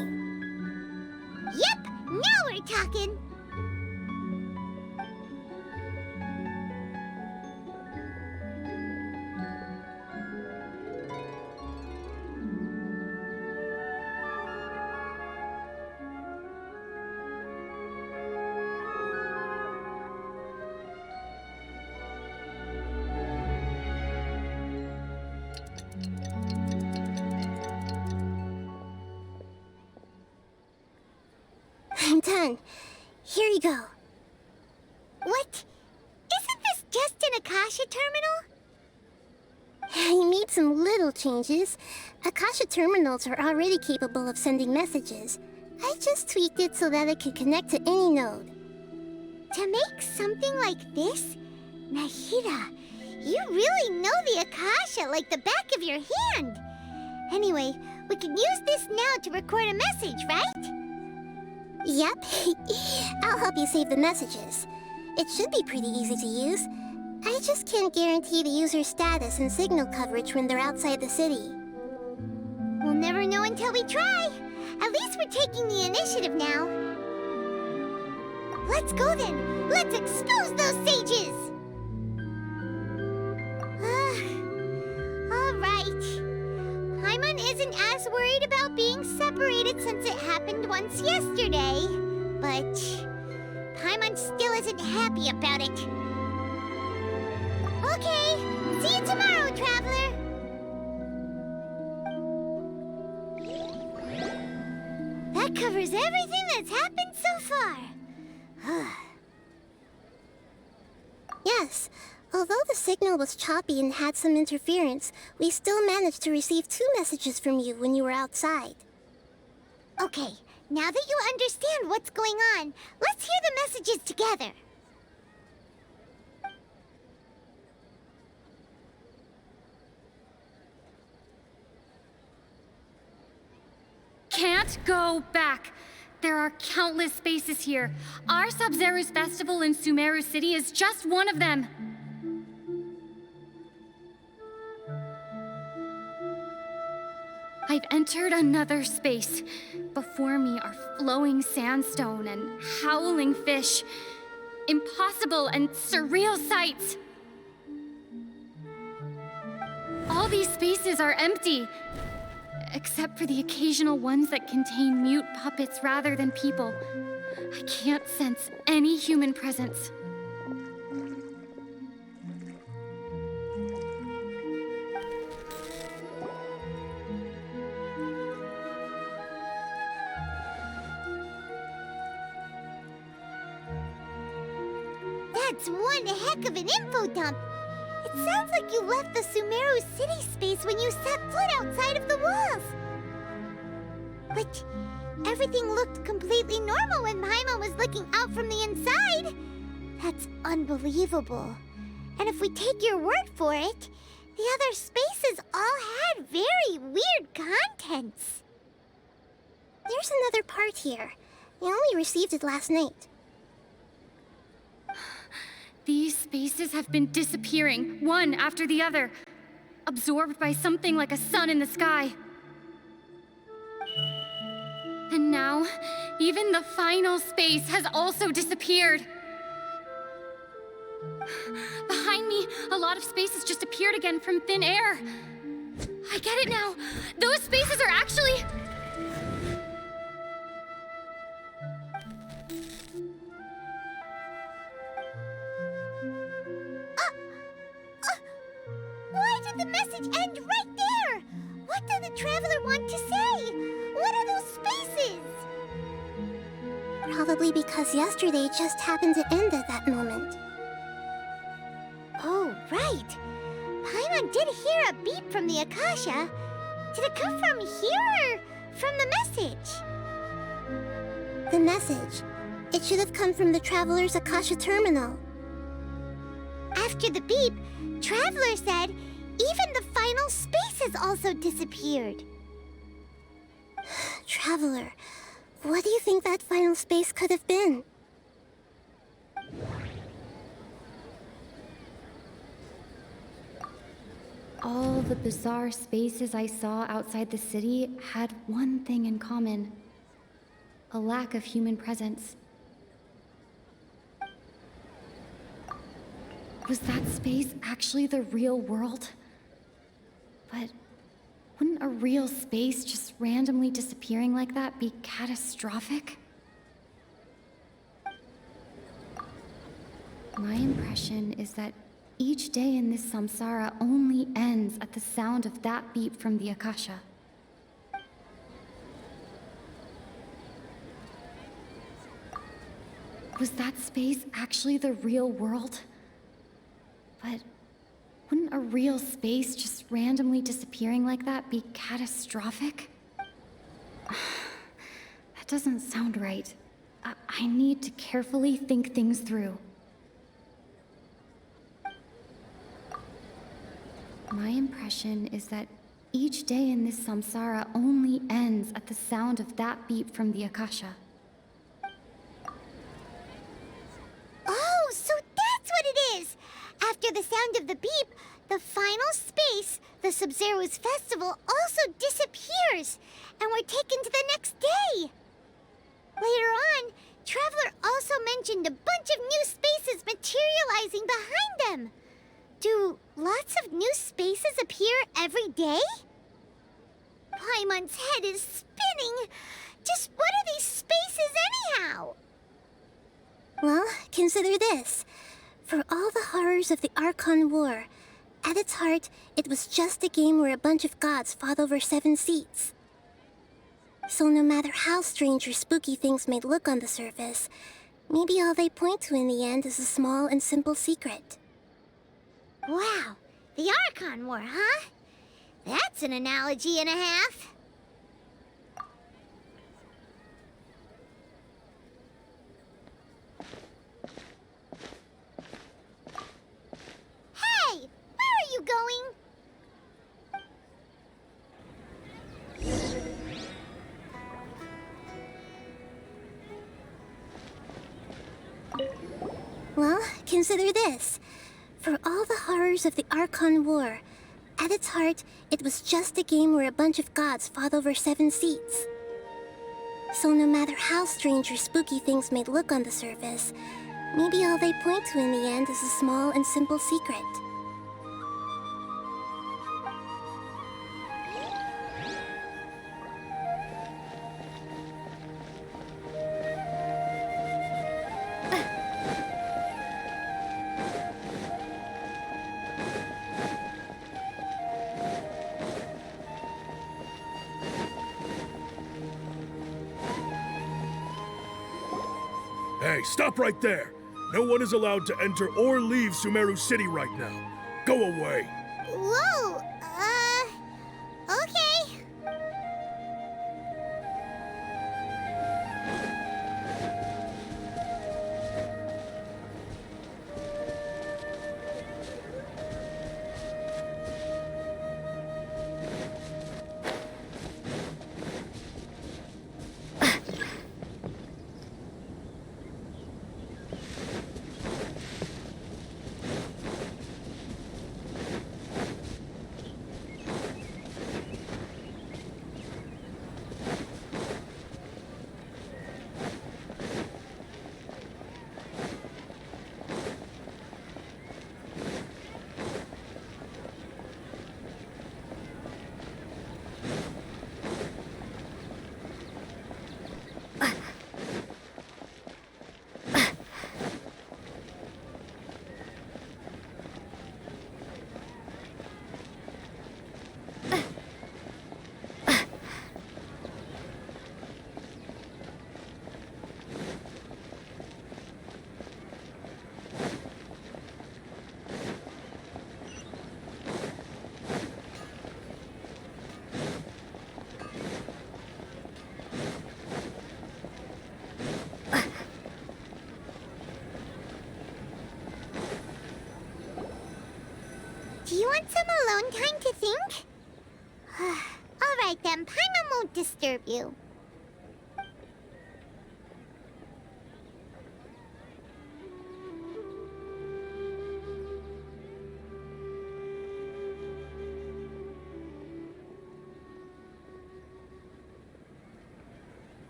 Yep, now we're talking. I'm done. Here you go. What? Isn't this just an Akasha terminal? You made some little changes. Akasha terminals are already capable of sending messages. I just tweaked it so that it could connect to any node. To make something like this? Nahida, you really know the Akasha like the back of your hand. Anyway, we can use this now to record a message, right? Yep. I'll help you save the messages. It should be pretty easy to use. I just can't guarantee the user's status and signal coverage when they're outside the city. We'll never know until we try. At least we're taking the initiative now. Let's go then. Let's expose those sages. All right. Paimon isn't as worried about being separated since it happened once yesterday. But Paimon still isn't happy about it. Okay, see you tomorrow, Traveler. That covers everything that's happened so far. Yes. Although the signal was choppy and had some interference, we still managed to receive 2 messages from you when you were outside. Okay, now that you understand what's going on, let's hear the messages together. Can't go back. There are countless spaces here. Our Sub-Zero's festival in Sumeru City is just one of them. I've entered another space. Before me are flowing sandstone and howling fish. Impossible and surreal sights. All these spaces are empty, except for the occasional ones that contain mute puppets rather than people. I can't sense any human presence. That's one heck of an info dump. It sounds like you left the Sumeru city space when you set foot outside of the walls. But everything looked completely normal when Paimon was looking out from the inside. That's unbelievable. And if we take your word for it, the other spaces all had very weird contents. There's another part here. We only received it last night. These spaces have been disappearing, one after the other, absorbed by something like a sun in the sky. And now, even the final space has also disappeared. Behind me, a lot of spaces just appeared again from thin air. I get it now. Those spaces are actually... Why did the message end right there? What did the Traveler want to say? What are those spaces? Probably because yesterday just happened to end at that moment. Oh, right. Paimon did hear a beep from the Akasha. Did it come from here or from the message? The message. It should have come from the Traveler's Akasha terminal. After the beep, Traveler said even the final spaces also disappeared. Traveler, what do you think that final space could have been? All the bizarre spaces I saw outside the city had one thing in common: a lack of human presence. Was that space actually the real world? But wouldn't a real space just randomly disappearing like that be catastrophic? My impression is that each day in this samsara only ends at the sound of that beep from the Akasha. Was that space actually the real world? But wouldn't a real space just randomly disappearing like that be catastrophic? That doesn't sound right. I need to carefully think things through. My impression is that each day in this samsara only ends at the sound of that beep from the Akasha. Oh, so that's what it is! After the sound of the beep, the final space, the Sub-Zero's festival, also disappears, and we're taken to the next day! Later on, Traveler also mentioned a bunch of new spaces materializing behind them. Do lots of new spaces appear every day? Paimon's head is spinning. Just what are these spaces anyhow? Well, consider this. For all the horrors of the Archon War, at its heart, it was just a game where a bunch of gods fought over 7 seats. So no matter how strange or spooky things may look on the surface, maybe all they point to in the end is a small and simple secret. Wow, the Archon War, huh? That's an analogy and a half. Hey, where are you going? Well, consider this. For all the horrors of the Archon War, at its heart, it was just a game where a bunch of gods fought over 7 seats. So no matter how strange or spooky things may look on the surface, maybe all they point to in the end is a small and simple secret. Hey, stop right there! No one is allowed to enter or leave Sumeru City right now. Go away! Whoa, okay. Do you want some alone time to think? All right then, Paimon won't disturb you.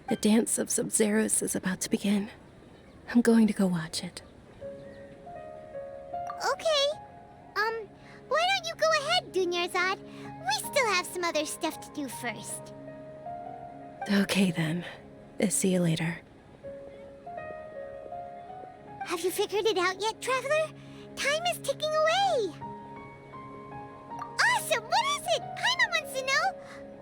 The dance of Sub-Zeros is about to begin. I'm going to go watch it. Okay. Why don't you go ahead, Dunyarzad? We still have some other stuff to do first. Okay then. See you later. Have you figured it out yet, Traveler? Time is ticking away. Awesome! What is it? Paimon wants to know.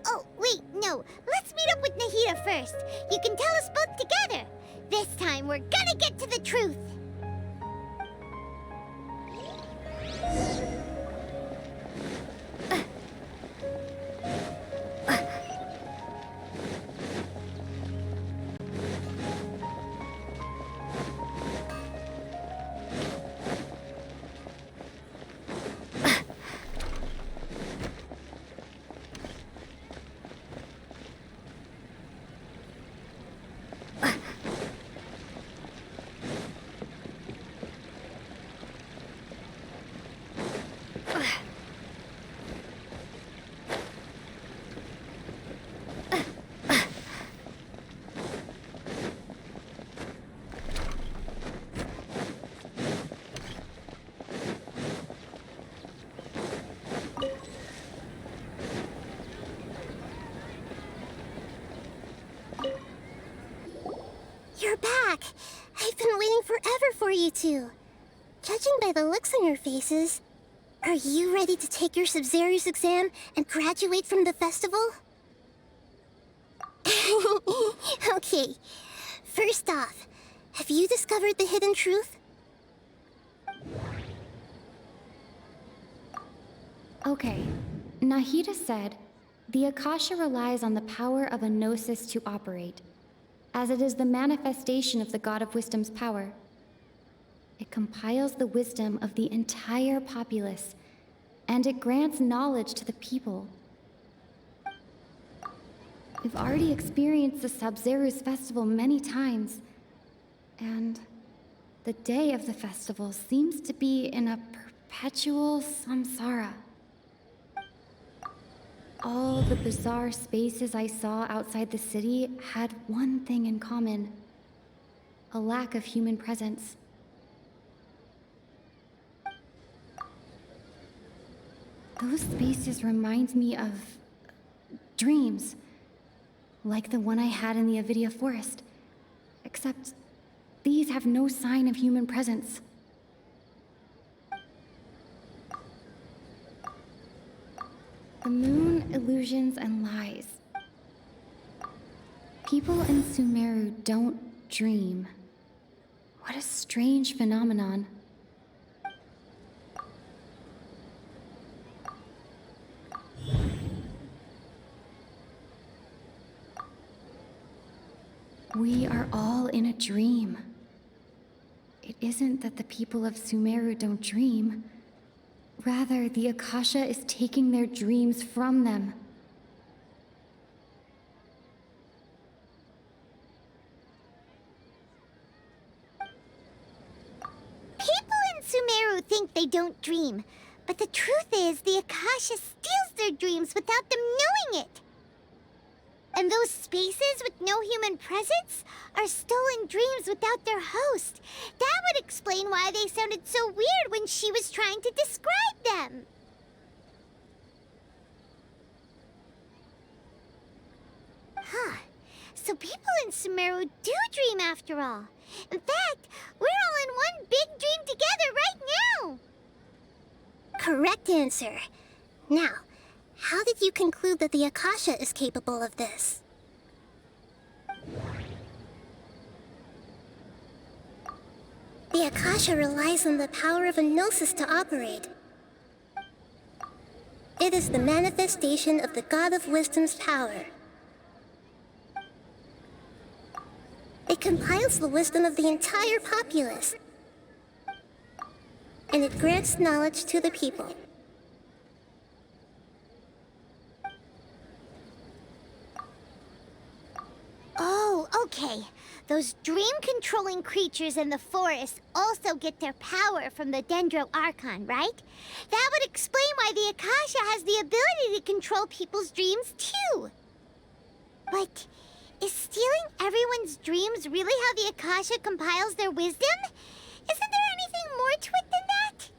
Oh, wait, no. Let's meet up with Nahida first. You can tell us both together. This time, we're gonna get to the truth. You're back! I've been waiting forever for you two. Judging by the looks on your faces, are you ready to take your Sub-Zero's exam and graduate from the festival? Okay, first off, have you discovered the hidden truth? Okay, Nahida said, the Akasha relies on the power of a gnosis to operate, as it is the manifestation of the God of Wisdom's power. It compiles the wisdom of the entire populace, and it grants knowledge to the people. We've already experienced the Sub-Zero's festival many times, and the day of the festival seems to be in a perpetual samsara. All the bizarre spaces I saw outside the city had one thing in common: a lack of human presence. Those spaces remind me of dreams, like the one I had in the Avidia Forest, except these have no sign of human presence. The moon, illusions, and lies. People in Sumeru don't dream. What a strange phenomenon. We are all in a dream. It isn't that the people of Sumeru don't dream. Rather, the Akasha is taking their dreams from them. People in Sumeru think they don't dream, but the truth is the Akasha steals their dreams without them knowing it. And those spaces with no human presence are stolen dreams without their host. That would explain why they sounded so weird when she was trying to describe them. Huh. So people in Sumeru do dream after all. In fact, we're all in one big dream together right now. Correct answer. Now, how did you conclude that the Akasha is capable of this? The Akasha relies on the power of a gnosis to operate. It is the manifestation of the God of Wisdom's power. It compiles the wisdom of the entire populace, and it grants knowledge to the people. Oh, okay. Those dream-controlling creatures in the forest also get their power from the Dendro Archon, right? That would explain why the Akasha has the ability to control people's dreams, too. But Is stealing everyone's dreams really how the Akasha compiles their wisdom? Isn't there anything more to it than that?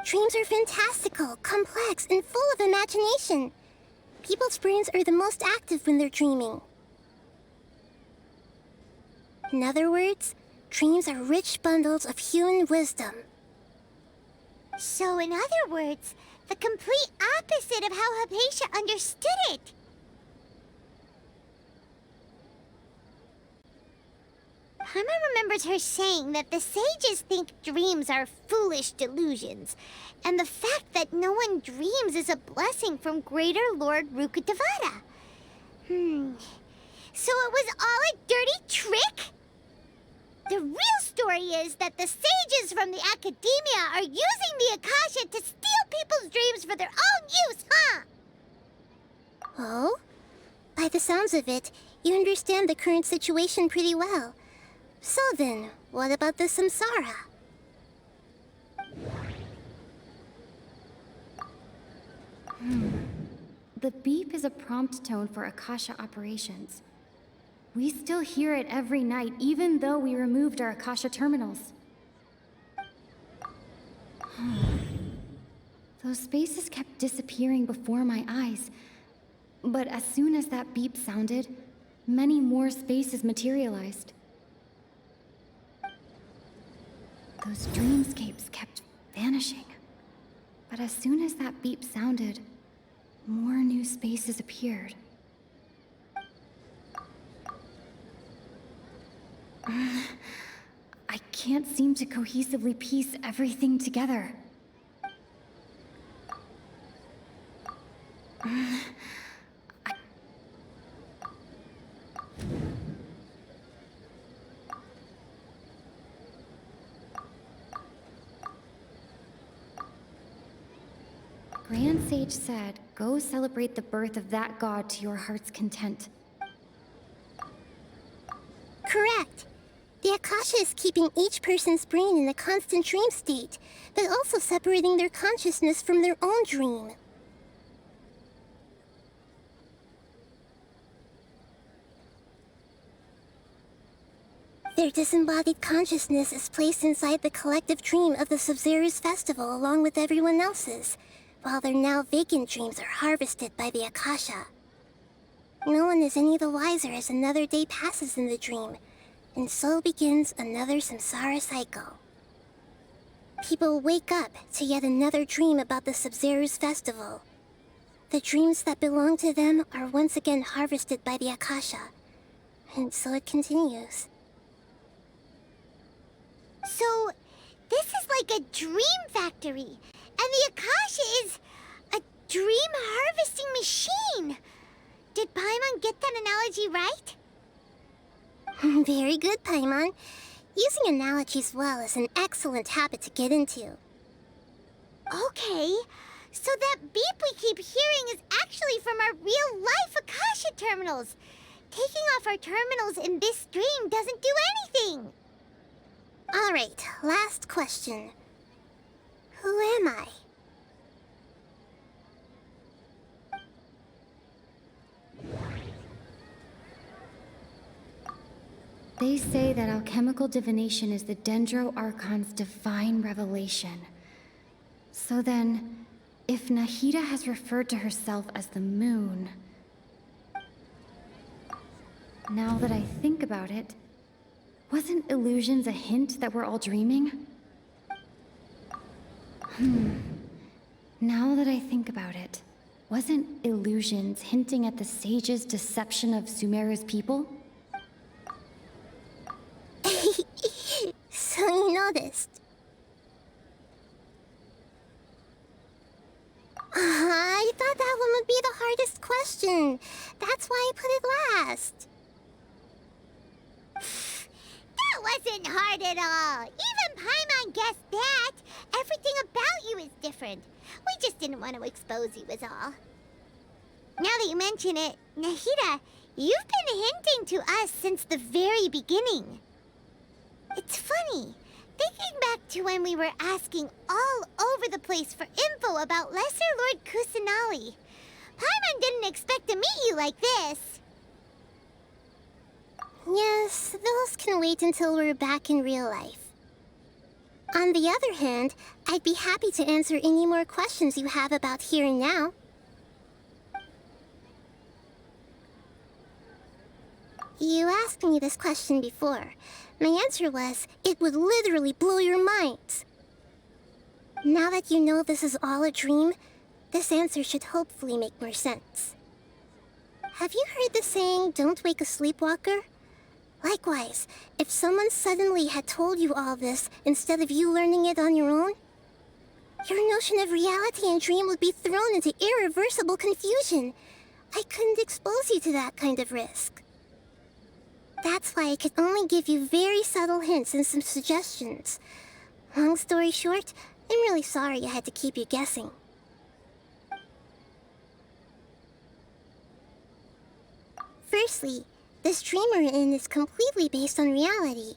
Dreams are fantastical, complex, and full of imagination. People's brains are the most active when they're dreaming. In other words, dreams are rich bundles of human wisdom. So, in other words, the complete opposite of how Hypatia understood it. Paimon remembers her saying that the sages think dreams are foolish delusions, and the fact that no one dreams is a blessing from Greater Lord Rukkhadevata. So it was all a dirty trick? The real story is that the sages from the Academia are using the Akasha to steal people's dreams for their own use, huh? Oh? By the sounds of it, you understand the current situation pretty well. So then, what about the samsara? The beep is a prompt tone for Akasha operations. We still hear it every night, even though we removed our Akasha terminals. Those spaces kept disappearing before my eyes. But as soon as that beep sounded, many more spaces materialized. Those dreamscapes kept vanishing. But as soon as that beep sounded, more new spaces appeared. I can't seem to cohesively piece everything together. Grand Sage said, go celebrate the birth of that god to your heart's content. Correct. The Akasha is keeping each person's brain in a constant dream state, but also separating their consciousness from their own dream. Their disembodied consciousness is placed inside the collective dream of the Sub-Zero's festival along with everyone else's, while their now vacant dreams are harvested by the Akasha. No one is any the wiser as another day passes in the dream, and so begins another samsara cycle. People wake up to yet another dream about the Sub-Zero's festival. The dreams that belong to them are once again harvested by the Akasha, and so it continues. So, this is like a dream factory, and the Akasha is a dream harvesting machine. Did Paimon get that analogy right? Very good, Paimon. Using analogies well is an excellent habit to get into. Okay, so that beep we keep hearing is actually from our real-life Akasha terminals. Taking off our terminals in this dream doesn't do anything. All right, last question. Who am I? They say that alchemical divination is the Dendro Archon's divine revelation. So then, if Nahida has referred to herself as the moon... Now that I think about it, wasn't illusions a hint that we're all dreaming? Now that I think about it, wasn't illusions hinting at the sage's deception of Sumeru's people? So you noticed. I thought that one would be the hardest question. That's why I put it last. That wasn't hard at all. Even Paimon guessed that. Everything about you is different. We just didn't want to expose you is all. Now that you mention it, Nahida, you've been hinting to us since the very beginning. It's funny, thinking back to when we were asking all over the place for info about Lesser Lord Kusanali. Paimon didn't expect to meet you like this. Yes, those can wait until we're back in real life. On the other hand, I'd be happy to answer any more questions you have about here and now. You asked me this question before. My answer was, it would literally blow your minds. Now that you know this is all a dream, this answer should hopefully make more sense. Have you heard the saying, don't wake a sleepwalker? Likewise, if someone suddenly had told you all this instead of you learning it on your own, your notion of reality and dream would be thrown into irreversible confusion. I couldn't expose you to that kind of risk. That's why I could only give you very subtle hints and some suggestions. Long story short, I'm really sorry I had to keep you guessing. Firstly, this dream we're in is completely based on reality.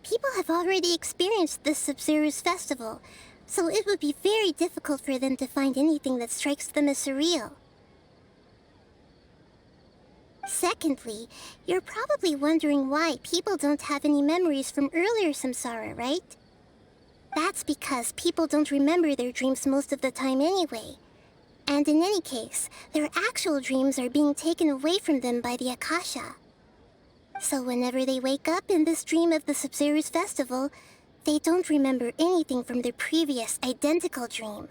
People have already experienced this Sub-Zero's festival, so it would be very difficult for them to find anything that strikes them as surreal. Secondly, you're probably wondering why people don't have any memories from earlier samsara, right? That's because people don't remember their dreams most of the time anyway. And in any case, their actual dreams are being taken away from them by the Akasha. So whenever they wake up in this dream of the Sub-Zero's festival, they don't remember anything from their previous identical dream.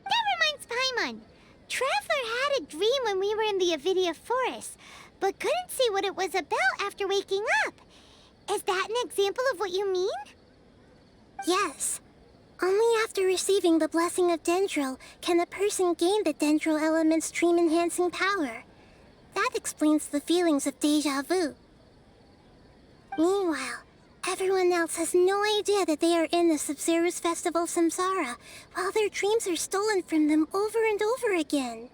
That reminds Paimon. Traveler had a dream when we were in the Avidia Forest, but couldn't see what it was about after waking up. Is that an example of what you mean? Yes. Only after receiving the blessing of Dendro can a person gain the Dendro element's dream-enhancing power. That explains the feelings of déjà vu. Meanwhile, everyone else has no idea that they are in the Sub-Zero's Festival Samsara, while their dreams are stolen from them over and over again.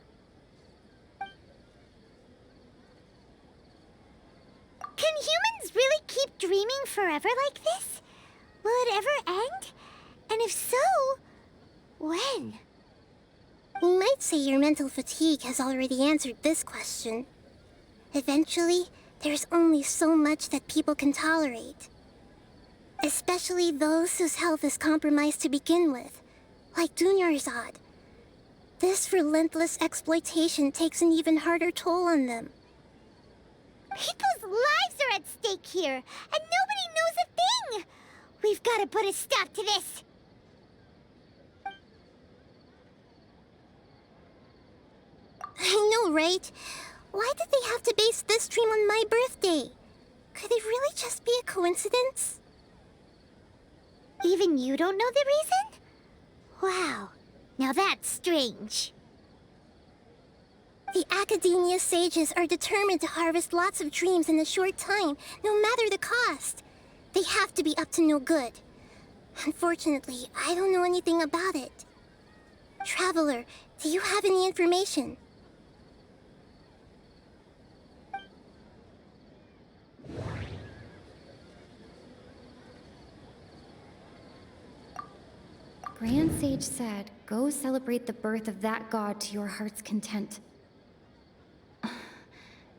Can humans really keep dreaming forever like this? Will it ever end? And if so, when? You might say your mental fatigue has already answered this question. Eventually, there's only so much that people can tolerate. Especially those whose health is compromised to begin with, like Dunyarzad. This relentless exploitation takes an even harder toll on them. People's lives are at stake here, and nobody knows a thing! We've got to put a stop to this! I know, right? Why did they have to base this dream on my birthday? Could it really just be a coincidence? Even you don't know the reason? Wow, now that's strange. The Academia sages are determined to harvest lots of dreams in a short time, no matter the cost. They have to be up to no good. Unfortunately, I don't know anything about it. Traveler, do you have any information? Grand Sage said, go celebrate the birth of that god to your heart's content.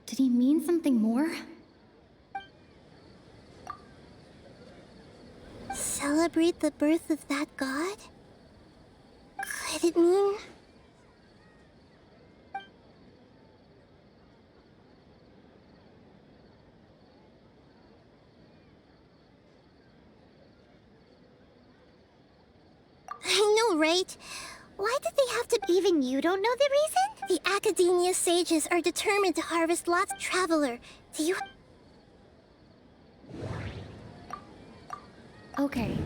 Did he mean something more? Celebrate the birth of that god? Could it mean... I know, right? Why did they have to... Even you don't know the reason? The Academia sages are determined to harvest lots of... Traveler, do you... Okay.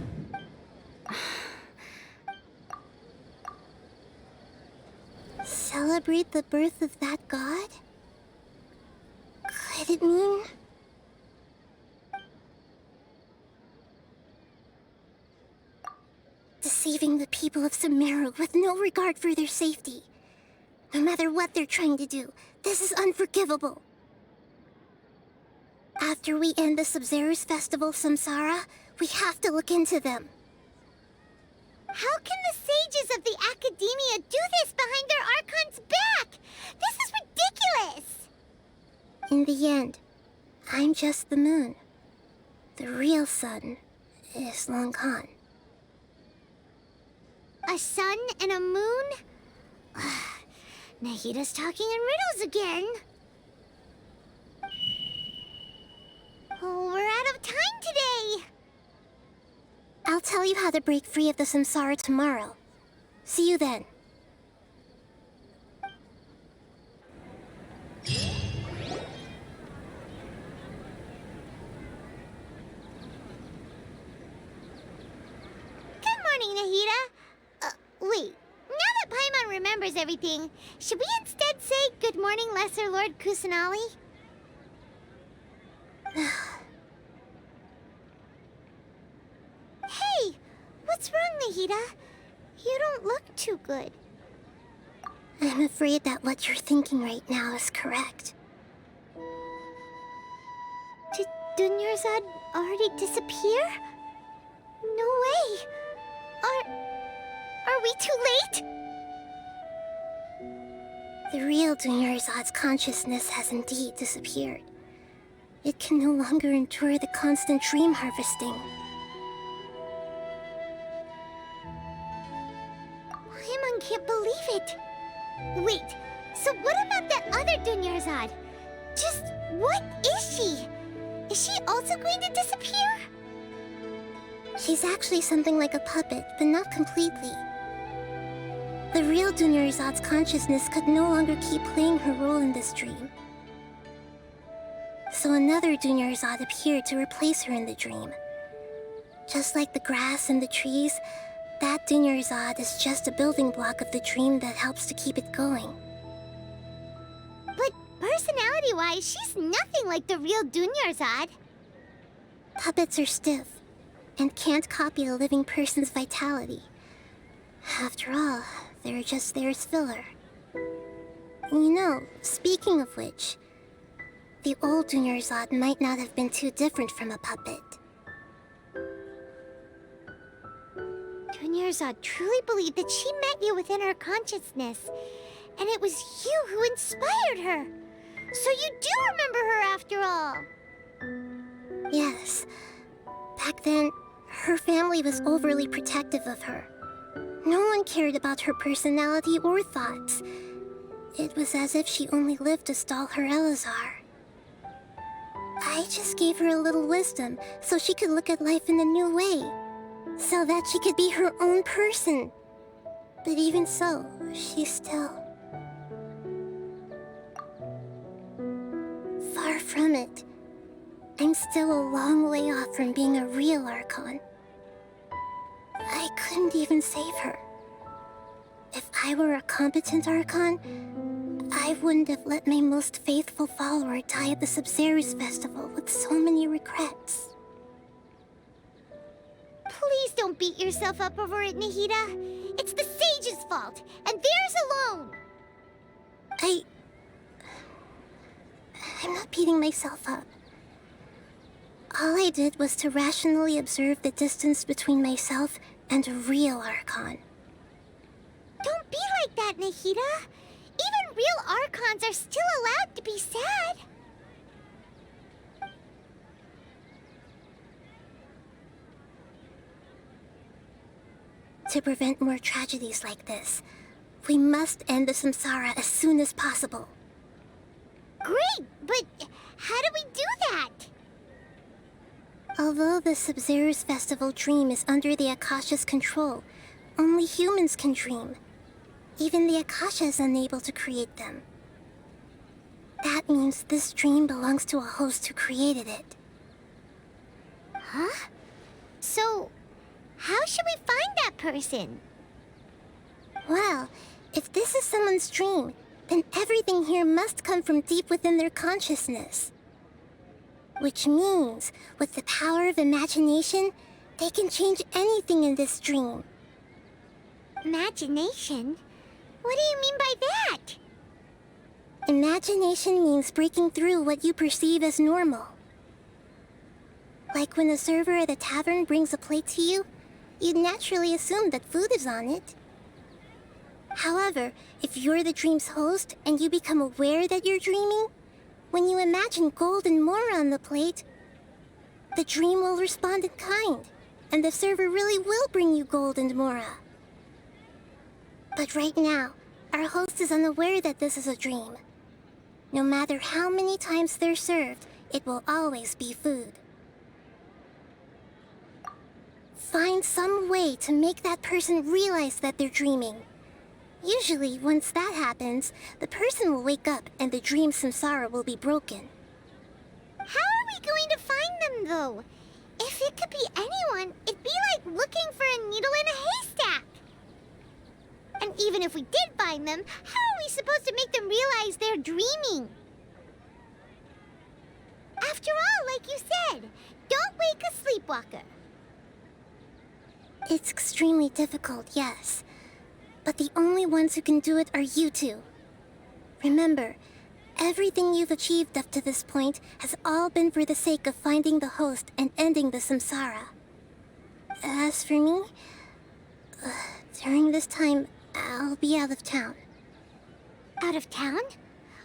Celebrate the birth of that god? Could it mean... deceiving the people of Sumeru with no regard for their safety. No matter what they're trying to do, this is unforgivable. After we end the Sub-Zero's Festival Samsara, we have to look into them. How can the sages of the Academia do this behind their Archon's back? This is ridiculous! In the end, I'm just the moon. The real sun is long gone. A sun and a moon? Nahida's talking in riddles again. Oh, we're out of time today. I'll tell you how to break free of the samsara tomorrow. See you then. Good morning, Nahida. Wait. Now that Paimon remembers everything, should we instead say good morning, Lesser Lord Kusanali? Hey! What's wrong, Nahida? You don't look too good. I'm afraid that what you're thinking right now is correct. Did Dunyarzad already disappear? No way! Are we too late? The real Dunyarzad's consciousness has indeed disappeared. It can no longer endure the constant dream harvesting. Paimon can't believe it. Wait, so what about that other Dunyarzad? Just what is she? Is she also going to disappear? She's actually something like a puppet, but not completely. The real Dunyarzad's consciousness could no longer keep playing her role in this dream. So another Dunyarzad appeared to replace her in the dream. Just like the grass and the trees, that Dunyarzad is just a building block of the dream that helps to keep it going. But personality-wise, she's nothing like the real Dunyarzad. Puppets are stiff and can't copy a living person's vitality. After all, they're just there as filler. You know, speaking of which, the old Dunyarzad might not have been too different from a puppet. Dunyarzad truly believed that she met you within her consciousness, and it was you who inspired her. So you do remember her after all. Yes. Back then, her family was overly protective of her. No one cared about her personality or thoughts. It was as if she only lived to stall her Elazar. I just gave her a little wisdom so she could look at life in a new way, so that she could be her own person. But even so, she's still far from it. I'm still a long way off from being a real Archon. I couldn't even save her. If I were a competent Archon, I wouldn't have let my most faithful follower die at the Sumeru's festival with so many regrets. Please don't beat yourself up over it, Nahida. It's the sage's fault, and theirs alone. I'm not beating myself up. All I did was to rationally observe the distance between myself and a real Archon. Don't be like that, Nahida. Even real Archons are still allowed to be sad. To prevent more tragedies like this, we must end the samsara as soon as possible. Great, but how do we do that? Although the Sumeru's festival dream is under the Akasha's control, only humans can dream. Even the Akasha is unable to create them. That means this dream belongs to a host who created it. Huh? So, how should we find that person? Well, if this is someone's dream, then everything here must come from deep within their consciousness. Which means, with the power of imagination, they can change anything in this dream. Imagination? What do you mean by that? Imagination means breaking through what you perceive as normal. Like when a server at a tavern brings a plate to you, you'd naturally assume that food is on it. However, if you're the dream's host and you become aware that you're dreaming, When you imagine gold and more on the plate, the dream will respond in kind, and the server really will bring you gold and mora. But right now, our host is unaware that this is a dream. No matter how many times they're served, it will always be food. Find some way to make that person realize that they're dreaming. Usually, once that happens, the person will wake up and the dream samsara will be broken. How are we going to find them, though? If it could be anyone, it'd be like looking for a needle in a haystack. And even if we did find them, how are we supposed to make them realize they're dreaming? After all, like you said, don't wake a sleepwalker. It's extremely difficult, yes. But the only ones who can do it are you two. Remember, everything you've achieved up to this point has all been for the sake of finding the host and ending the samsara. As for me, during this time, I'll be out of town. Out of town?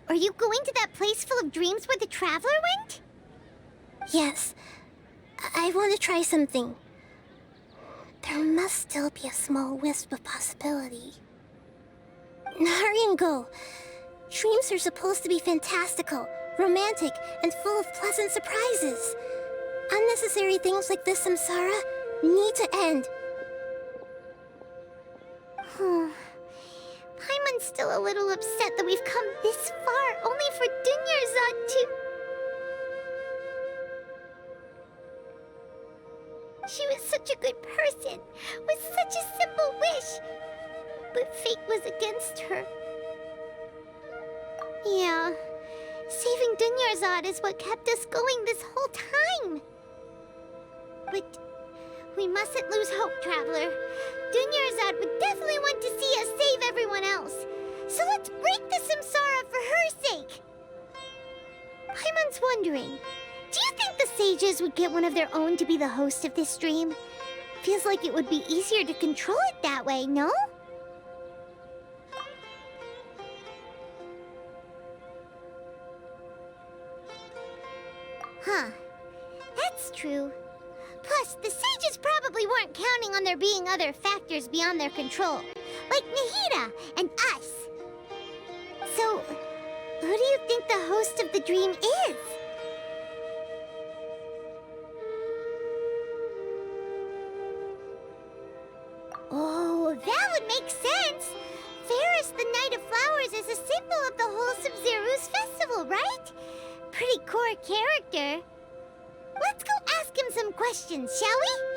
Are you going to that place full of dreams where the traveler went? Yes. I want to try something. There must still be a small wisp of possibility. Hurry and go. Dreams are supposed to be fantastical, romantic, and full of pleasant surprises. Unnecessary things like this samsara need to end. Paimon's still a little upset that we've come this far only for Dunyarzad to... She was such a good person, with such a simple wish. But fate was against her. Yeah, saving Dunyarzad is what kept us going this whole time. But we mustn't lose hope, Traveler. Dunyarzad would definitely want to see us save everyone else. So let's break the samsara for her sake. Paimon's wondering, do you think the sages would get one of their own to be the host of this dream? Feels like it would be easier to control it that way, no? Huh. That's true. Plus, the sages probably weren't counting on there being other factors beyond their control, like Nahida and us. So, who do you think the host of the dream is? Oh, that would make sense. Ferris, the Knight of Flowers, is a symbol of the whole Sumeru's festival, right? Pretty core character. Let's go ask him some questions, shall we?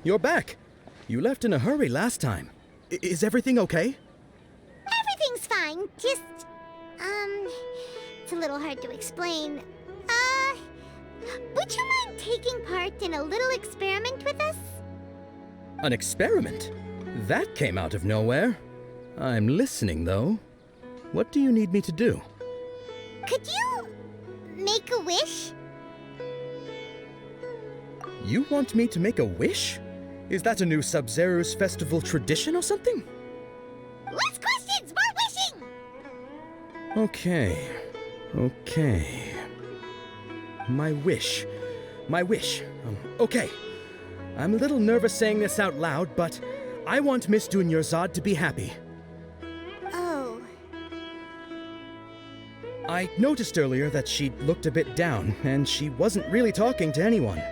You're back. You left in a hurry last time. Is everything okay? Everything's fine. Just, it's a little hard to explain. Would you mind taking part in a little experiment with us? An experiment? That came out of nowhere. I'm listening, though. What do you need me to do? Could you make a wish? You want me to make a wish? Is that a new Sub-Zero's festival tradition or something? Less questions, more wishing! Okay. My wish. Okay. I'm a little nervous saying this out loud, but I want Miss Dunyarzad to be happy. Oh. I noticed earlier that she looked a bit down, and she wasn't really talking to anyone.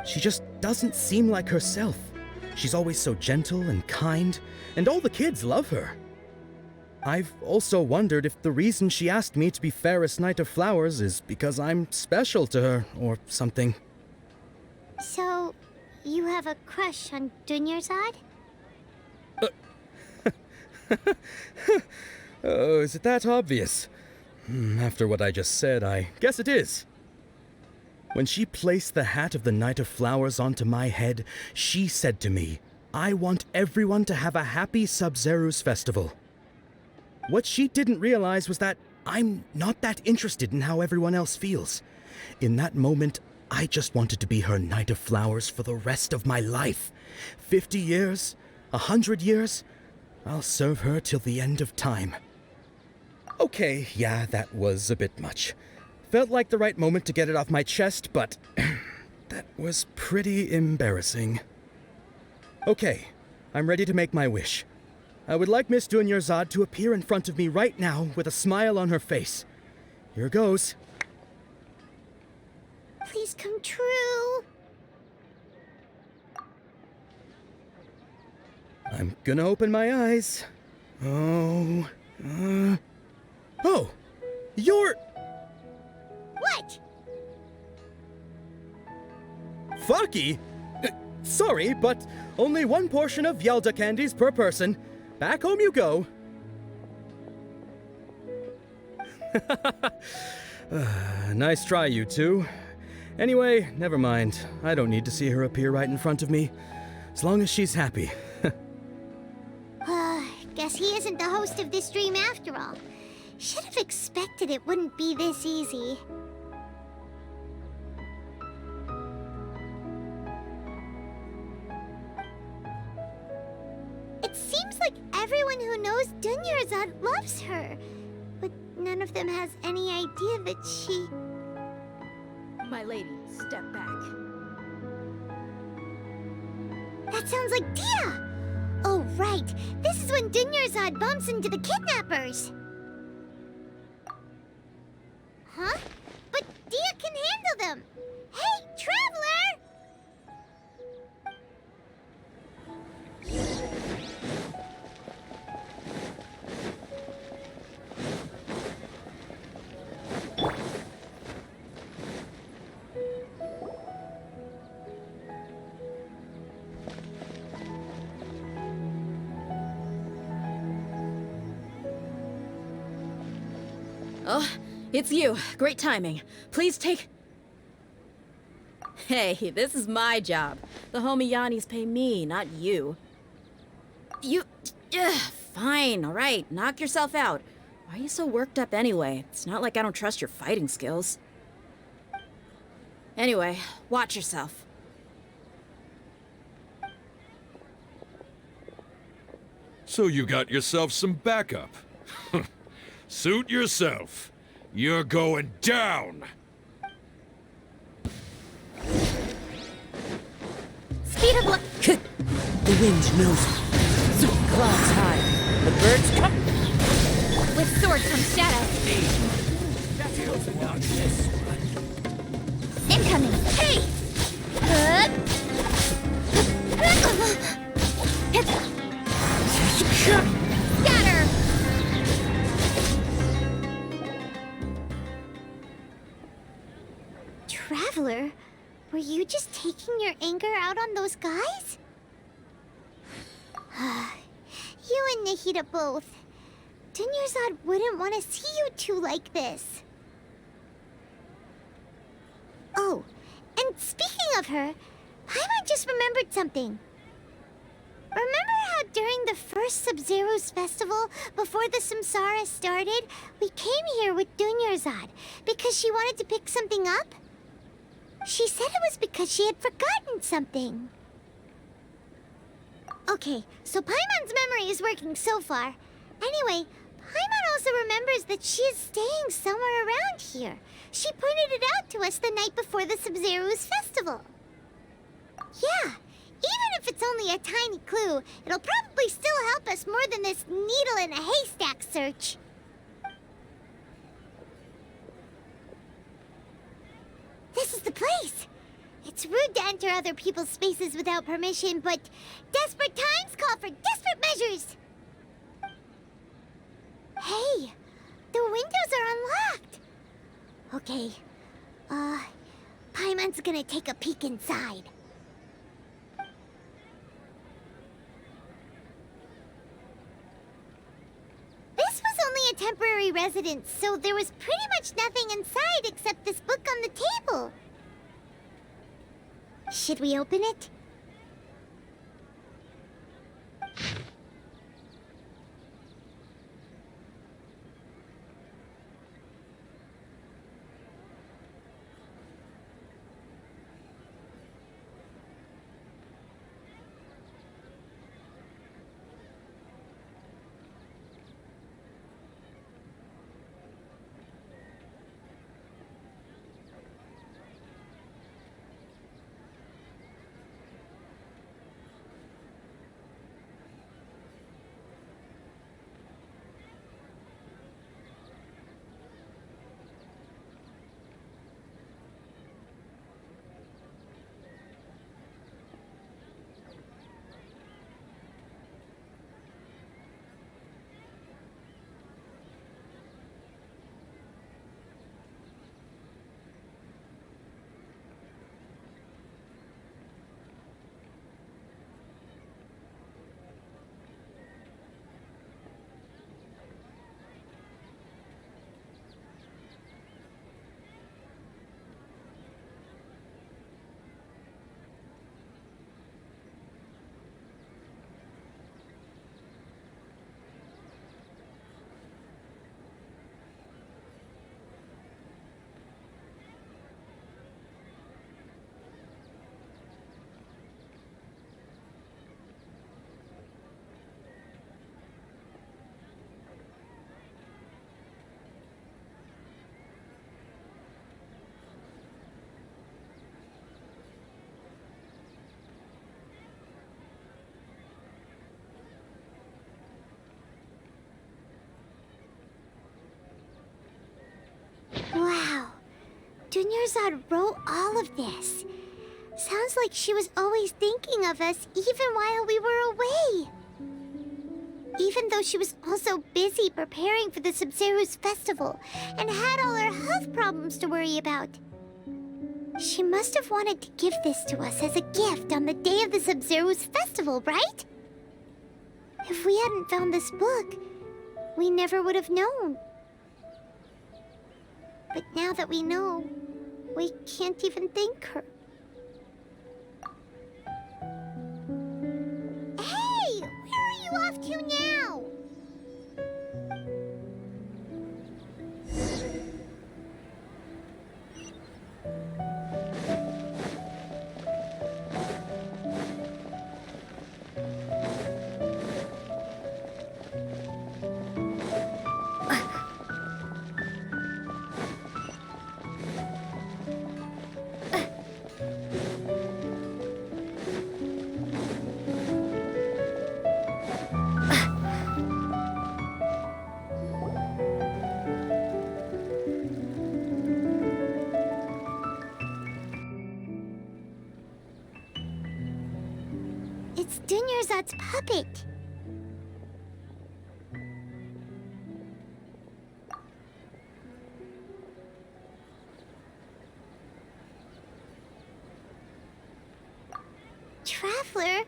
She just doesn't seem like herself. She's always so gentle and kind, and all the kids love her. I've also wondered if the reason she asked me to be Fairest Knight of Flowers is because I'm special to her, or something. So, you have a crush on Dunyarzad? Oh, is it that obvious? After what I just said, I guess it is. When she placed the hat of the Knight of Flowers onto my head, she said to me, "I want everyone to have a happy Sub-Zeru's festival." What she didn't realize was that I'm not that interested in how everyone else feels. In that moment, I just wanted to be her Knight of Flowers for the rest of my life. 50 years, 100 years, I'll serve her till the end of time. Okay, yeah, that was a bit much. Felt like the right moment to get it off my chest, but that was pretty embarrassing. Okay, I'm ready to make my wish. I would like Miss Dunyarzad to appear in front of me right now with a smile on her face. Here goes. Please come true. I'm gonna open my eyes. Oh, you're... What? Fucky? Sorry, but only one portion of Yelda candies per person. Back home you go. Nice try, you two. Anyway, never mind. I don't need to see her appear right in front of me. As long as she's happy. Guess he isn't the host of this dream after all. Should have expected it wouldn't be this easy. It seems like everyone who knows Dunyarzad loves her, but none of them has any idea that she... My lady, step back. That sounds like Dia! Oh, right. This is when Dunyarzad bumps into the kidnappers. Huh? But Dia can handle them. Hey, Traveler! Oh, it's you. Great timing. Please take... Hey, this is my job. The homie Yannis pay me, not you. You... Fine, all right. Knock yourself out. Why are you so worked up anyway? It's not like I don't trust your fighting skills. Anyway, watch yourself. So you got yourself some backup. Suit yourself. You're going down. Speed of light. The wind knows it. So clouds high. The birds come. With swords from shadow. Incoming. Hey! Scatter! Traveler, were you just taking your anger out on those guys? You and Nahida both. Dunyarzad wouldn't want to see you two like this. Oh, and speaking of her, Paimon just remembered something. Remember how during the first Sub-Zero's festival, before the Samsara started, we came here with Dunyarzad because she wanted to pick something up? She said it was because she had forgotten something. Okay, so Paimon's memory is working so far. Anyway, Paimon also remembers that she is staying somewhere around here. She pointed it out to us the night before the Sub-Zero's festival. Yeah, even if it's only a tiny clue, it'll probably still help us more than this needle in a haystack search. This is the place! It's rude to enter other people's spaces without permission, but desperate times call for desperate measures! Hey, the windows are unlocked! Okay, Paimon's gonna take a peek inside. This was only a temporary residence, so there was pretty much nothing inside except this book on the table. Should we open it? Wow, Dunyarzad wrote all of this. Sounds like she was always thinking of us even while we were away. Even though she was also busy preparing for the Sub-Zero's festival and had all her health problems to worry about. She must have wanted to give this to us as a gift on the day of the Sub-Zero's festival, right? If we hadn't found this book, we never would have known. But now that we know, we can't even thank her. Hey! Where are you off to now? It's Dunyarzad's puppet. Traveler?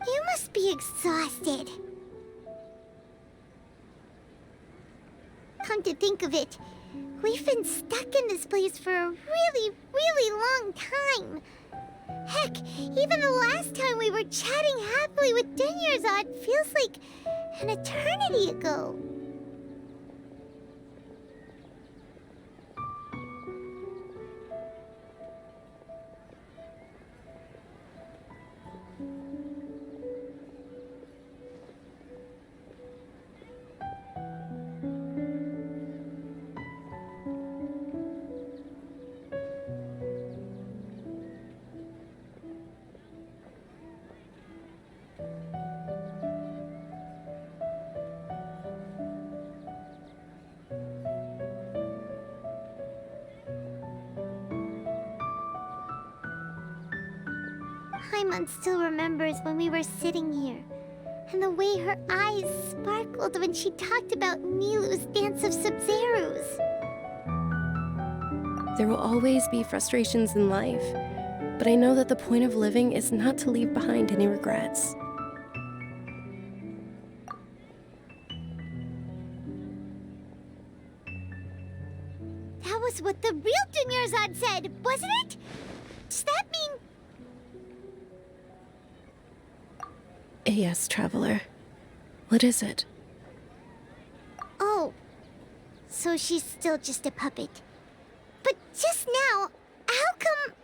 You must be exhausted. Come to think of it, we've been stuck in this place for a really long time. Heck, even the last time we were chatting happily with Dunyarzad feels like an eternity ago. Paimon still remembers when we were sitting here, and the way her eyes sparkled when she talked about Nilu's Dance of Sub-Zerus. There will always be frustrations in life, but I know that the point of living is not to leave behind any regrets. That was what the real Dunyarzad said, wasn't it? Does that mean... Yes, Traveler. What is it? Oh, so she's still just a puppet. But just now, how come...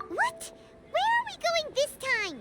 What? Where are we going this time?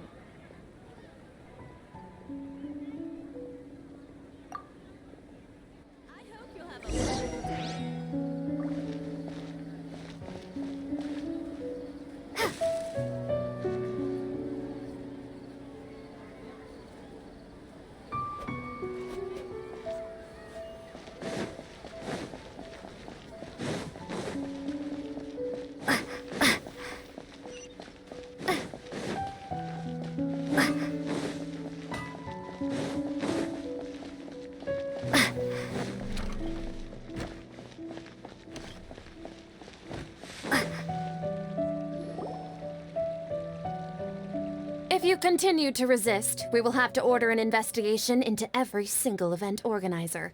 If you continue to resist, we will have to order an investigation into every single event organizer.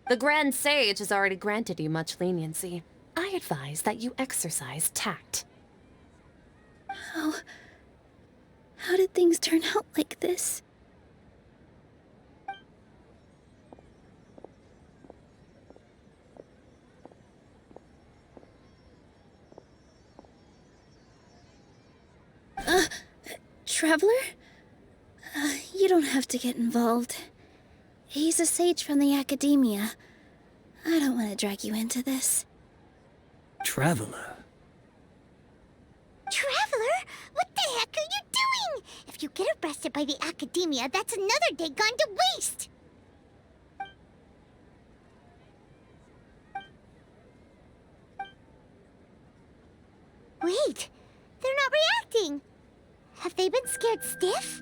The Grand Sage has already granted you much leniency. I advise that you exercise tact. How did things turn out like this? Traveler? You don't have to get involved. He's a sage from the Academia. I don't want to drag you into this. Traveler? Traveler? What the heck are you doing? If you get arrested by the Academia, that's another day gone to waste! Wait, they're not reacting! Have they been scared stiff?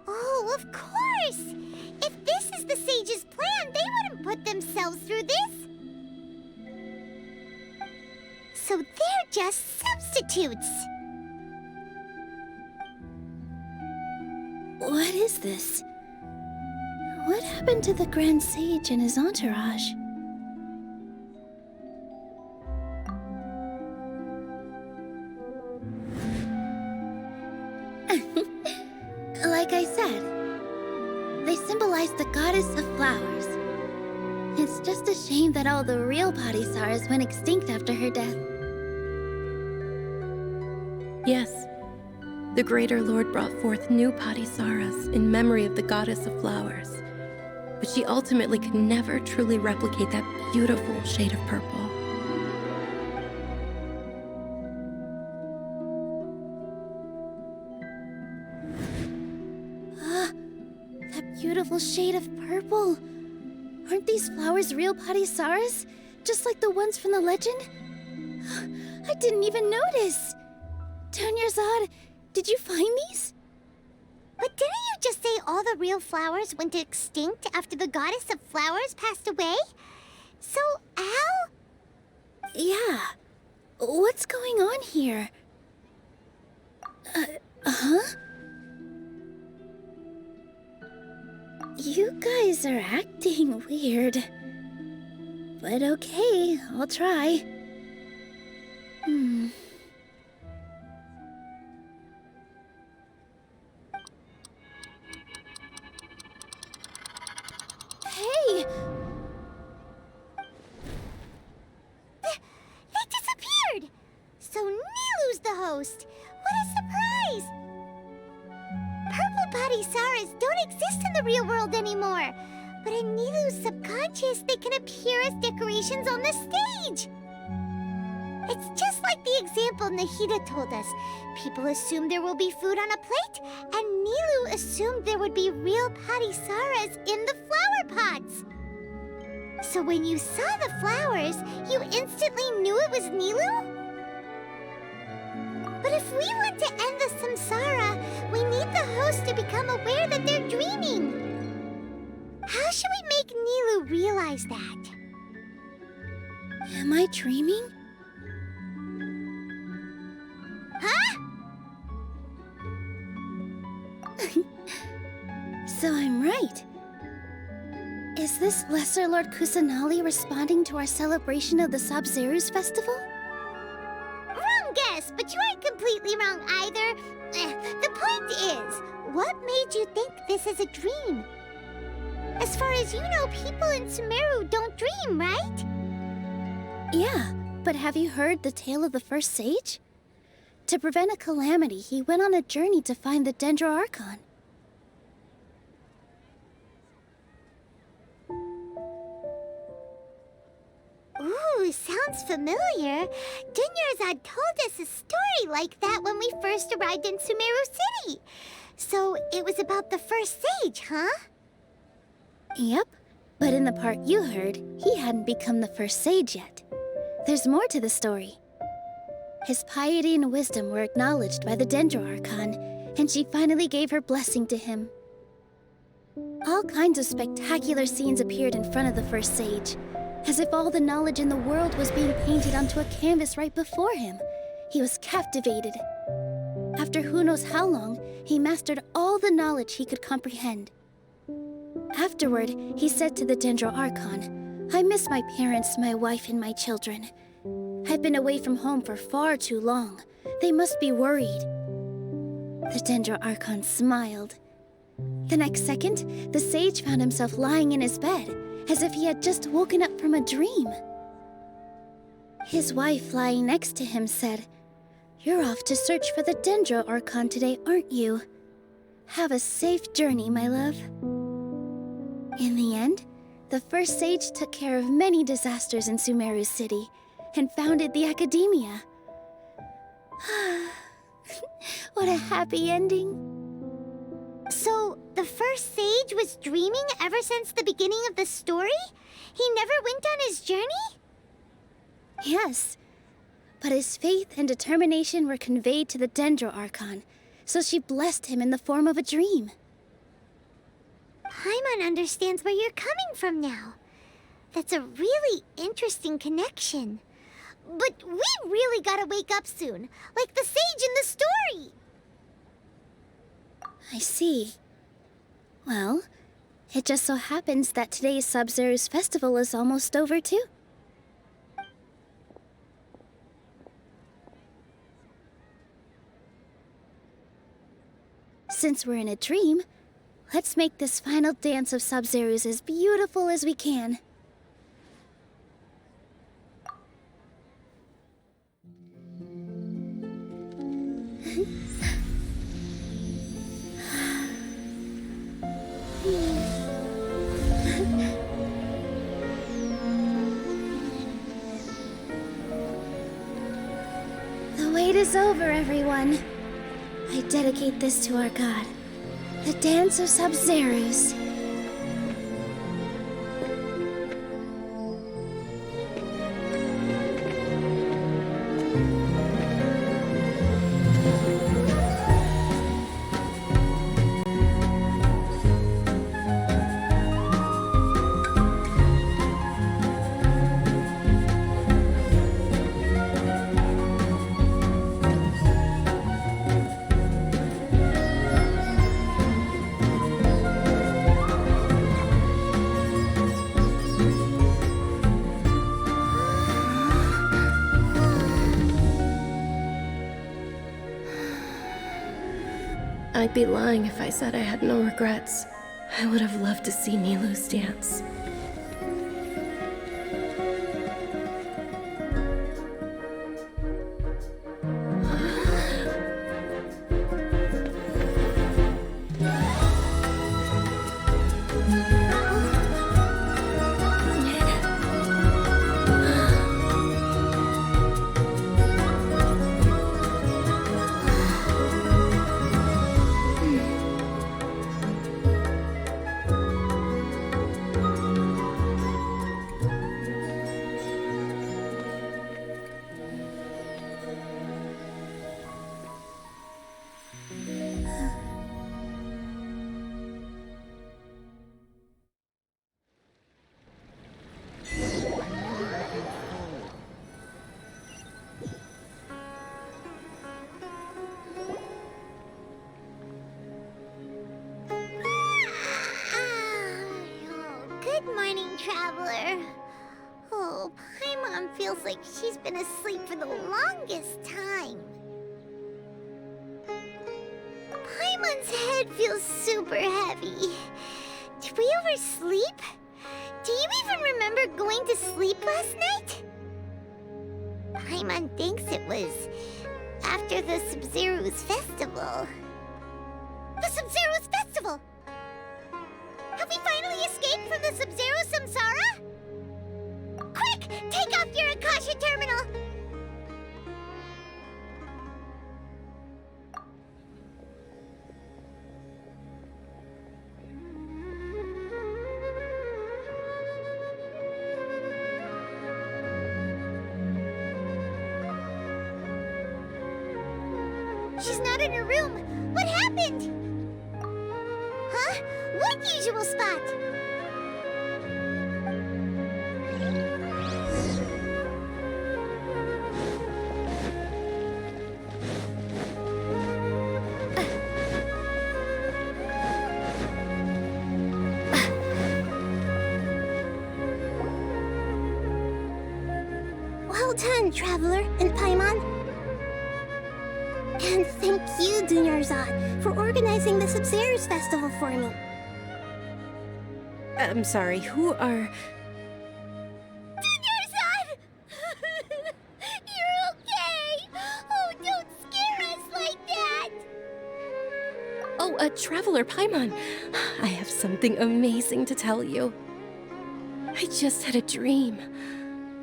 Oh, of course! If this is the Sage's plan, they wouldn't put themselves through this! So they're just substitutes! What is this? What happened to the Grand Sage and his entourage? Like I said, they symbolize the goddess of flowers. It's just a shame that all the real Padisaras went extinct after her death. Yes. The Greater Lord brought forth new Padisaras in memory of the goddess of flowers. But she ultimately could never truly replicate that beautiful shade of purple. Beautiful shade of purple. Aren't these flowers real Padisaras? Just like the ones from the legend? I didn't even notice. Dunyarzad, did you find these? But didn't you just say all the real flowers went extinct after the goddess of flowers passed away? So, how? Yeah. What's going on here? Huh? You guys are acting weird. But okay, I'll try. Hey! They disappeared! So Nilu's the host! What a surprise! Purple Padisaras don't exist in the real world anymore, but in Nilu's subconscious, they can appear as decorations on the stage. It's just like the example Nahida told us. People assume there will be food on a plate, and Nilu assumed there would be real Padisaras in the flower pots. So when you saw the flowers, you instantly knew it was Nilu? But if we want to end the samsara, we need the host to become aware that they're dreaming. How should we make Nilu realize that? Am I dreaming? Huh? So I'm right. Is this Lesser Lord Kusanali responding to our celebration of the Sub-Zeru's festival? Wrong guess, but you aren't completely wrong either. The point is, what made you think this is a dream? As far as you know, people in Sumeru don't dream, right? Yeah, but have you heard the tale of the first sage? To prevent a calamity, he went on a journey to find the Dendro Archon. Ooh, sounds familiar. Dunyarzad told us a story like that when we first arrived in Sumeru City. So it was about the first sage, huh? Yep, but in the part you heard, he hadn't become the first sage yet. There's more to the story. His piety and wisdom were acknowledged by the Dendro Archon, and she finally gave her blessing to him. All kinds of spectacular scenes appeared in front of the first sage, as if all the knowledge in the world was being painted onto a canvas right before him. He was captivated. After who knows how long, he mastered all the knowledge he could comprehend. Afterward, he said to the Dendro Archon, "I miss my parents, my wife, and my children. I've been away from home for far too long. They must be worried." The Dendro Archon smiled. The next second, the sage found himself lying in his bed, as if he had just woken up from a dream. His wife, lying next to him, said, "You're off to search for the Dendro Archon today, aren't you? Have a safe journey, my love." In the end, the first sage took care of many disasters in Sumeru City and founded the Academia. What a happy ending. So, the first sage was dreaming ever since the beginning of the story? He never went on his journey? Yes, but his faith and determination were conveyed to the Dendro Archon, so she blessed him in the form of a dream. Paimon understands where you're coming from now. That's a really interesting connection. But we really gotta wake up soon, like the sage in the story. I see. Well, it just so happens that today's Sub-Zeru's festival is almost over too. Since we're in a dream, let's make this final dance of Sub-Zeru's as beautiful as we can. The wait is over, everyone. I dedicate this to our god, the Dance of Sub-Zerus. I'd be lying if I said I had no regrets. I would have loved to see Nilu's dance. Traveler. Oh, Paimon feels like she's been asleep for the longest time. Paimon's head feels super heavy. Did we oversleep? Do you even remember going to sleep last night? Paimon thinks it was after the Sub-Zero's festival. The Sub-Zero's festival! Have we finally escaped from the Sub-Zero samsara? Quick! Take off your Akasha terminal! She's not in her room. What happened? Huh? What usual spot? Well done, Traveler and Paimon. And thank you, Dunyarzad, for organizing the Sub-Zero's festival for me. I'm sorry, who are... Dunyarzad! You're okay! Oh, don't scare us like that! Oh, Traveler Paimon. I have something amazing to tell you. I just had a dream,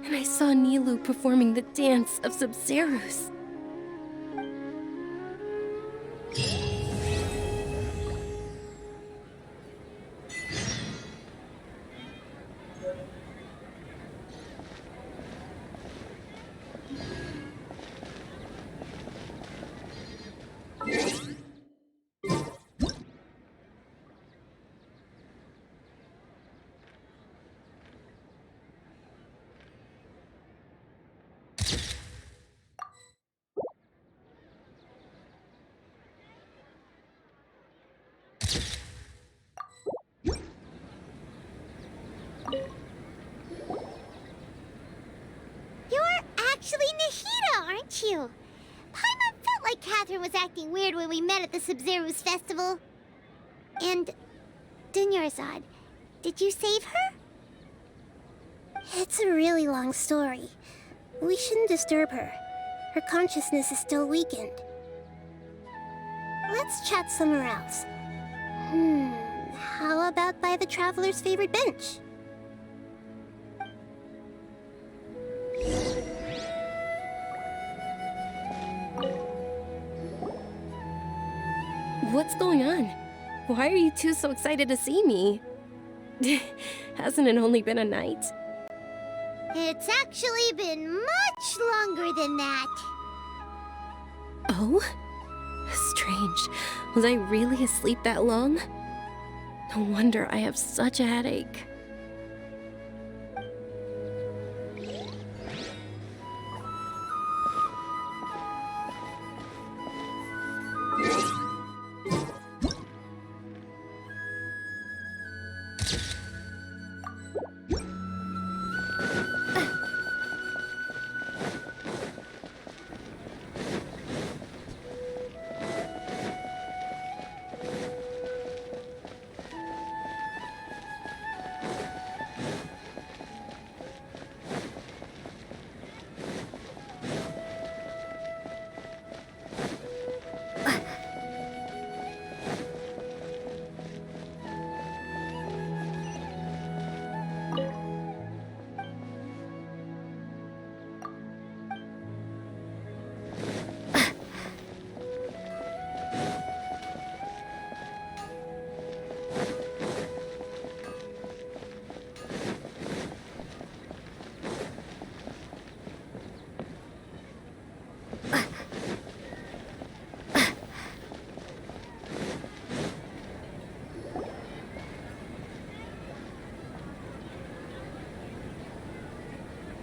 and I saw Nilou performing the dance of Sub-Zeros. Aren't you? Paimon felt like Catherine was acting weird when we met at the Sub-Zero's festival. And Dunyarzad, did you save her? It's a really long story. We shouldn't disturb her. Her consciousness is still weakened. Let's chat somewhere else. How about by the Traveler's favorite bench? What's going on? Why are you two so excited to see me? Hasn't it only been a night? It's actually been much longer than that. Oh? Strange. Was I really asleep that long? No wonder I have such a headache.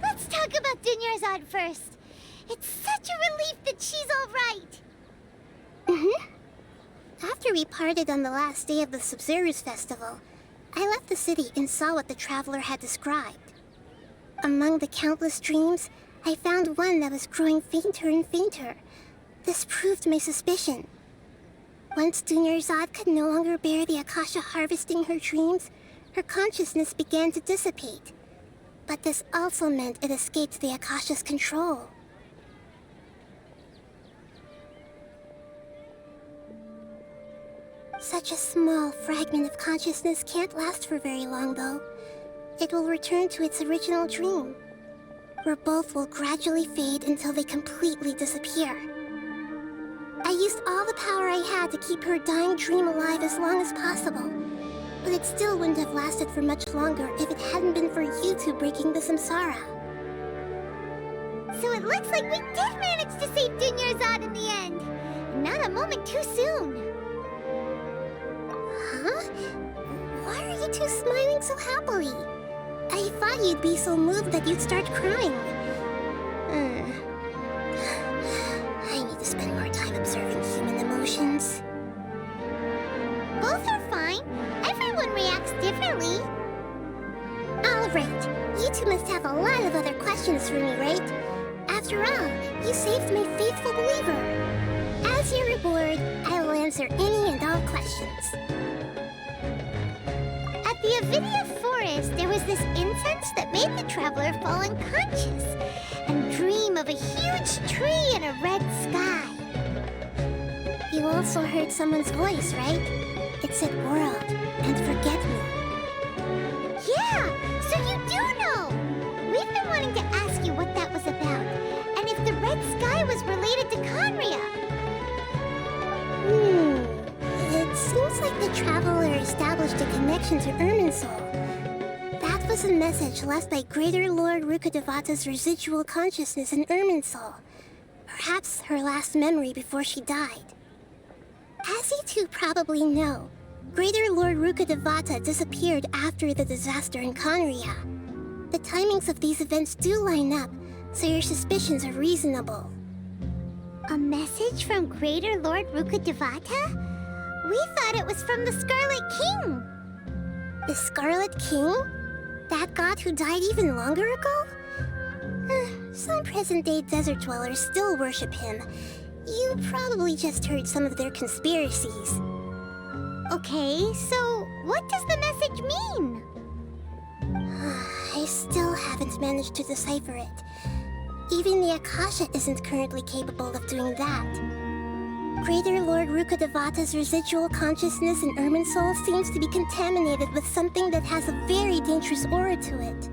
Let's talk about Dunyarzad first. It's such a relief that she's all right. After we parted on the last day of the Sub-Zero's festival, I left the city and saw what the traveler had described. Among the countless dreams, I found one that was growing fainter and fainter. This proved my suspicion. Once Dunyarzad could no longer bear the Akasha harvesting her dreams, her consciousness began to dissipate. But this also meant it escaped the Akasha's control. Such a small fragment of consciousness can't last for very long, though. It will return to its original dream, where both will gradually fade until they completely disappear. I used all the power I had to keep her dying dream alive as long as possible, but it still wouldn't have lasted for much longer if it hadn't been for you two breaking the samsara. So it looks like we did manage to save Dunyarzad in the end. Not a moment too soon. Huh? Why are you two smiling so happily? I thought you'd be so moved that you'd start crying. I need to spend more time observing human emotions. Both are fine. Everyone reacts differently. Alright, you two must have a lot of other questions for me, right? After all, you saved my faithful believer. As your reward, I will answer any and all questions. At the Avidia Forest, there was this incense that made the traveler fall unconscious and dream of a huge tree and a red sky. You also heard someone's voice, right? It said world and forget me. Yeah, so you do know! We've been wanting to ask you what that was about, and if the red sky was related to Conria. It seems like the traveler established a connection to Irminsul. That was a message left by Greater Lord Rukkhadevata's residual consciousness in Irminsul. Perhaps her last memory before she died. As you two probably know, Greater Lord Rukkhadevata disappeared after the disaster in Conria. The timings of these events do line up, so your suspicions are reasonable. A message from Greater Lord Rukkhadevata? We thought it was from the Scarlet King. The Scarlet King? That god who died even longer ago? Some present-day desert dwellers still worship him. You probably just heard some of their conspiracies. Okay, so what does the message mean? I still haven't managed to decipher it. Even the Akasha isn't currently capable of doing that. Greater Lord Rukkhadevata's residual consciousness in Irminsul seems to be contaminated with something that has a very dangerous aura to it.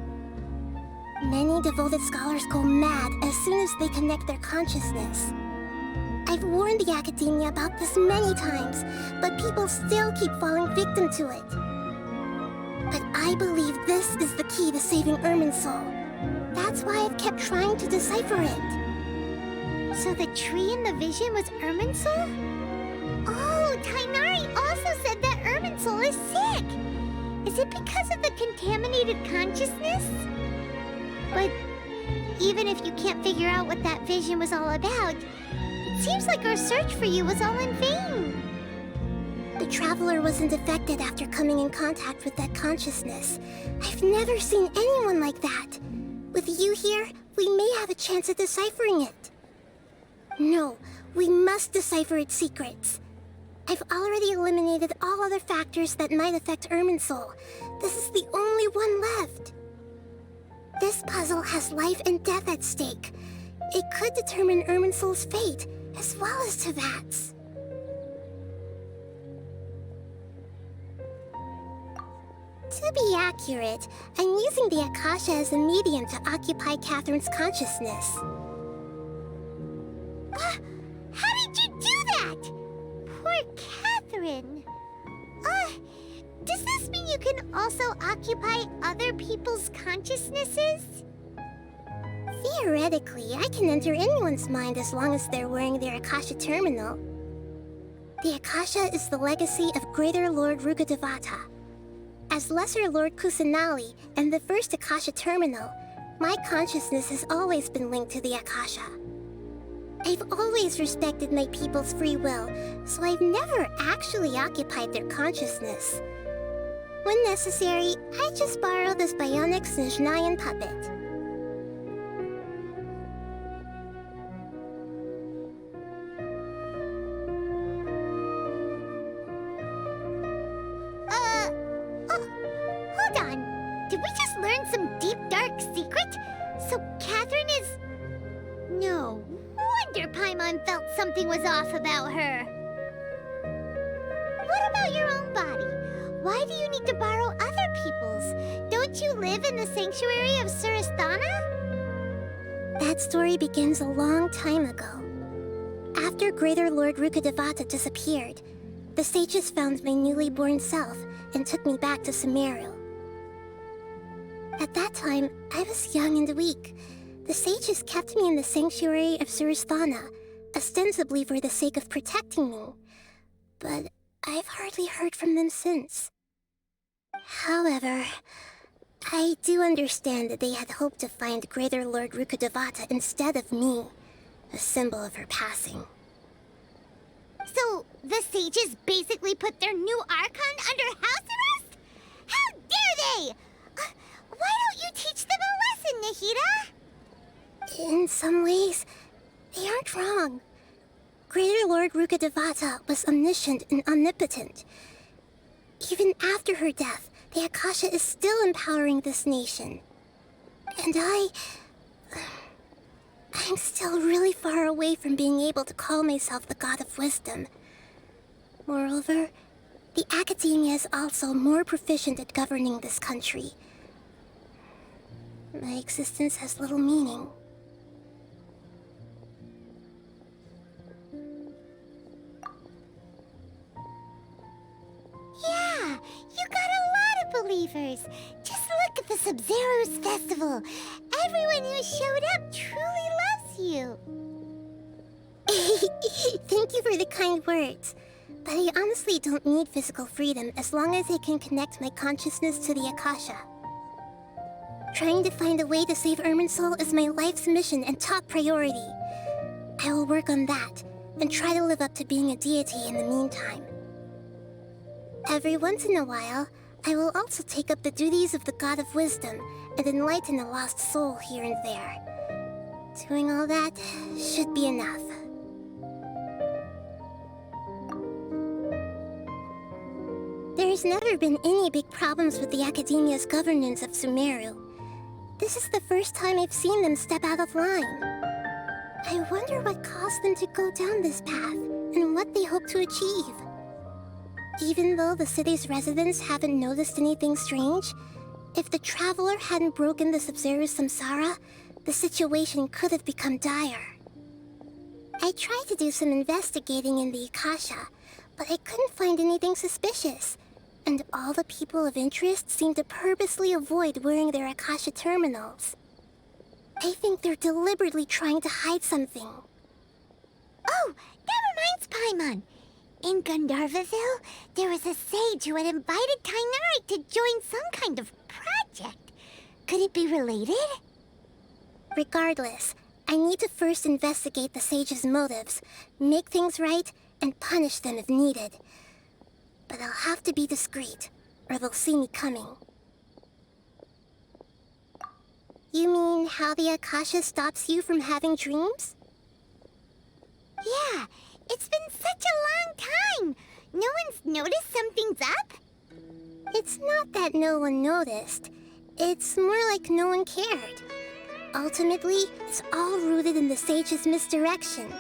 Many devoted scholars go mad as soon as they connect their consciousness. I've warned the academia about this many times, but people still keep falling victim to it. But I believe this is the key to saving Irminsul. That's why I've kept trying to decipher it. So the tree in the vision was Irminsul? Oh, Tainari also said that Irminsul is sick! Is it because of the contaminated consciousness? But even if you can't figure out what that vision was all about, it seems like our search for you was all in vain. The traveler wasn't affected after coming in contact with that consciousness. I've never seen anyone like that. With you here, we may have a chance at deciphering it. No, we must decipher its secrets. I've already eliminated all other factors that might affect Irminsul. This is the only one left. This puzzle has life and death at stake. It could determine Irminsul's fate, as well as Tevat's. To be accurate, I'm using the Akasha as a medium to occupy Catherine's consciousness. How did you do that? Poor Catherine. Does this mean you can also occupy other people's consciousnesses? Theoretically, I can enter anyone's mind as long as they're wearing their Akasha terminal. The Akasha is the legacy of Greater Lord Rukkhadevata. As Lesser Lord Kusanali and the first Akasha terminal, my consciousness has always been linked to the Akasha. I've always respected my people's free will, so I've never actually occupied their consciousness. When necessary, I just borrow this bionic Snezhnayan puppet. Hold on. Did we just learn some deep, dark secret? So Catherine is... No wonder Paimon felt something was off about her. What about your own body? Why do you need to borrow other people's? Don't you live in the sanctuary of Surasthana? That story begins a long time ago. After Greater Lord Rukkhadevata disappeared, the sages found my newly born self and took me back to Sumeru. At that time, I was young and weak. The sages kept me in the sanctuary of Surasthana, ostensibly for the sake of protecting me. But I've hardly heard from them since. However, I do understand that they had hoped to find Greater Lord Rukkhadevata instead of me, a symbol of her passing. So, the sages basically put their new Archon under house arrest? How dare they! Why don't you teach them a lesson, Nahida? In some ways, they aren't wrong. Greater Lord Rukkhadevata was omniscient and omnipotent. Even after her death, the Akasha is still empowering this nation. And I'm still really far away from being able to call myself the God of Wisdom. Moreover, the Academia is also more proficient at governing this country. My existence has little meaning. Yeah, you got a lot of believers. Just look at the Sub-Zero's festival. Everyone who showed up truly loves you. Thank you for the kind words. But I honestly don't need physical freedom as long as I can connect my consciousness to the Akasha. Trying to find a way to save Irminsul is my life's mission and top priority. I will work on that, and try to live up to being a deity in the meantime. Every once in a while, I will also take up the duties of the God of Wisdom and enlighten a lost soul here and there. Doing all that should be enough. There's never been any big problems with the Academia's governance of Sumeru. This is the first time I've seen them step out of line. I wonder what caused them to go down this path, and what they hope to achieve. Even though the city's residents haven't noticed anything strange, if the Traveler hadn't broken the Sub-Zero samsara, the situation could have become dire. I tried to do some investigating in the Akasha, but I couldn't find anything suspicious. And all the people of interest seem to purposely avoid wearing their Akasha terminals. I think they're deliberately trying to hide something. Oh, that reminds Paimon. In Gandharvaville, there was a sage who had invited Tainari to join some kind of project. Could it be related? Regardless, I need to first investigate the sage's motives, make things right, and punish them if needed. But I'll have to be discreet, or they'll see me coming. You mean how the Akasha stops you from having dreams? Yeah, it's been such a long time. No one's noticed something's up? It's not that no one noticed. It's more like no one cared. Ultimately, it's all rooted in the sage's misdirection.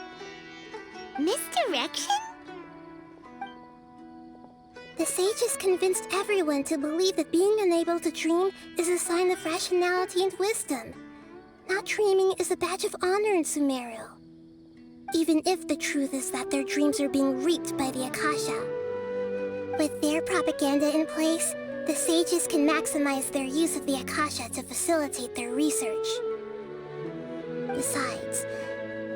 Misdirection? The sages convinced everyone to believe that being unable to dream is a sign of rationality and wisdom. Not dreaming is a badge of honor in Sumeru. Even if the truth is that their dreams are being reaped by the Akasha. With their propaganda in place, the sages can maximize their use of the Akasha to facilitate their research. Besides,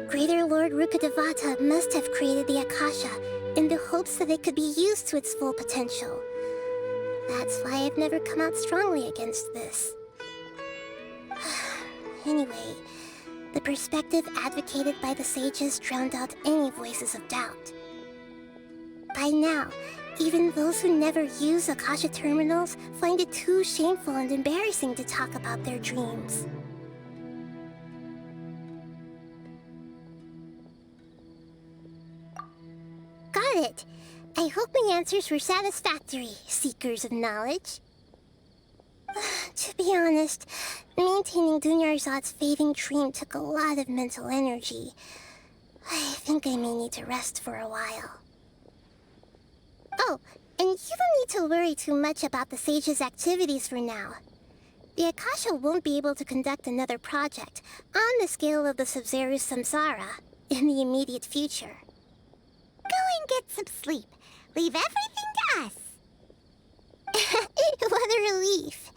Greater Lord Rukkhadevata must have created the Akasha in the hopes that it could be used to its full potential. That's why I've never come out strongly against this. Anyway, the perspective advocated by the sages drowned out any voices of doubt. By now, Even those who never use Akasha terminals find it too shameful and embarrassing to talk about their dreams. Got it. I hope my answers were satisfactory, seekers of knowledge. To be honest, maintaining Dunyarzad's fading dream took a lot of mental energy. I think I may need to rest for a while. Oh, and you don't need to worry too much about the Sage's activities for now. The Akasha won't be able to conduct another project on the scale of the Sub-Zero Samsara in the immediate future. Go and get some sleep. Leave everything to us. What a relief.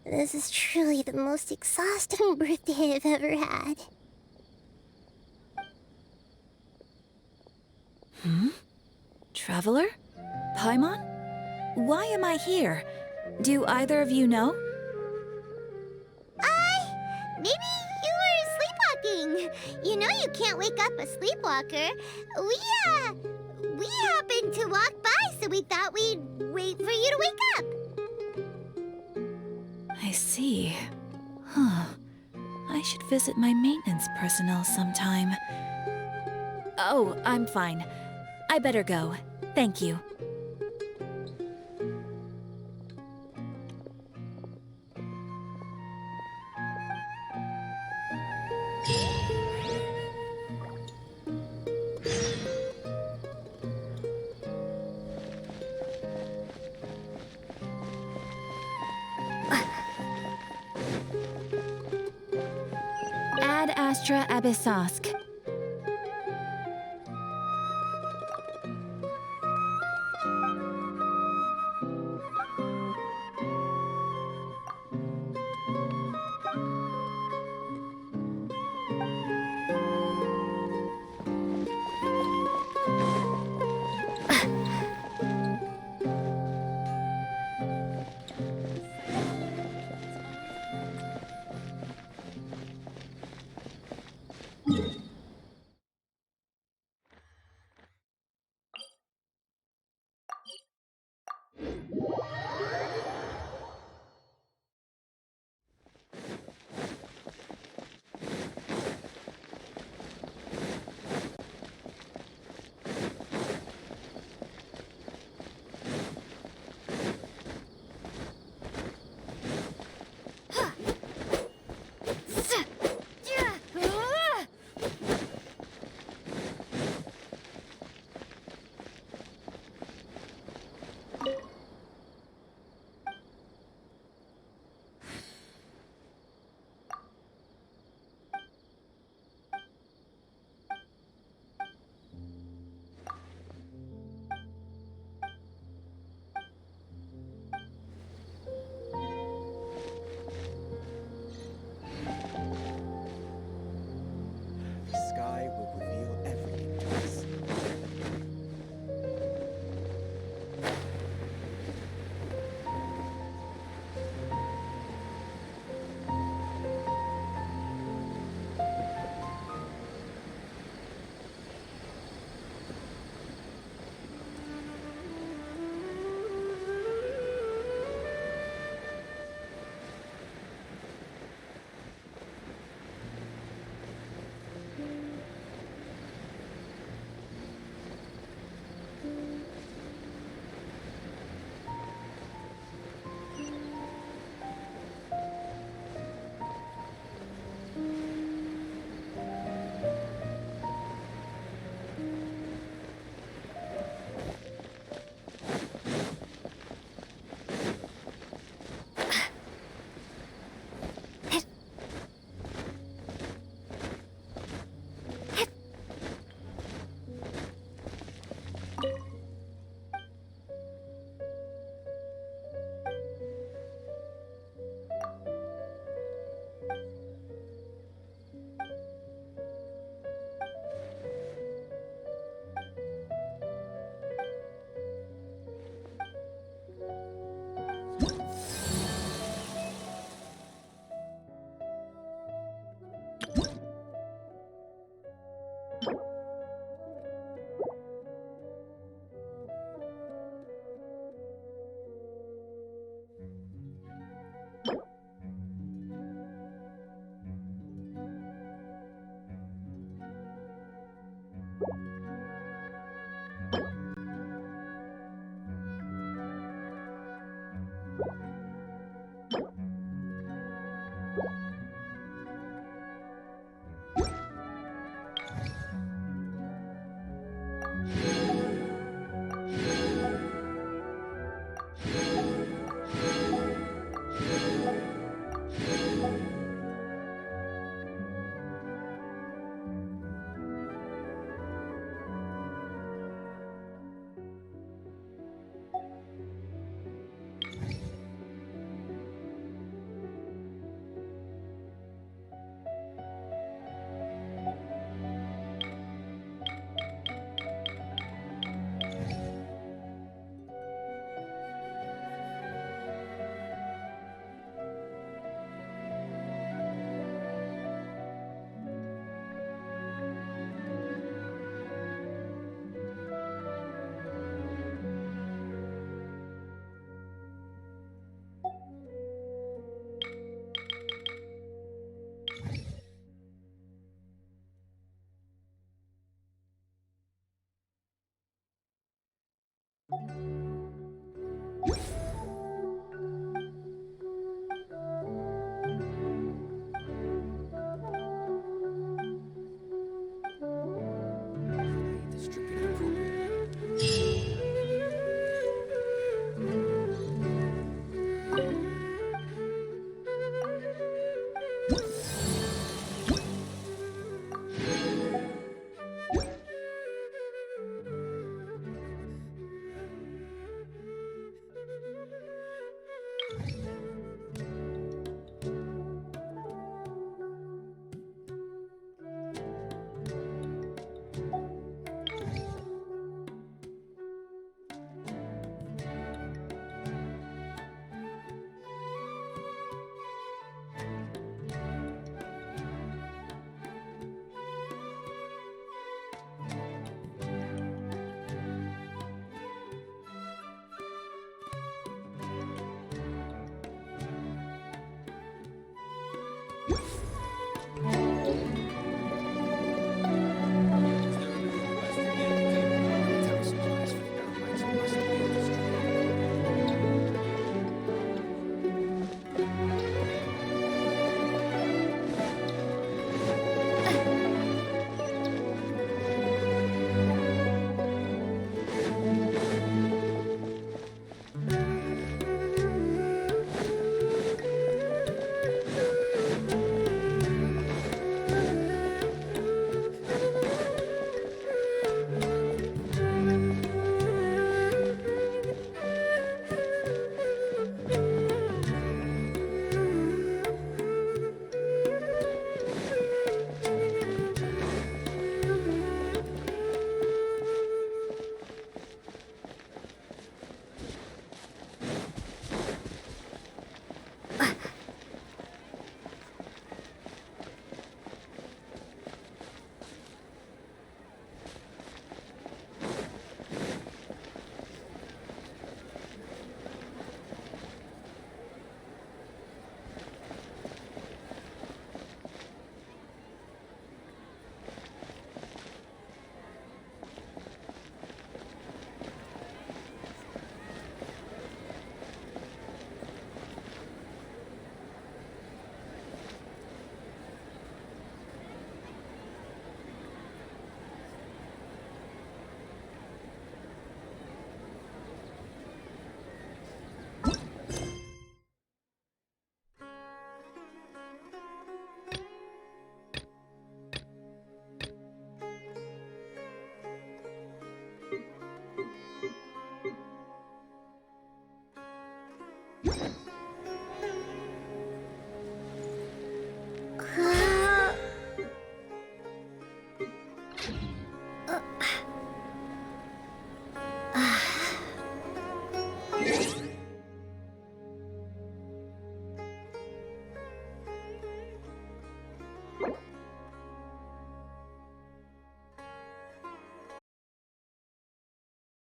This is truly the most exhausting birthday I've ever had. Traveler? Paimon? Why am I here? Do either of you know? Maybe you were sleepwalking. You know you can't wake up a sleepwalker. We happened to walk by, so we thought we'd wait for you to wake up. I see. Huh. I should visit my maintenance personnel sometime. Oh, I'm fine. I better go. Thank you. Ad Astra Abyssosk.